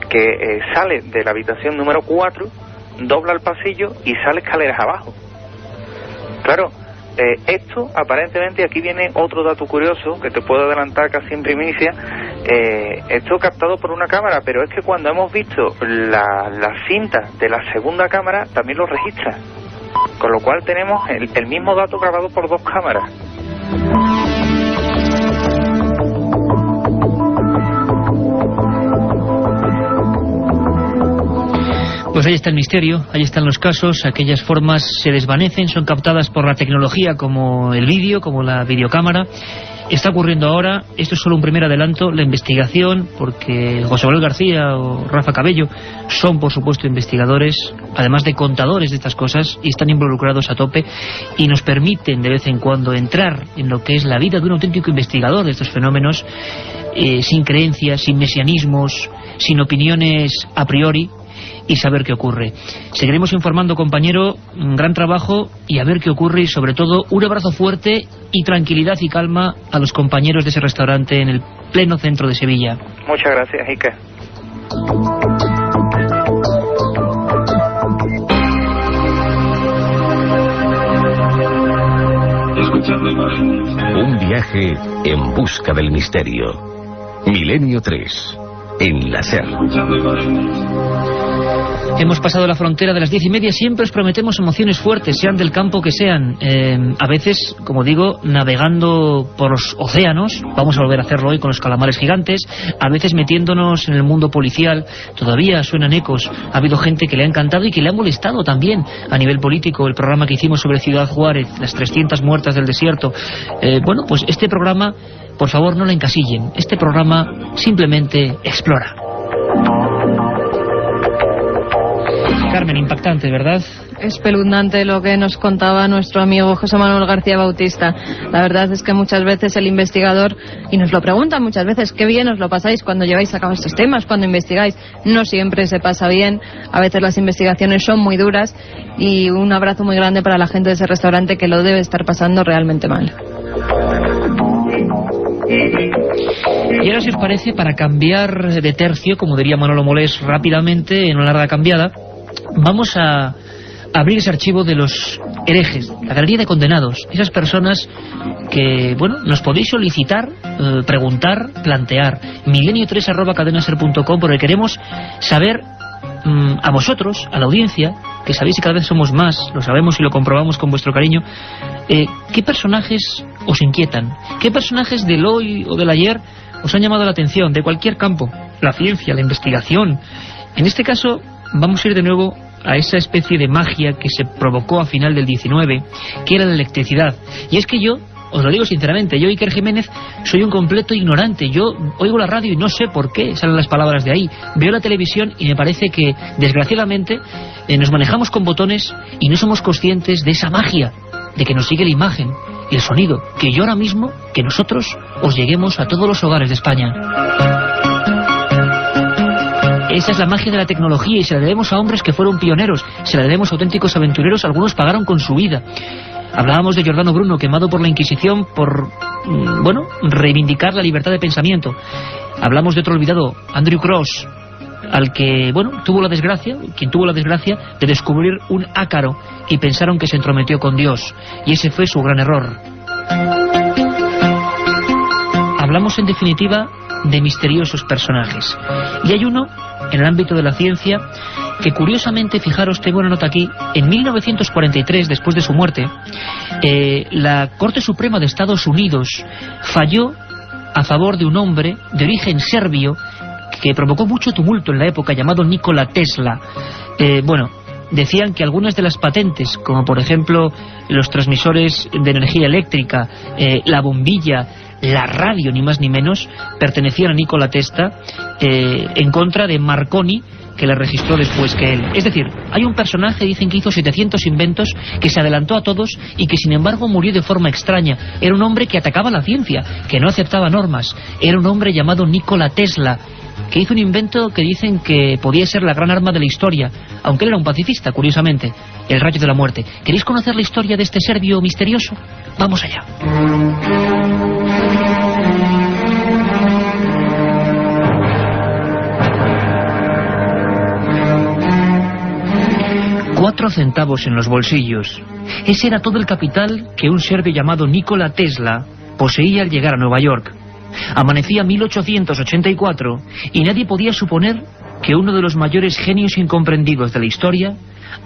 Speaker 14: que sale de la habitación número 4, dobla el pasillo y sale escaleras abajo. Claro, esto aparentemente, aquí viene otro dato curioso que te puedo adelantar casi en primicia, esto captado por una cámara, pero es que cuando hemos visto la cinta de la segunda cámara también lo registra, con lo cual tenemos el mismo dato grabado por dos cámaras.
Speaker 1: Pues ahí está el misterio, ahí están los casos, aquellas formas se desvanecen, son captadas por la tecnología como el vídeo, como la videocámara. Está ocurriendo ahora, esto es solo un primer adelanto, la investigación, porque José Manuel García o Rafa Cabello son por supuesto investigadores, además de contadores de estas cosas, y están involucrados a tope y nos permiten de vez en cuando entrar en lo que es la vida de un auténtico investigador de estos fenómenos, sin creencias, sin mesianismos, sin opiniones a priori, y saber qué ocurre. Seguiremos informando, compañero, un gran trabajo, y a ver qué ocurre, y sobre todo un abrazo fuerte y tranquilidad y calma a los compañeros de ese restaurante en el pleno centro de Sevilla.
Speaker 14: Muchas gracias, Iker.
Speaker 5: Un viaje en busca del misterio. Milenio 3, en la SER.
Speaker 1: Hemos pasado la frontera de las 10:30, siempre os prometemos emociones fuertes, sean del campo que sean. A veces, como digo, navegando por los océanos, vamos a volver a hacerlo hoy con los calamares gigantes, a veces metiéndonos en el mundo policial, todavía suenan ecos, ha habido gente que le ha encantado y que le ha molestado también a nivel político el programa que hicimos sobre Ciudad Juárez, las 300 muertas del desierto. Bueno, pues este programa, por favor, no lo encasillen, este programa simplemente explora. Carmen, impactante, ¿verdad?
Speaker 2: Espeluznante lo que nos contaba nuestro amigo José Manuel García Bautista. La verdad es que muchas veces el investigador, y nos lo preguntan muchas veces, qué bien os lo pasáis cuando lleváis a cabo estos temas, cuando investigáis. No siempre se pasa bien, a veces las investigaciones son muy duras, y un abrazo muy grande para la gente de ese restaurante que lo debe estar pasando realmente mal.
Speaker 1: Y ahora, si os parece, para cambiar de tercio, como diría Manolo Molés rápidamente, en una larga cambiada, vamos a abrir ese archivo de los herejes, la galería de condenados, esas personas que, bueno, nos podéis solicitar, preguntar, plantear. milenio3@cadenaser.com, porque queremos saber a vosotros, a la audiencia, que sabéis que cada vez somos más, lo sabemos y lo comprobamos con vuestro cariño, ¿qué personajes os inquietan? ¿Qué personajes del hoy o del ayer os han llamado la atención, de cualquier campo? La ciencia, la investigación. En este caso vamos a ir de nuevo a esa especie de magia que se provocó a final del 19, que era la electricidad. Y es que yo, os lo digo sinceramente, yo, Iker Jiménez, soy un completo ignorante. Yo oigo la radio y no sé por qué salen las palabras de ahí. Veo la televisión y me parece que, desgraciadamente, nos manejamos con botones y no somos conscientes de esa magia, de que nos sigue la imagen y el sonido, que yo ahora mismo, que nosotros os lleguemos a todos los hogares de España. Esa es la magia de la tecnología, y se la debemos a hombres que fueron pioneros, se la debemos a auténticos aventureros, algunos pagaron con su vida. Hablábamos de Giordano Bruno, quemado por la Inquisición por, reivindicar la libertad de pensamiento. Hablamos de otro olvidado, Andrew Cross, al que, quien tuvo la desgracia de descubrir un ácaro y pensaron que se entrometió con Dios, y ese fue su gran error. Hablamos en definitiva de misteriosos personajes, y hay uno en el ámbito de la ciencia, que curiosamente, fijaros, tengo una nota aquí, en 1943, después de su muerte, la Corte Suprema de Estados Unidos falló a favor de un hombre de origen serbio que provocó mucho tumulto en la época, llamado Nikola Tesla. Decían que algunas de las patentes, como por ejemplo los transmisores de energía eléctrica, la bombilla, la radio, ni más ni menos, pertenecían a Nikola Tesla, en contra de Marconi, que la registró después que él. Es decir, hay un personaje, dicen, que hizo 700 inventos, que se adelantó a todos y que sin embargo murió de forma extraña. Era un hombre que atacaba la ciencia, que no aceptaba normas. Era un hombre llamado Nikola Tesla, que hizo un invento que dicen que podía ser la gran arma de la historia, aunque él era un pacifista, curiosamente, el rayo de la muerte. ¿Queréis conocer la historia de este serbio misterioso? Vamos allá. $4 centavos en los bolsillos. Ese era todo el capital que un serbio llamado Nikola Tesla poseía al llegar a Nueva York. Amanecía 1884 y nadie podía suponer que uno de los mayores genios incomprendidos de la historia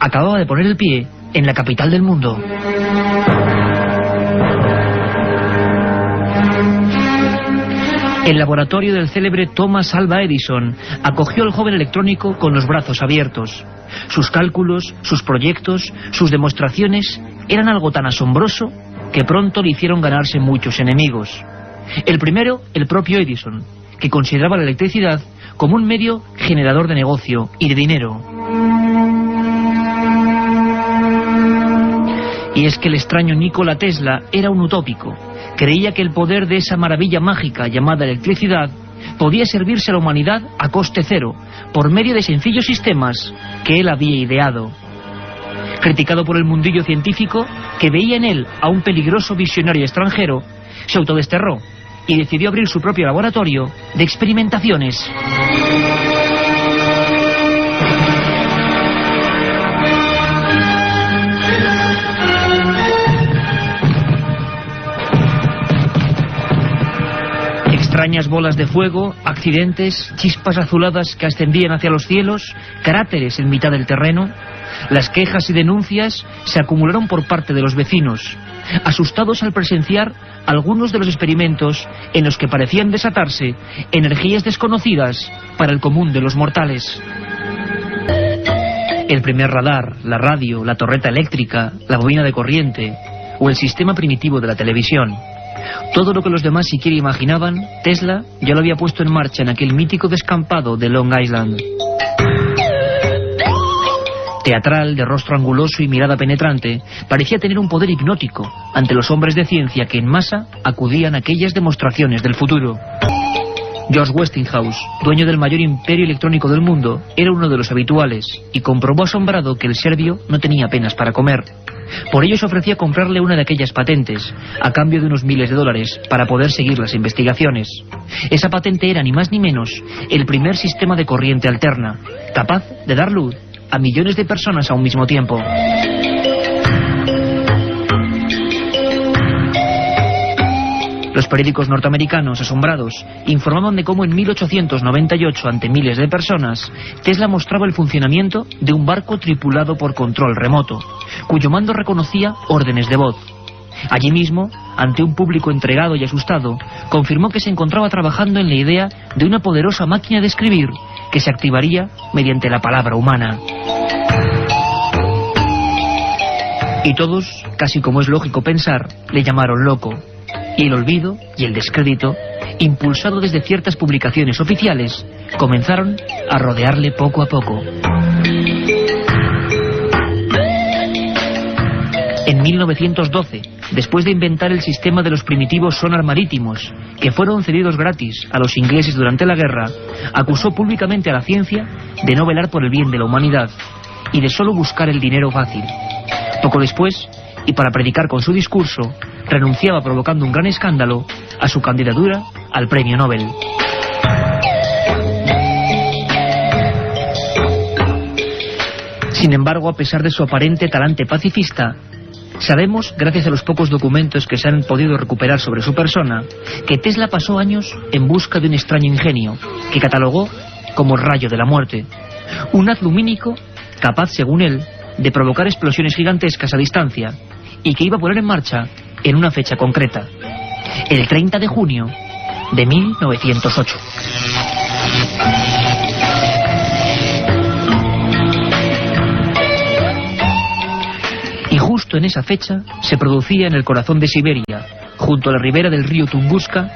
Speaker 1: acababa de poner el pie en la capital del mundo. El laboratorio del célebre Thomas Alva Edison acogió al joven electrónico con los brazos abiertos. Sus cálculos, sus proyectos, sus demostraciones eran algo tan asombroso que pronto le hicieron ganarse muchos enemigos. El primero, el propio Edison, que consideraba la electricidad como un medio generador de negocio y de dinero. Y es que el extraño Nikola Tesla era un utópico. Creía que el poder de esa maravilla mágica llamada electricidad podía servirse a la humanidad a coste cero, por medio de sencillos sistemas que él había ideado. Criticado por el mundillo científico, que veía en él a un peligroso visionario extranjero, se autodesterró y decidió abrir su propio laboratorio de experimentaciones. Extrañas bolas de fuego, accidentes, chispas azuladas que ascendían hacia los cielos, cráteres en mitad del terreno. Las quejas y denuncias se acumularon por parte de los vecinos, asustados al presenciar algunos de los experimentos en los que parecían desatarse energías desconocidas para el común de los mortales. El primer radar, la radio, la torreta eléctrica, la bobina de corriente o el sistema primitivo de la televisión. Todo lo que los demás siquiera imaginaban, Tesla ya lo había puesto en marcha en aquel mítico descampado de Long Island. Teatral, de rostro anguloso y mirada penetrante, parecía tener un poder hipnótico ante los hombres de ciencia que en masa acudían a aquellas demostraciones del futuro. George Westinghouse, dueño del mayor imperio electrónico del mundo, era uno de los habituales y comprobó asombrado que el serbio no tenía apenas para comer. Por ello se ofrecía comprarle una de aquellas patentes, a cambio de unos miles de dólares, para poder seguir las investigaciones. Esa patente era ni más ni menos el primer sistema de corriente alterna, capaz de dar luz a millones de personas a un mismo tiempo. Los periódicos norteamericanos, asombrados, informaban de cómo en 1898, ante miles de personas, Tesla mostraba el funcionamiento de un barco tripulado por control remoto, cuyo mando reconocía órdenes de voz. Allí mismo, ante un público entregado y asustado, confirmó que se encontraba trabajando en la idea de una poderosa máquina de escribir que se activaría mediante la palabra humana. Y todos, casi como es lógico pensar, le llamaron loco. Y el olvido y el descrédito, impulsado desde ciertas publicaciones oficiales, comenzaron a rodearle poco a poco. En 1912, después de inventar el sistema de los primitivos sonar marítimos, que fueron cedidos gratis a los ingleses durante la guerra, acusó públicamente a la ciencia de no velar por el bien de la humanidad y de solo buscar el dinero fácil. Poco después, y para predicar con su discurso, renunciaba, provocando un gran escándalo, a su candidatura al premio Nobel. Sin embargo, a pesar de su aparente talante pacifista, sabemos, gracias a los pocos documentos que se han podido recuperar sobre su persona, que Tesla pasó años en busca de un extraño ingenio, que catalogó como el rayo de la muerte. Un haz lumínico capaz, según él, de provocar explosiones gigantescas a distancia y que iba a poner en marcha en una fecha concreta, el 30 de junio de 1908. Y justo en esa fecha se producía en el corazón de Siberia, junto a la ribera del río Tunguska,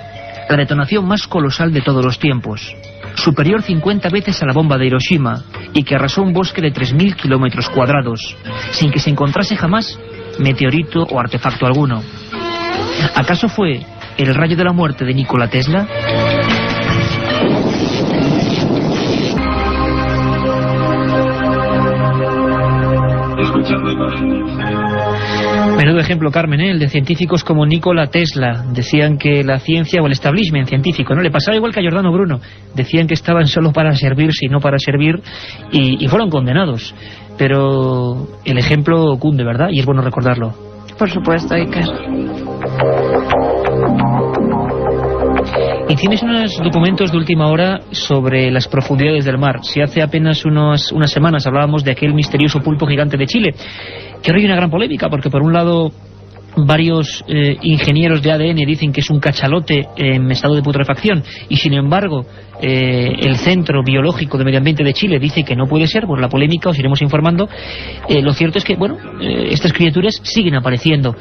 Speaker 1: la detonación más colosal de todos los tiempos, superior 50 veces a la bomba de Hiroshima, y que arrasó un bosque de 3.000 kilómetros cuadrados, sin que se encontrase jamás meteorito o artefacto alguno. ¿Acaso fue el rayo de la muerte de Nikola Tesla? Menudo ejemplo, Carmen, el de científicos como Nikola Tesla. Decían que la ciencia, o el establishment científico, ¿no? Le pasaba igual que a Giordano Bruno. Decían que estaban solo para servirse y no para servir, y fueron condenados. Pero el ejemplo cunde, ¿verdad? Y es bueno recordarlo.
Speaker 2: Por supuesto, Iker.
Speaker 1: Y tienes unos documentos de última hora sobre las profundidades del mar. Si hace apenas unas semanas hablábamos de aquel misterioso pulpo gigante de Chile, que ahora hay una gran polémica, porque por un lado varios ingenieros de ADN dicen que es un cachalote en estado de putrefacción, y sin embargo el Centro Biológico de Medio Ambiente de Chile dice que no puede ser. Por la polémica os iremos informando. Lo cierto es que, estas criaturas siguen apareciendo.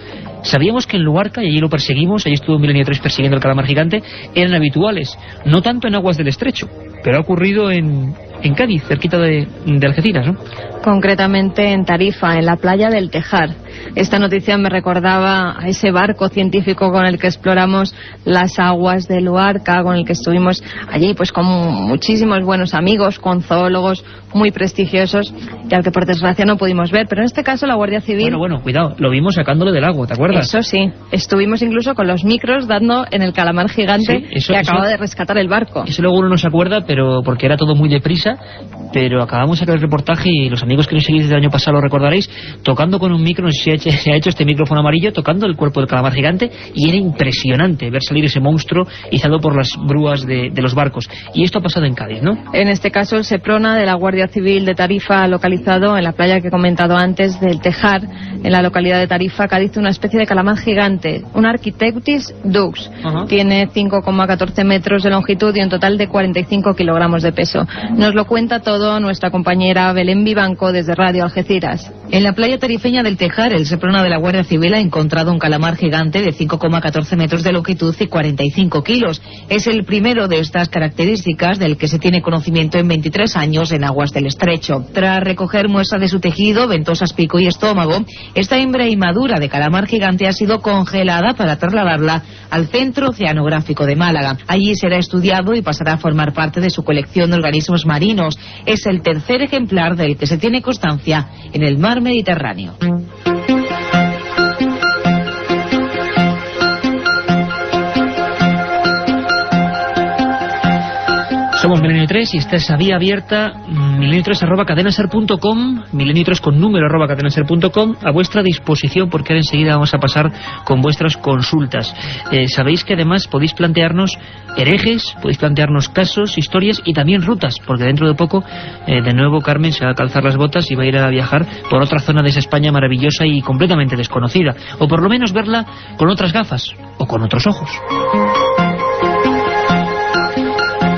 Speaker 1: Sabíamos que en Luarca, y allí lo perseguimos, allí estuvo Milenio 3 persiguiendo el calamar gigante, eran habituales, no tanto en aguas del estrecho, pero ha ocurrido en Cádiz, cerquita de Algeciras, ¿no?
Speaker 2: Concretamente en Tarifa, en la playa del Tejar. Esta noticia me recordaba a ese barco científico con el que exploramos las aguas de Luarca, con el que estuvimos allí pues con muchísimos buenos amigos, con zoólogos muy prestigiosos, y al que por desgracia no pudimos ver. Pero en este caso la Guardia Civil...
Speaker 1: Bueno, cuidado, lo vimos sacándolo del agua, ¿te acuerdas?
Speaker 2: Eso sí, estuvimos incluso con los micros dando en el calamar gigante, sí, que acaba de rescatar el barco.
Speaker 1: Eso luego uno no se acuerda, pero porque era todo muy deprisa, pero acabamos de sacar el reportaje, y los amigos que nos seguís desde el año pasado lo recordaréis, tocando con un micro, se ha hecho este micrófono amarillo, tocando el cuerpo del calamar gigante, y era impresionante ver salir ese monstruo izado por las grúas de los barcos. Y esto ha pasado en Cádiz, ¿no?
Speaker 2: En este caso el Seprona de la Guardia Civil de Tarifa, localizado en la playa que he comentado antes del Tejar, en la localidad de Tarifa, Cádiz, una especie de calamar gigante, un Architeutis dux. Tiene 5,14 metros de longitud y un total de 45 kilogramos de peso. Nos lo cuenta todo nuestra compañera Belén Vivanco desde Radio Algeciras.
Speaker 19: En la playa tarifeña del Tejar, el Seprona de la Guardia Civil ha encontrado un calamar gigante de 5,14 metros de longitud y 45 kilos. Es el primero de estas características del que se tiene conocimiento en 23 años en aguas del estrecho. Tras recoger muestra de su tejido, ventosas, pico y estómago, esta hembra inmadura de calamar gigante ha sido congelada para trasladarla al Centro Oceanográfico de Málaga. Allí será estudiado y pasará a formar parte de su colección de organismos marinos. Es el tercer ejemplar del que se tiene constancia en el mar Mediterráneo.
Speaker 1: Somos Milenio 3 y está esa vía abierta, milenio3@cadenaser.com, milenio3 con número @cadenaser.com, a vuestra disposición, porque ahora enseguida vamos a pasar con vuestras consultas. Sabéis que además podéis plantearnos herejes, podéis plantearnos casos, historias y también rutas, porque dentro de poco, de nuevo, Carmen se va a calzar las botas y va a ir a viajar por otra zona de esa España maravillosa y completamente desconocida, o por lo menos verla con otras gafas o con otros ojos.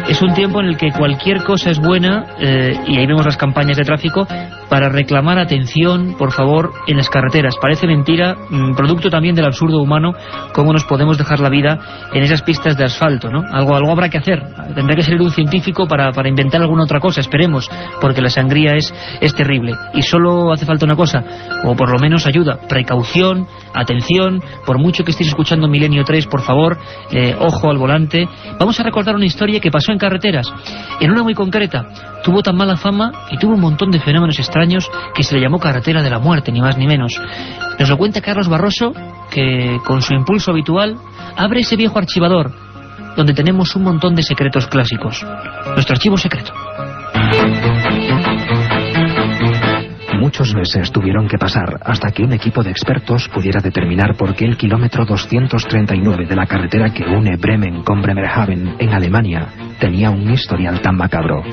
Speaker 1: Es un tiempo en el que cualquier cosa es buena, y ahí vemos las campañas de tráfico para reclamar atención, por favor, en las carreteras. Parece mentira, producto también del absurdo humano, cómo nos podemos dejar la vida en esas pistas de asfalto, ¿no? Algo habrá que hacer. Tendrá que salir un científico para inventar alguna otra cosa, esperemos, porque la sangría es terrible. Y solo hace falta una cosa, o por lo menos ayuda: precaución, atención. Por mucho que estéis escuchando Milenio 3, por favor, ojo al volante. Vamos a recordar una historia que pasó en carreteras, en una muy concreta. Tuvo tan mala fama y tuvo un montón de fenómenos extraños que se le llamó carretera de la muerte, ni más ni menos. Nos lo cuenta Carlos Barroso, que con su impulso habitual abre ese viejo archivador donde tenemos un montón de secretos clásicos. Nuestro archivo secreto.
Speaker 20: Muchos meses tuvieron que pasar hasta que un equipo de expertos pudiera determinar por qué el kilómetro 239 de la carretera que une Bremen con Bremerhaven en Alemania tenía un historial tan macabro.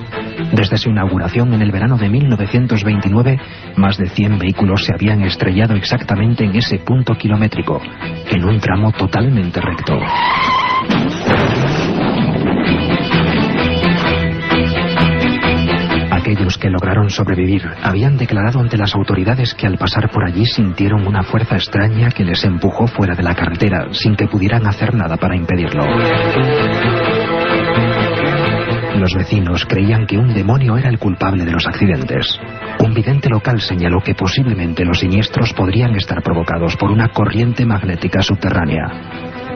Speaker 20: Desde su inauguración en el verano de 1929, más de 100 vehículos se habían estrellado exactamente en ese punto kilométrico, en un tramo totalmente recto. Aquellos que lograron sobrevivir habían declarado ante las autoridades que al pasar por allí sintieron una fuerza extraña que les empujó fuera de la carretera sin que pudieran hacer nada para impedirlo. Los vecinos creían que un demonio era el culpable de los accidentes. Un vidente local señaló que posiblemente los siniestros podrían estar provocados por una corriente magnética subterránea.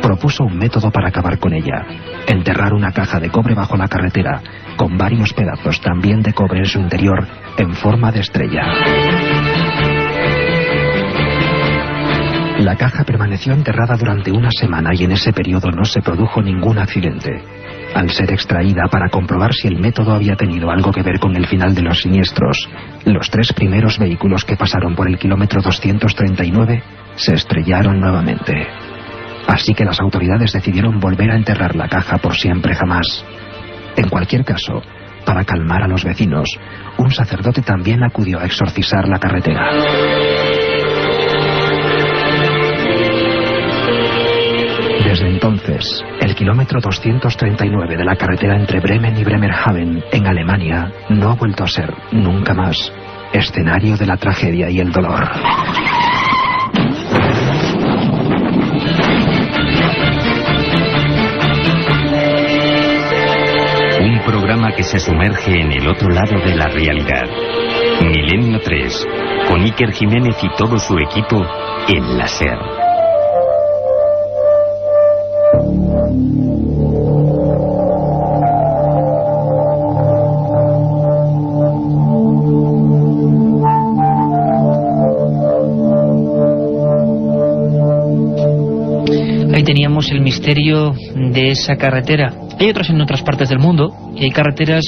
Speaker 20: Propuso un método para acabar con ella: enterrar una caja de cobre bajo la carretera, con varios pedazos también de cobre en su interior, en forma de estrella. La caja permaneció enterrada durante una semana y en ese periodo no se produjo ningún accidente. Al ser extraída para comprobar si el método había tenido algo que ver con el final de los siniestros, los 3 primeros vehículos que pasaron por el kilómetro 239 se estrellaron nuevamente. Así que las autoridades decidieron volver a enterrar la caja por siempre jamás. En cualquier caso, para calmar a los vecinos, un sacerdote también acudió a exorcizar la carretera. Desde entonces, el kilómetro 239 de la carretera entre Bremen y Bremerhaven, en Alemania, no ha vuelto a ser, nunca más, escenario de la tragedia y el dolor.
Speaker 5: Un programa que se sumerge en el otro lado de la realidad. Milenio 3, con Iker Jiménez y todo su equipo en la SER.
Speaker 1: Ahí teníamos el misterio de esa carretera. Hay otras en otras partes del mundo y hay carreteras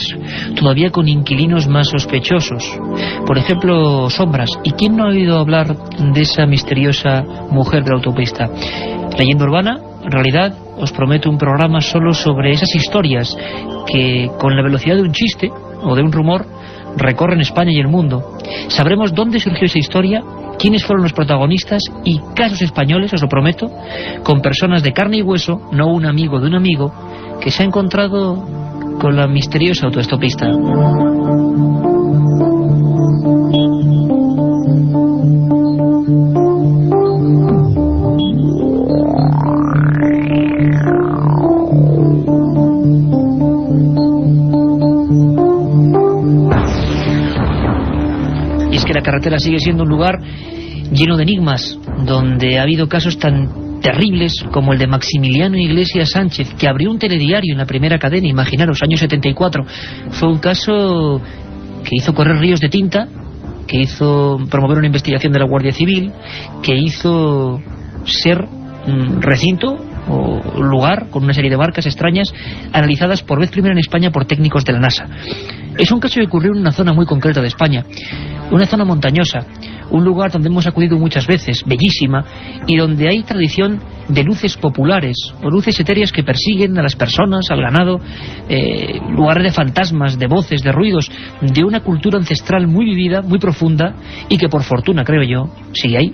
Speaker 1: todavía con inquilinos más sospechosos. Por ejemplo, Sombras. ¿Y quién no ha oído hablar de esa misteriosa mujer de la autopista? Leyenda urbana, en realidad, os prometo un programa solo sobre esas historias que, con la velocidad de un chiste o de un rumor, recorren España y el mundo. Sabremos dónde surgió esa historia, quiénes fueron los protagonistas y casos españoles, os lo prometo, con personas de carne y hueso, no un amigo de un amigo, que se ha encontrado con la misteriosa autoestopista. Y es que la carretera sigue siendo un lugar lleno de enigmas, donde ha habido casos tan terribles como el de Maximiliano Iglesias Sánchez, que abrió un telediario en la Primera Cadena, imaginaros, año 74. Fue un caso que hizo correr ríos de tinta, que hizo promover una investigación de la Guardia Civil, que hizo ser un recinto o lugar con una serie de marcas extrañas analizadas por vez primera en España por técnicos de la NASA. Es un caso que ocurrió en una zona muy concreta de España, una zona montañosa, un lugar donde hemos acudido muchas veces, bellísima, y donde hay tradición de luces populares o luces etéreas que persiguen a las personas, al ganado, lugares de fantasmas, de voces, de ruidos, de una cultura ancestral muy vivida, muy profunda, y que por fortuna, creo yo, sigue ahí.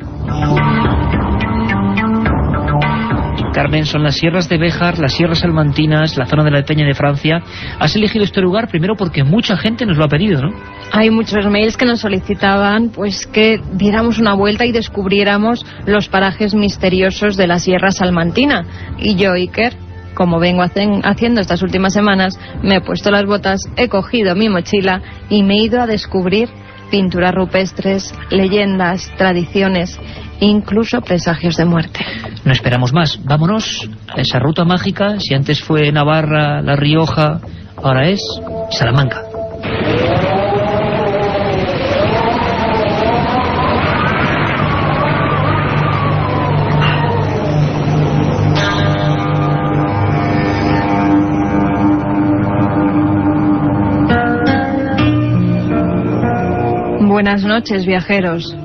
Speaker 1: Carmen, son las sierras de Béjar, las sierras salmantinas, la zona de la Peña de Francia. Has elegido este lugar primero porque mucha gente nos lo ha pedido, ¿no?
Speaker 2: Hay muchos mails que nos solicitaban pues que diéramos una vuelta y descubriéramos los parajes misteriosos de la Sierra Salmantina. Y yo, Iker, como vengo haciendo estas últimas semanas, me he puesto las botas, he cogido mi mochila y me he ido a descubrir pinturas rupestres, leyendas, tradiciones, incluso presagios de muerte.
Speaker 1: No esperamos más, vámonos a esa ruta mágica. Si antes fue Navarra, La Rioja, ahora es Salamanca.
Speaker 2: Buenas noches, viajeros.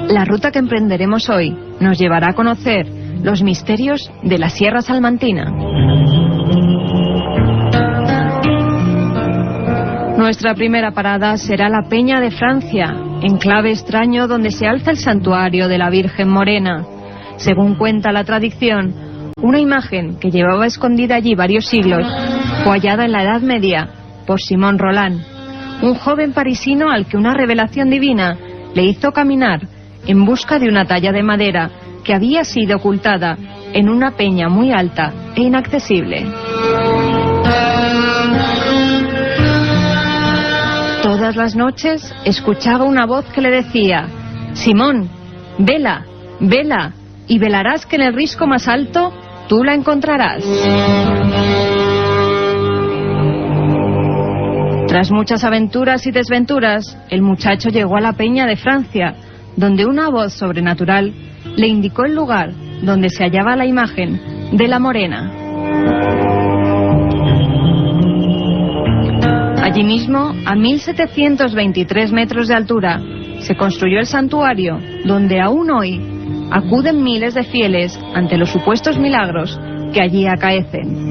Speaker 2: La ruta que emprenderemos hoy nos llevará a conocer los misterios de la Sierra Salmantina. Nuestra primera parada será la Peña de Francia, enclave extraño donde se alza el santuario de la Virgen Morena. Según cuenta la tradición, una imagen que llevaba escondida allí varios siglos fue hallada en la Edad Media por Simón Roland, un joven parisino al que una revelación divina le hizo caminar en busca de una talla de madera que había sido ocultada en una peña muy alta e inaccesible. Todas las noches escuchaba una voz que le decía: Simón, vela, vela, y velarás que en el risco más alto tú la encontrarás. Tras muchas aventuras y desventuras, el muchacho llegó a la Peña de Francia, donde una voz sobrenatural le indicó el lugar donde se hallaba la imagen de la Morena. Allí mismo, a 1723 metros de altura, se construyó el santuario, donde aún hoy acuden miles de fieles ante los supuestos milagros que allí acaecen.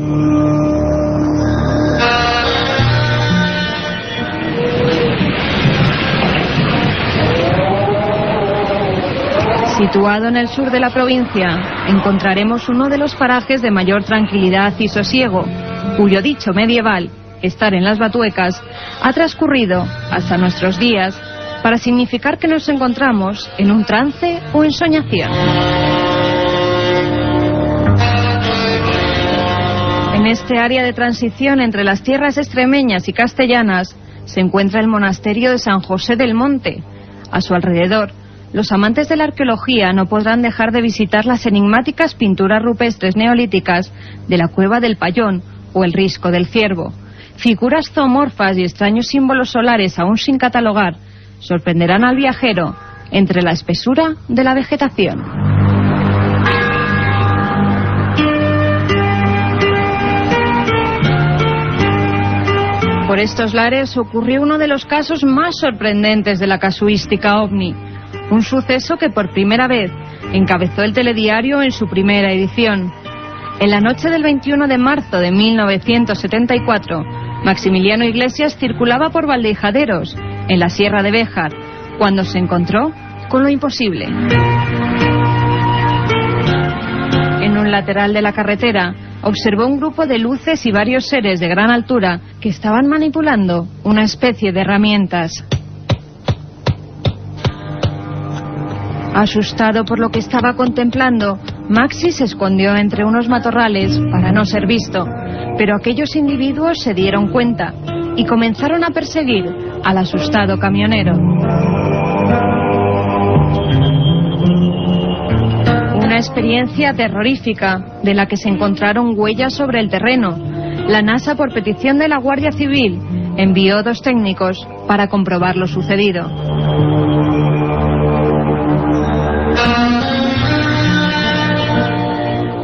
Speaker 2: Situado en el sur de la provincia, encontraremos uno de los parajes de mayor tranquilidad y sosiego, cuyo dicho medieval, estar en las Batuecas, ha transcurrido hasta nuestros días para significar que nos encontramos en un trance o ensoñación. En este área de transición entre las tierras extremeñas y castellanas se encuentra el monasterio de San José del Monte. A su alrededor, los amantes de la arqueología no podrán dejar de visitar las enigmáticas pinturas rupestres neolíticas de la Cueva del Payón o el Risco del Ciervo. Figuras zoomorfas y extraños símbolos solares aún sin catalogar sorprenderán al viajero entre la espesura de la vegetación. Por estos lares ocurrió uno de los casos más sorprendentes de la casuística ovni, un suceso que por primera vez encabezó el telediario en su primera edición. En la noche del 21 de marzo de 1974, Maximiliano Iglesias circulaba por Valdehijaderos, en la Sierra de Béjar, cuando se encontró con lo imposible. En un lateral de la carretera, observó un grupo de luces y varios seres de gran altura que estaban manipulando una especie de herramientas. Asustado por lo que estaba contemplando, Maxi se escondió entre unos matorrales para no ser visto, pero aquellos individuos se dieron cuenta y comenzaron a perseguir al asustado camionero. Una experiencia terrorífica de la que se encontraron huellas sobre el terreno. La NASA, por petición de la Guardia Civil, envió 2 técnicos para comprobar lo sucedido.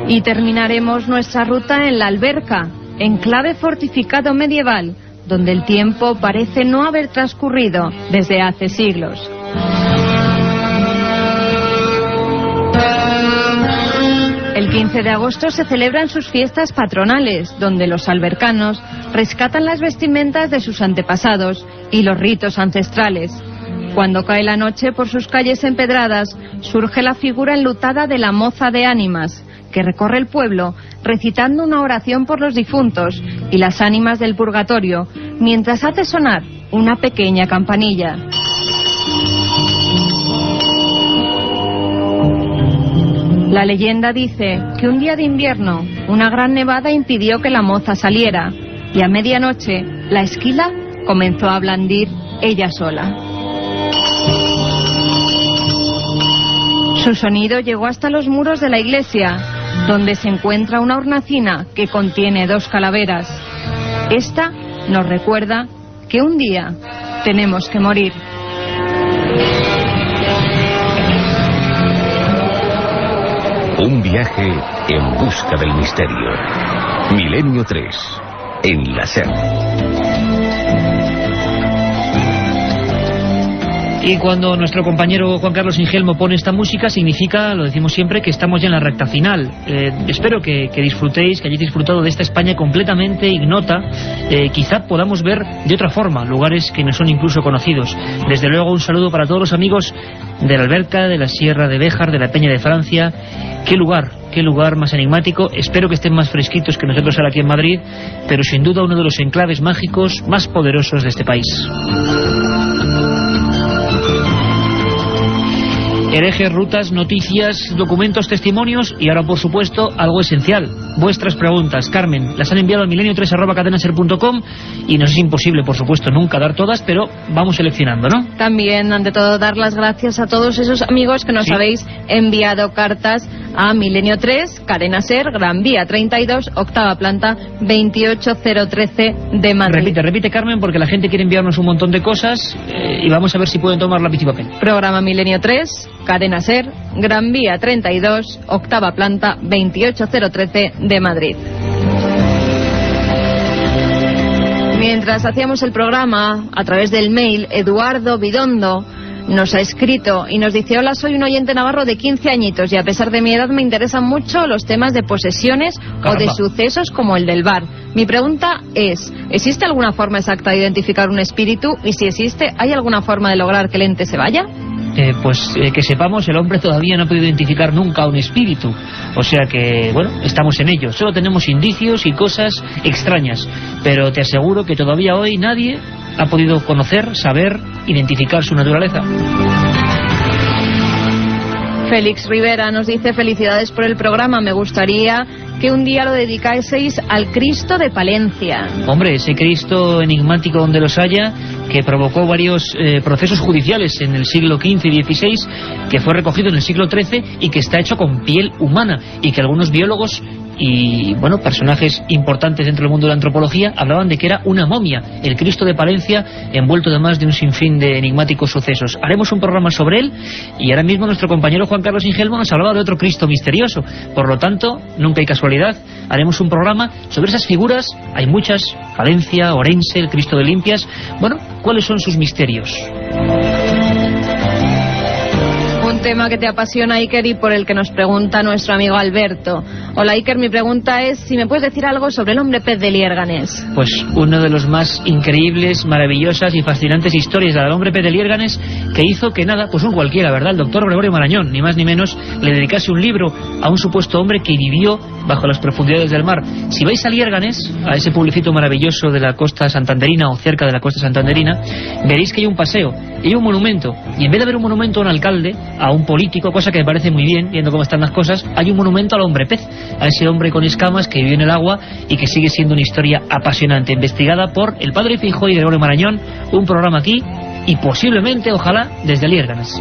Speaker 2: Y terminaremos nuestra ruta en La Alberca, enclave fortificado medieval, donde el tiempo parece no haber transcurrido desde hace siglos. El 15 de agosto se celebran sus fiestas patronales, donde los albercanos rescatan las vestimentas de sus antepasados y los ritos ancestrales. Cuando cae la noche, por sus calles empedradas, surge la figura enlutada de la moza de ánimas, que recorre el pueblo recitando una oración por los difuntos y las ánimas del purgatorio, mientras hace sonar una pequeña campanilla. La leyenda dice que un día de invierno una gran nevada impidió que la moza saliera y a medianoche la esquila comenzó a blandir ella sola. Su sonido llegó hasta los muros de la iglesia, donde se encuentra una hornacina que contiene 2 calaveras. Esta nos recuerda que un día tenemos que morir.
Speaker 5: Un viaje en busca del misterio. Milenio 3, en la SER.
Speaker 1: Y cuando nuestro compañero Juan Carlos Ingelmo pone esta música, significa, lo decimos siempre, que estamos ya en la recta final. Espero que disfrutéis, que hayáis disfrutado de esta España completamente ignota. Quizá podamos ver de otra forma lugares que no son incluso conocidos. Desde luego, un saludo para todos los amigos de la Alberca, de la Sierra de Béjar, de la Peña de Francia. Qué lugar más enigmático. Espero que estén más fresquitos que nosotros ahora aquí en Madrid, pero sin duda uno de los enclaves mágicos más poderosos de este país. Herejes, rutas, noticias, documentos, testimonios y ahora, por supuesto, algo esencial. Vuestras preguntas, Carmen, las han enviado a milenio3@cadenaser.com y nos es imposible, por supuesto, nunca dar todas, pero vamos seleccionando, ¿no?
Speaker 2: También, ante todo, dar las gracias a todos esos amigos que nos habéis enviado cartas a Milenio 3, Cadena Ser, Gran Vía 32, octava planta, 28013 de Madrid.
Speaker 1: Repite, Carmen, porque la gente quiere enviarnos un montón de cosas y vamos a ver si pueden tomar lápiz y papel.
Speaker 2: Programa Milenio 3, Cadena Ser, Gran Vía 32, octava planta, 28013 de Madrid. Mientras hacíamos el programa, a través del mail, Eduardo Bidondo nos ha escrito y nos dice: hola, soy un oyente navarro de 15 añitos y a pesar de mi edad me interesan mucho los temas de posesiones o de sucesos como el del bar. Mi pregunta es, ¿existe alguna forma exacta de identificar un espíritu? Y si existe, ¿hay alguna forma de lograr que el ente se vaya?
Speaker 1: Que sepamos, el hombre todavía no ha podido identificar nunca un espíritu. O sea que, bueno, estamos en ello. Solo tenemos indicios y cosas extrañas. Pero te aseguro que todavía hoy nadie ha podido conocer, saber, identificar su naturaleza.
Speaker 2: Félix Rivera nos dice: felicidades por el programa, me gustaría que un día lo dedicaseis al Cristo de Palencia.
Speaker 1: Hombre, ese Cristo enigmático donde los haya, que provocó varios procesos judiciales en el siglo XV y XVI, que fue recogido en el siglo XIII y que está hecho con piel humana, y que algunos biólogos y, bueno, personajes importantes dentro del mundo de la antropología hablaban de que era una momia, el Cristo de Palencia, envuelto además de un sinfín de enigmáticos sucesos. Haremos un programa sobre él y ahora mismo nuestro compañero Juan Carlos Ingelmo nos hablaba de otro Cristo misterioso. Por lo tanto, nunca hay casualidad, haremos un programa sobre esas figuras. Hay muchas: Palencia, Orense, el Cristo de Limpias. Bueno, ¿cuáles son sus misterios?
Speaker 2: Un tema que te apasiona, Iker, y por el que nos pregunta nuestro amigo Alberto. Hola, Iker, mi pregunta es si me puedes decir algo sobre el hombre pez de Liérganes.
Speaker 1: Pues uno de los más increíbles, maravillosas y fascinantes historias del hombre pez de Liérganes, que hizo que nada, pues un cualquiera, ¿verdad? El doctor Gregorio Marañón, ni más ni menos, le dedicase un libro a un supuesto hombre que vivió bajo las profundidades del mar. Si vais a Liérganes, a ese pueblecito maravilloso de la costa santanderina o cerca de la costa santanderina, veréis que hay un paseo y hay un monumento, y en vez de haber un monumento a un alcalde, a un político, cosa que me parece muy bien, viendo cómo están las cosas, hay un monumento al hombre pez, a ese hombre con escamas que vive en el agua y que sigue siendo una historia apasionante, investigada por el padre Feijóo y Gregorio Marañón. Un programa aquí y posiblemente, ojalá, desde Liérganes.